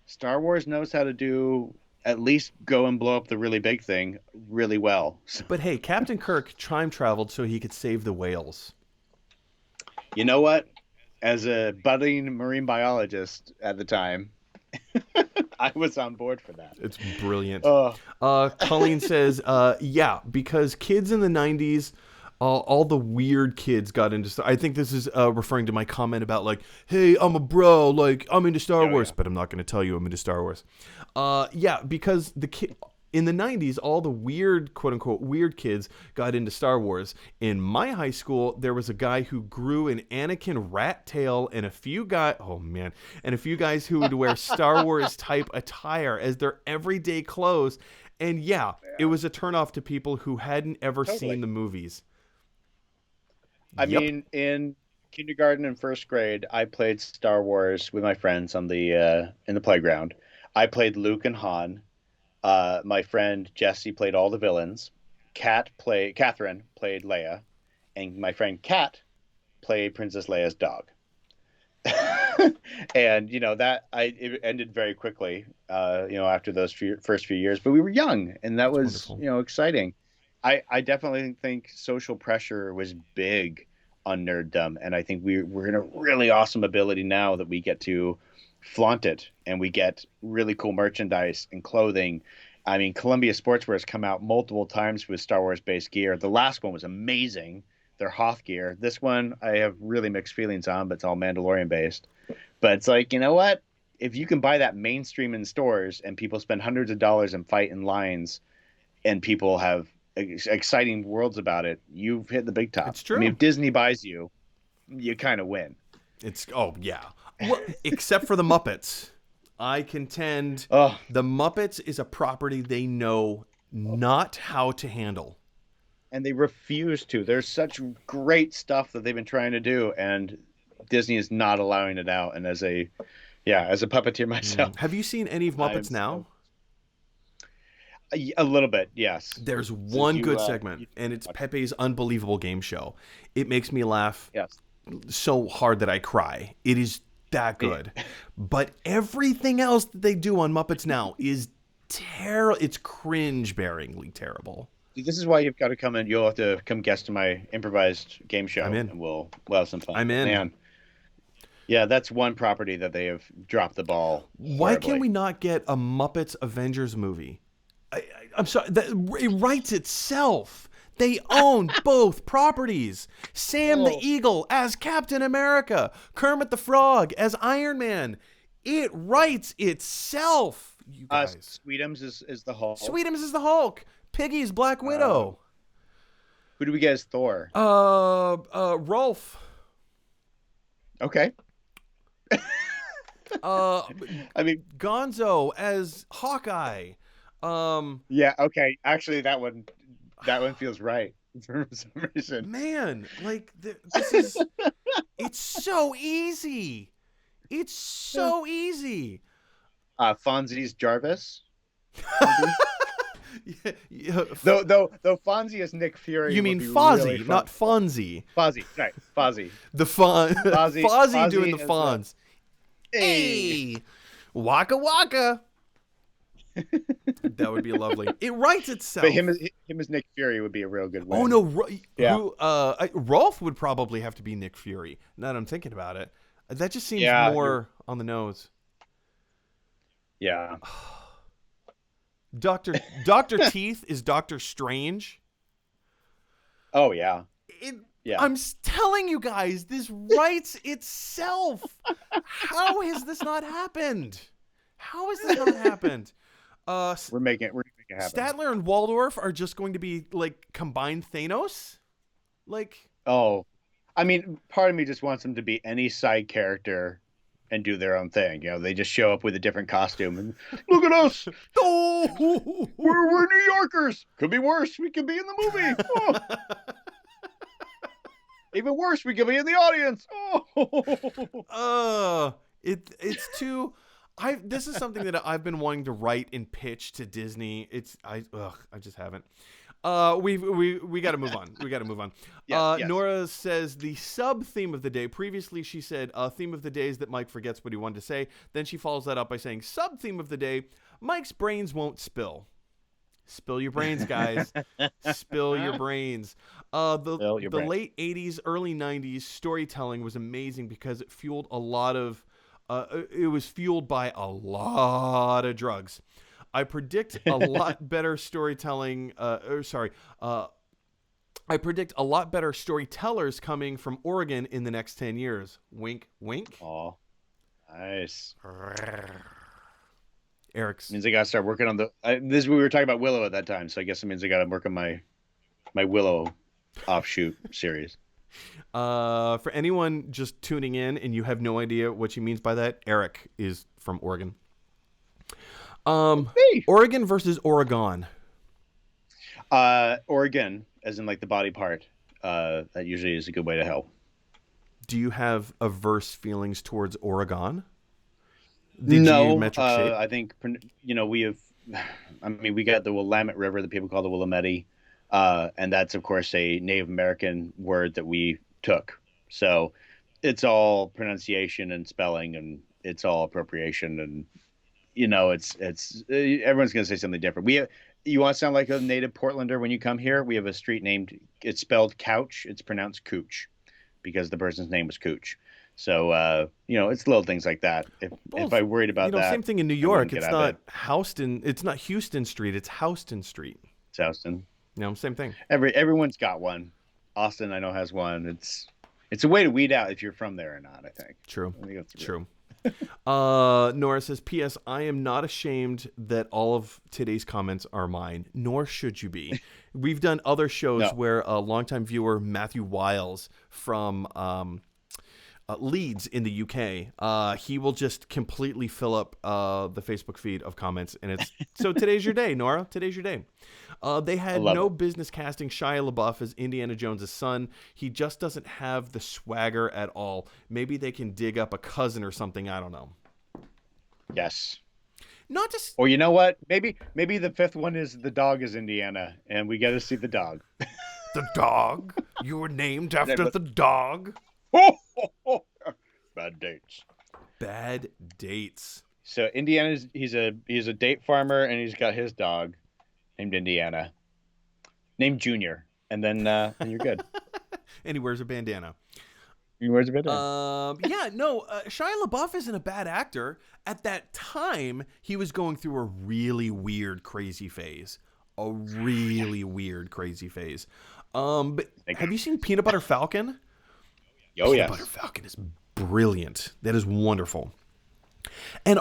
Star Wars knows how to do at least go and blow up the really big thing really well. But hey, Captain Kirk time traveled so he could save the whales. You know what? As a budding marine biologist at the time, I was on board for that. It's brilliant. Oh, Colleen says, yeah, because kids in the 90s, all the weird kids got into Star. I think this is referring to my comment about like, hey, I'm a bro, like I'm into Star Wars, but I'm not going to tell you I'm into Star Wars. Yeah, because in the 90s, all the weird, quote unquote, weird kids got into Star Wars. In my high school, there was a guy who grew an Anakin rat tail and a few guys who would wear Star Wars type attire as their everyday clothes. And yeah, it was a turnoff to people who hadn't ever seen the movies. I mean, in kindergarten and first grade, I played Star Wars with my friends on the in the playground. I played Luke and Han. My friend Jesse played all the villains. Catherine played Leia, and my friend Kat played Princess Leia's dog. And it ended very quickly. After those first few years, but we were young, and that was wonderful. exciting. I definitely think social pressure was big on nerddom, and I think we're in a really awesome ability now that we get to flaunt it, and we get really cool merchandise and clothing. I mean, Columbia Sportswear has come out multiple times with Star Wars based gear. The last one was amazing. Their Hoth gear. This one I have really mixed feelings on, but it's all Mandalorian based. But it's like, you know what? If you can buy that mainstream in stores and people spend hundreds of dollars and fight in lines, and people have exciting worlds about it, you've hit the big top. It's true. I mean, if Disney buys you, you kind of win. Yeah. Well, except for the Muppets. I contend the Muppets is a property they know not how to handle. And they refuse to. There's such great stuff that they've been trying to do, and Disney is not allowing it out. And as a puppeteer myself. Have you seen any of Muppets Now? A little bit, yes. There's one good segment, and it's Pepe's Unbelievable Game Show. It makes me laugh so hard that I cry. It is that good. But everything else that they do on Muppets Now is terrible. It's cringe-bearingly terrible. This is why you've got to come in. You'll have to come guest to my improvised game show. I'm in. And we'll have some fun. I'm in. Man. Yeah, that's one property that they have dropped the ball. Why can we not get a Muppets Avengers movie? I'm sorry. It writes itself. They own both properties. Sam the Eagle as Captain America. Kermit the Frog as Iron Man. It writes itself, you guys. Sweetums is the Hulk. Sweetums is the Hulk. Piggy's Black Widow. Who do we get as Thor? Rolf. Okay. I mean, Gonzo as Hawkeye. Yeah, okay. Actually, that one feels right for some reason. Man, like this is it's so easy. It's so easy. Fonzie's Jarvis. Yeah. Though Fonzie is Nick Fury. You mean Fozzie, really not Fonzie. Fozzie, right? Fozzie. The Fozzie doing the Fonz. Hey, waka waka. That would be lovely. It writes itself. But him as Nick Fury would be a real good win. Oh no, Rolf would probably have to be Nick Fury. Now that I'm thinking about it, that just seems more on the nose. Yeah. Doctor Teeth is Doctor Strange. Oh yeah. I'm telling you guys, this writes itself. How has this not happened? We're making it happen. Statler and Waldorf are just going to be like combined Thanos? Like, I mean, part of me just wants them to be any side character and do their own thing. You know, they just show up with a different costume and look at us. We're New Yorkers. Could be worse. We could be in the movie. Even worse, we could be in the audience. It's too. This is something that I've been wanting to write and pitch to Disney. I just haven't. We got to move on. We got to move on. Yes, yes. Nora says the sub theme of the day. Previously, she said theme of the day is that Mike forgets what he wanted to say. Then she follows that up by saying sub theme of the day: Mike's brains won't spill. Spill your brains, guys. Spill your brains. The late 80s, early 90s storytelling was amazing because it fueled a lot of. It was fueled by a lot of drugs. I predict a lot better storytelling. I predict a lot better storytellers coming from Oregon in the next 10 years. Wink, wink. Aw, nice. Eric's means I gotta start working on we were talking about Willow at that time, so I guess it means I gotta work on my Willow offshoot series. For anyone just tuning in and you have no idea what she means by that, Eric is from Oregon. Oregon versus Oregon. Oregon, as in like the body part. That usually is a good way to help. Do you have averse feelings towards Oregon? No, I think we have. I mean, we got the Willamette River that people call the Willamette, and that's of course a Native American word that we took. So it's all pronunciation and spelling, and it's all appropriation, and it's everyone's gonna say something different. You want to sound like a native Portlander when you come here? We have a street named. It's spelled Couch. It's pronounced Cooch, because the person's name was Cooch. So, it's little things like that. If I worried about that. Same thing in New York. It's not Houston. It's not Houston Street. It's Houston Street. It's Houston. Same thing. Everyone's got one. Austin, I know, has one. It's a way to weed out if you're from there or not, I think. True. True. Nora says, P.S. I am not ashamed that all of today's comments are mine, nor should you be. We've done other shows where a longtime viewer, Matthew Wiles from Leeds in the UK, he will just completely fill up the Facebook feed of comments, and it's so today's your day, Nora. Today's your day. They had no business casting Shia LaBeouf as Indiana Jones' son. He just doesn't have the swagger at all. Maybe they can dig up a cousin or something. I don't know. Yes. Not just. Or you know what? Maybe the fifth one is the dog is Indiana, and we got to see the dog. The dog? You were named after the dog? Bad dates. Bad dates. So Indiana's he's a date farmer, and he's got his dog named Indiana, named Junior, and then you're good. And he wears a bandana. Shia LaBeouf isn't a bad actor. At that time, he was going through a really weird, crazy phase. But have you seen Peanut Butter Falcon? Oh, yeah. Peanut Butter Falcon is brilliant. That is wonderful. And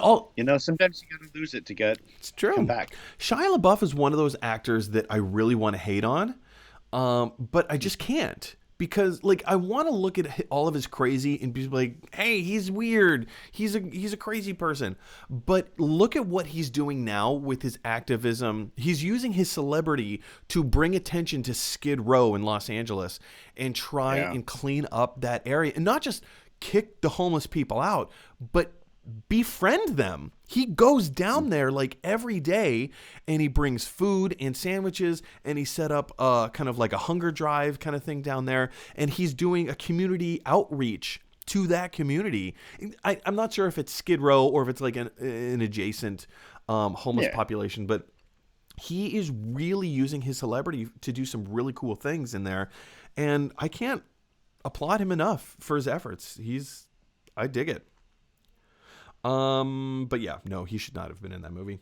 sometimes you got to lose it to come back. Shia LaBeouf is one of those actors that I really want to hate on, but I just can't. Because I want to look at all of his crazy and be like, hey, he's weird. He's a crazy person. But look at what he's doing now with his activism. He's using his celebrity to bring attention to Skid Row in Los Angeles and try and clean up that area. And not just kick the homeless people out, but befriend them. He goes down there every day, and he brings food and sandwiches, and he set up kind of like a hunger drive kind of thing down there, and he's doing a community outreach to that community. I'm not sure if it's Skid Row or if it's like an adjacent homeless population, but he is really using his celebrity to do some really cool things in there, and I can't applaud him enough for his efforts. I dig it. But yeah, no, he should not have been in that movie.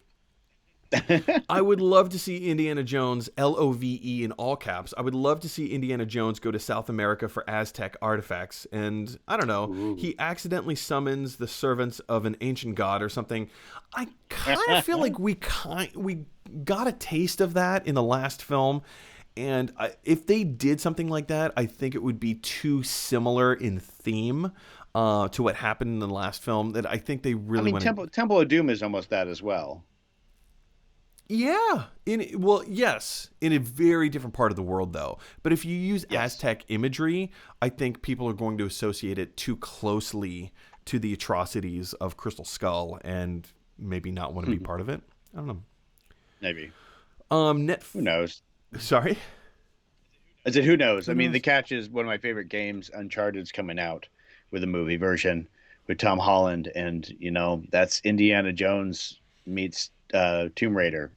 I would love to see Indiana Jones, LOVE in all caps. I would love to see Indiana Jones go to South America for Aztec artifacts. And I don't know, he accidentally summons the servants of an ancient god or something. I kind of feel like we got a taste of that in the last film. And if they did something like that, I think it would be too similar in theme to what happened in the last film that I think they really Temple of Doom is almost that as well. Yeah. Yes, in a very different part of the world, though. But if you use Yes. Aztec imagery, I think people are going to associate it too closely to the atrocities of Crystal Skull and maybe not want to be part of it. I don't know. Maybe. Net. Who knows? Sorry. I said, who knows? I mean, knows? the catch is one of my favorite games, Uncharted's coming out with a movie version with Tom Holland, and that's Indiana Jones meets Tomb Raider.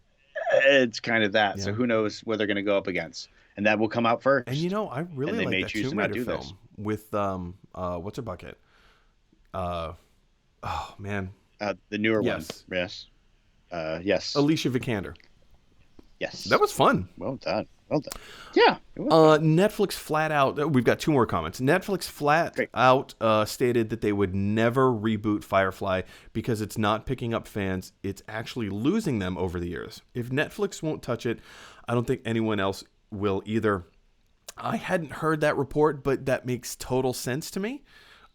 It's kind of that. So Yeah. who knows what they're going to go up against, and that will come out first. And I And really they like may that choose to Tomb not Raider do film this. with what's her bucket? Oh man. The newer Yes. one, yes, yes, Alicia Vikander. yes. That was fun. Well done. Well done. Yeah. It was Netflix flat out. We've got two more comments. Netflix flat Great. out stated that they would never reboot Firefly because it's not picking up fans. It's actually losing them over the years. If Netflix won't touch it, I don't think anyone else will either. I hadn't heard that report, but that makes total sense to me.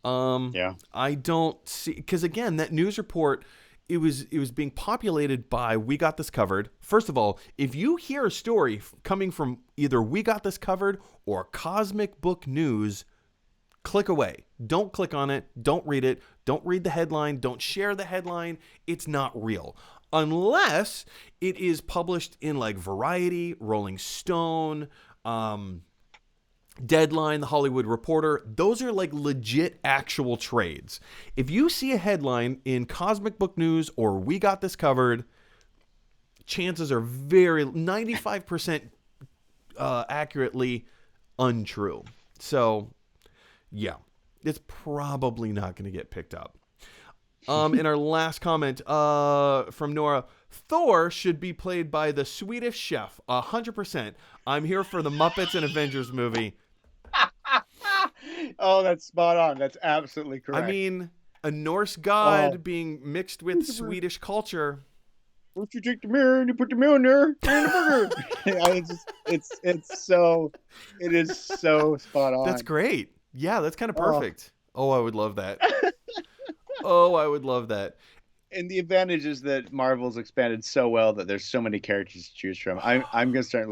yeah. I don't see, because again, that news report, it was being populated by We Got This Covered. First of all, if you hear a story coming from either We Got This Covered or Cosmic Book News, click away. Don't click on it. Don't read it. Don't read the headline. Don't share the headline. It's not real. Unless it is published in like Variety, Rolling Stone, Deadline, The Hollywood Reporter. Those are like legit actual trades. If you see a headline in Cosmic Book News or We Got This Covered, chances are 95% accurately untrue. So, yeah, it's probably not going to get picked up. In our last comment from Nora, Thor should be played by the Swedish chef. 100%. I'm here for the Muppets and Avengers movie. Oh, that's spot on. That's absolutely correct. I mean, a Norse god being mixed with Swedish culture. First you take the mirror and you put the mirror in there. It is so spot on. That's great. Yeah, that's kind of perfect. Oh, I would love that. Oh, I would love that. And the advantage is that Marvel's expanded so well that there's so many characters to choose from. I'm gonna start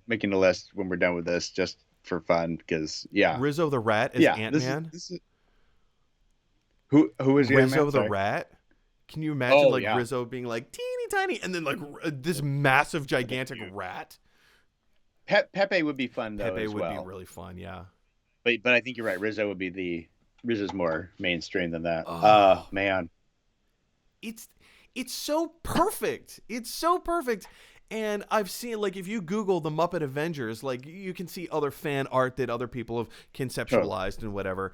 making a list when we're done with this, just for fun, because Rizzo the Rat is Ant-Man. Who is Rizzo Ant-Man? the Rat? Can you imagine yeah. Rizzo being like teeny tiny and then like this massive gigantic rat? Pepe would be fun though. Pepe as would well. be really fun, yeah. But I think you're right. Rizzo's more mainstream than that. Oh. Man. It's so perfect. It's so perfect. And I've seen, like, if you Google the Muppet Avengers, like, you can see other fan art that other people have conceptualized and whatever.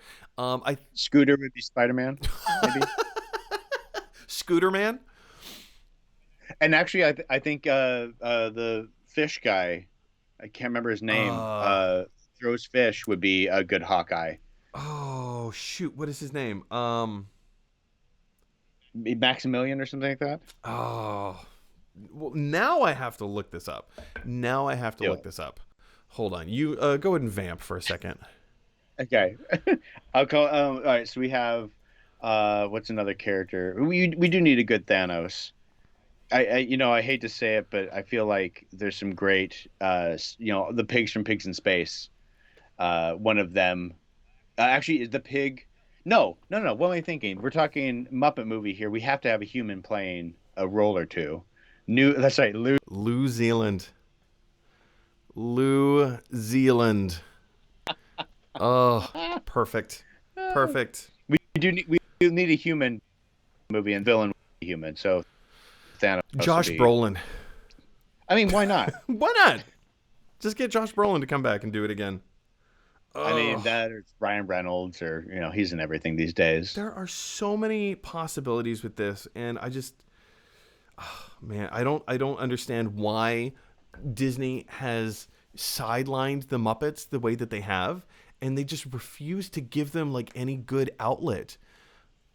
Scooter would be Spider-Man, maybe. Scooter Man. And actually, I think the fish guy, I can't remember his name. Throws fish would be a good Hawkeye. Oh shoot! What is his name? Maximilian or something like that. Oh, well, now I have to look this up. Look this up. Hold on. You go ahead and vamp for a second. Okay. I'll call. All right. So we have. What's another character? We do need a good Thanos. I hate to say it, but I feel like there's some great. The pigs from Pigs in Space. One of them. Actually, is the pig. No. What am I thinking? We're talking Muppet movie here. We have to have a human playing a role or two. That's right, New Zealand. New Zealand. Oh, perfect. We need a human movie and villain human. So Thanos. Josh Brolin. I mean, why not? Why not? Just get Josh Brolin to come back and do it again. I mean, that or Ryan Reynolds, or he's in everything these days. There are so many possibilities with this, and I just, man, I don't understand why Disney has sidelined the Muppets the way that they have, and they just refuse to give them like any good outlet.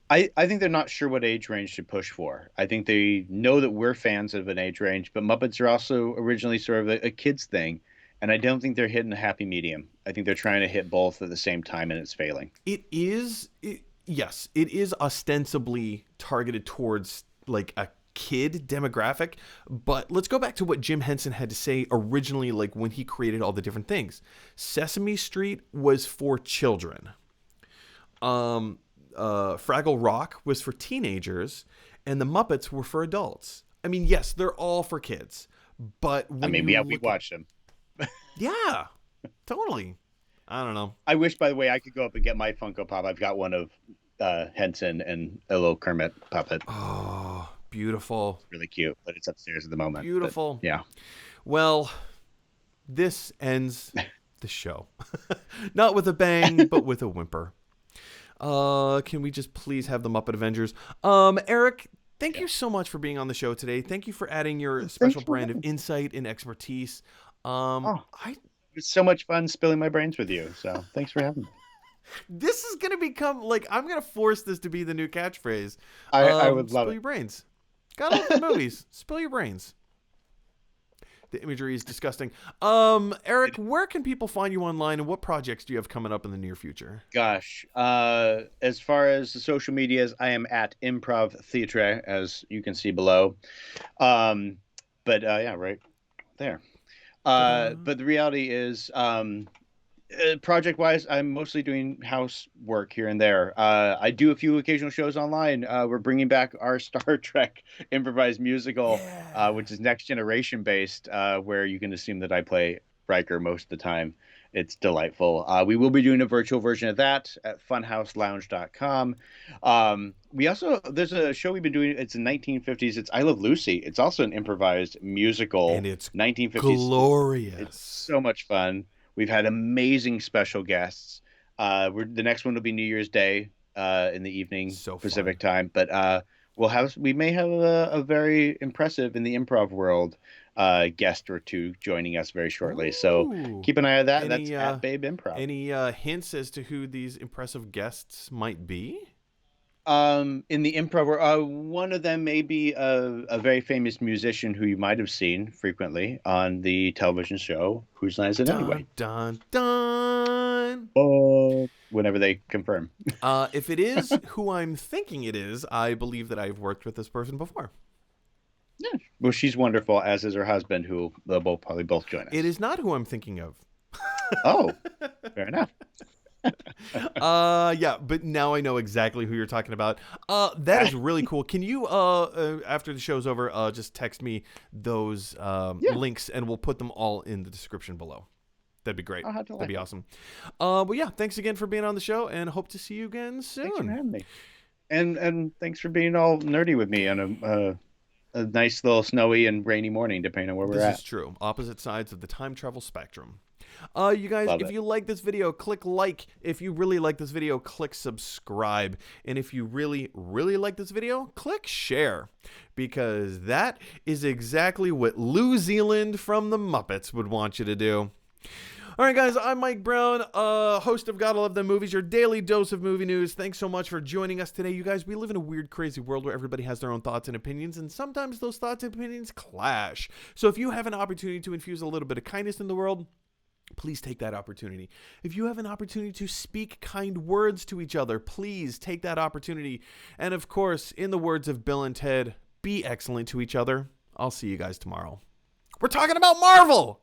I think they're not sure what age range to push for. I think they know that we're fans of an age range, but Muppets are also originally sort of a kids thing. And I don't think they're hitting a happy medium. I think they're trying to hit both at the same time, and it's failing. Yes, it is ostensibly targeted towards like a kid demographic. But let's go back to what Jim Henson had to say originally, like when he created all the different things. Sesame Street was for children. Fraggle Rock was for teenagers, and the Muppets were for adults. I mean, yes, they're all for kids, but we watched them. Yeah, totally. I don't know. I wish, by the way, I could go up and get my Funko Pop. I've got one of Henson and a little Kermit puppet. Oh, beautiful. It's really cute, but it's upstairs at the moment. Beautiful. But, yeah. Well, this ends the show. Not with a bang, but with a whimper. Can we just please have the Muppet Avengers? Eric, thank you so much for being on the show today. Thank you for adding your special brand of insight and expertise. It's so much fun spilling my brains with you. So thanks for having me. This is going to become, like, I'm going to force this to be the new catchphrase. I would love it. Spill your brains. Gotta love the movies. Spill your brains. The imagery is disgusting. Eric, where can people find you online, and what projects do you have coming up in the near future? Gosh, as far as the social medias, I am at Improv Theatre, as you can see below. Right there. But the reality is, project-wise, I'm mostly doing housework here and there. I do a few occasional shows online. We're bringing back our Star Trek improvised musical, which is Next Generation based, where you can assume that I play Riker most of the time. It's delightful. We will be doing a virtual version of that at funhouselounge.com. There's a show we've been doing. It's in 1950s. It's I Love Lucy. It's also an improvised musical. And it's 1950s. Glorious. It's so much fun. We've had amazing special guests. The next one will be New Year's Day in the evening, Pacific time. But we may have a very impressive in the improv world guest or two joining us very shortly. Ooh. So keep an eye on that. That's at Babe Improv. Any hints as to who these impressive guests might be? In the improv world, one of them may be a very famous musician who you might have seen frequently on the television show Whose Line Is It Anyway? Dun, dun. Whenever they confirm. If it is who I'm thinking it is, I believe that I've worked with this person before. Yeah. Well, she's wonderful, as is her husband, who they'll probably both join us. It is not who I'm thinking of. Oh, fair enough. Yeah, but now I know exactly who you're talking about. That is really cool. Can you, after the show's over, just text me those links, and we'll put them all in the description below. That'd be great. That'd be awesome. Well, yeah, thanks again for being on the show, and hope to see you again soon. Thanks for having me. And thanks for being all nerdy with me on a nice little snowy and rainy morning, depending on where we're at. This is true. Opposite sides of the time travel spectrum. You guys, if you like this video, click like. If you really like this video, click subscribe. And if you really, really like this video, click share. Because that is exactly what New Zealand from the Muppets would want you to do. All right, guys, I'm Mike Brown, host of Gotta Love Them Movies, your daily dose of movie news. Thanks so much for joining us today. You guys, we live in a weird, crazy world where everybody has their own thoughts and opinions, and sometimes those thoughts and opinions clash. So if you have an opportunity to infuse a little bit of kindness in the world, please take that opportunity. If you have an opportunity to speak kind words to each other, please take that opportunity. And of course, in the words of Bill and Ted, be excellent to each other. I'll see you guys tomorrow. We're talking about Marvel!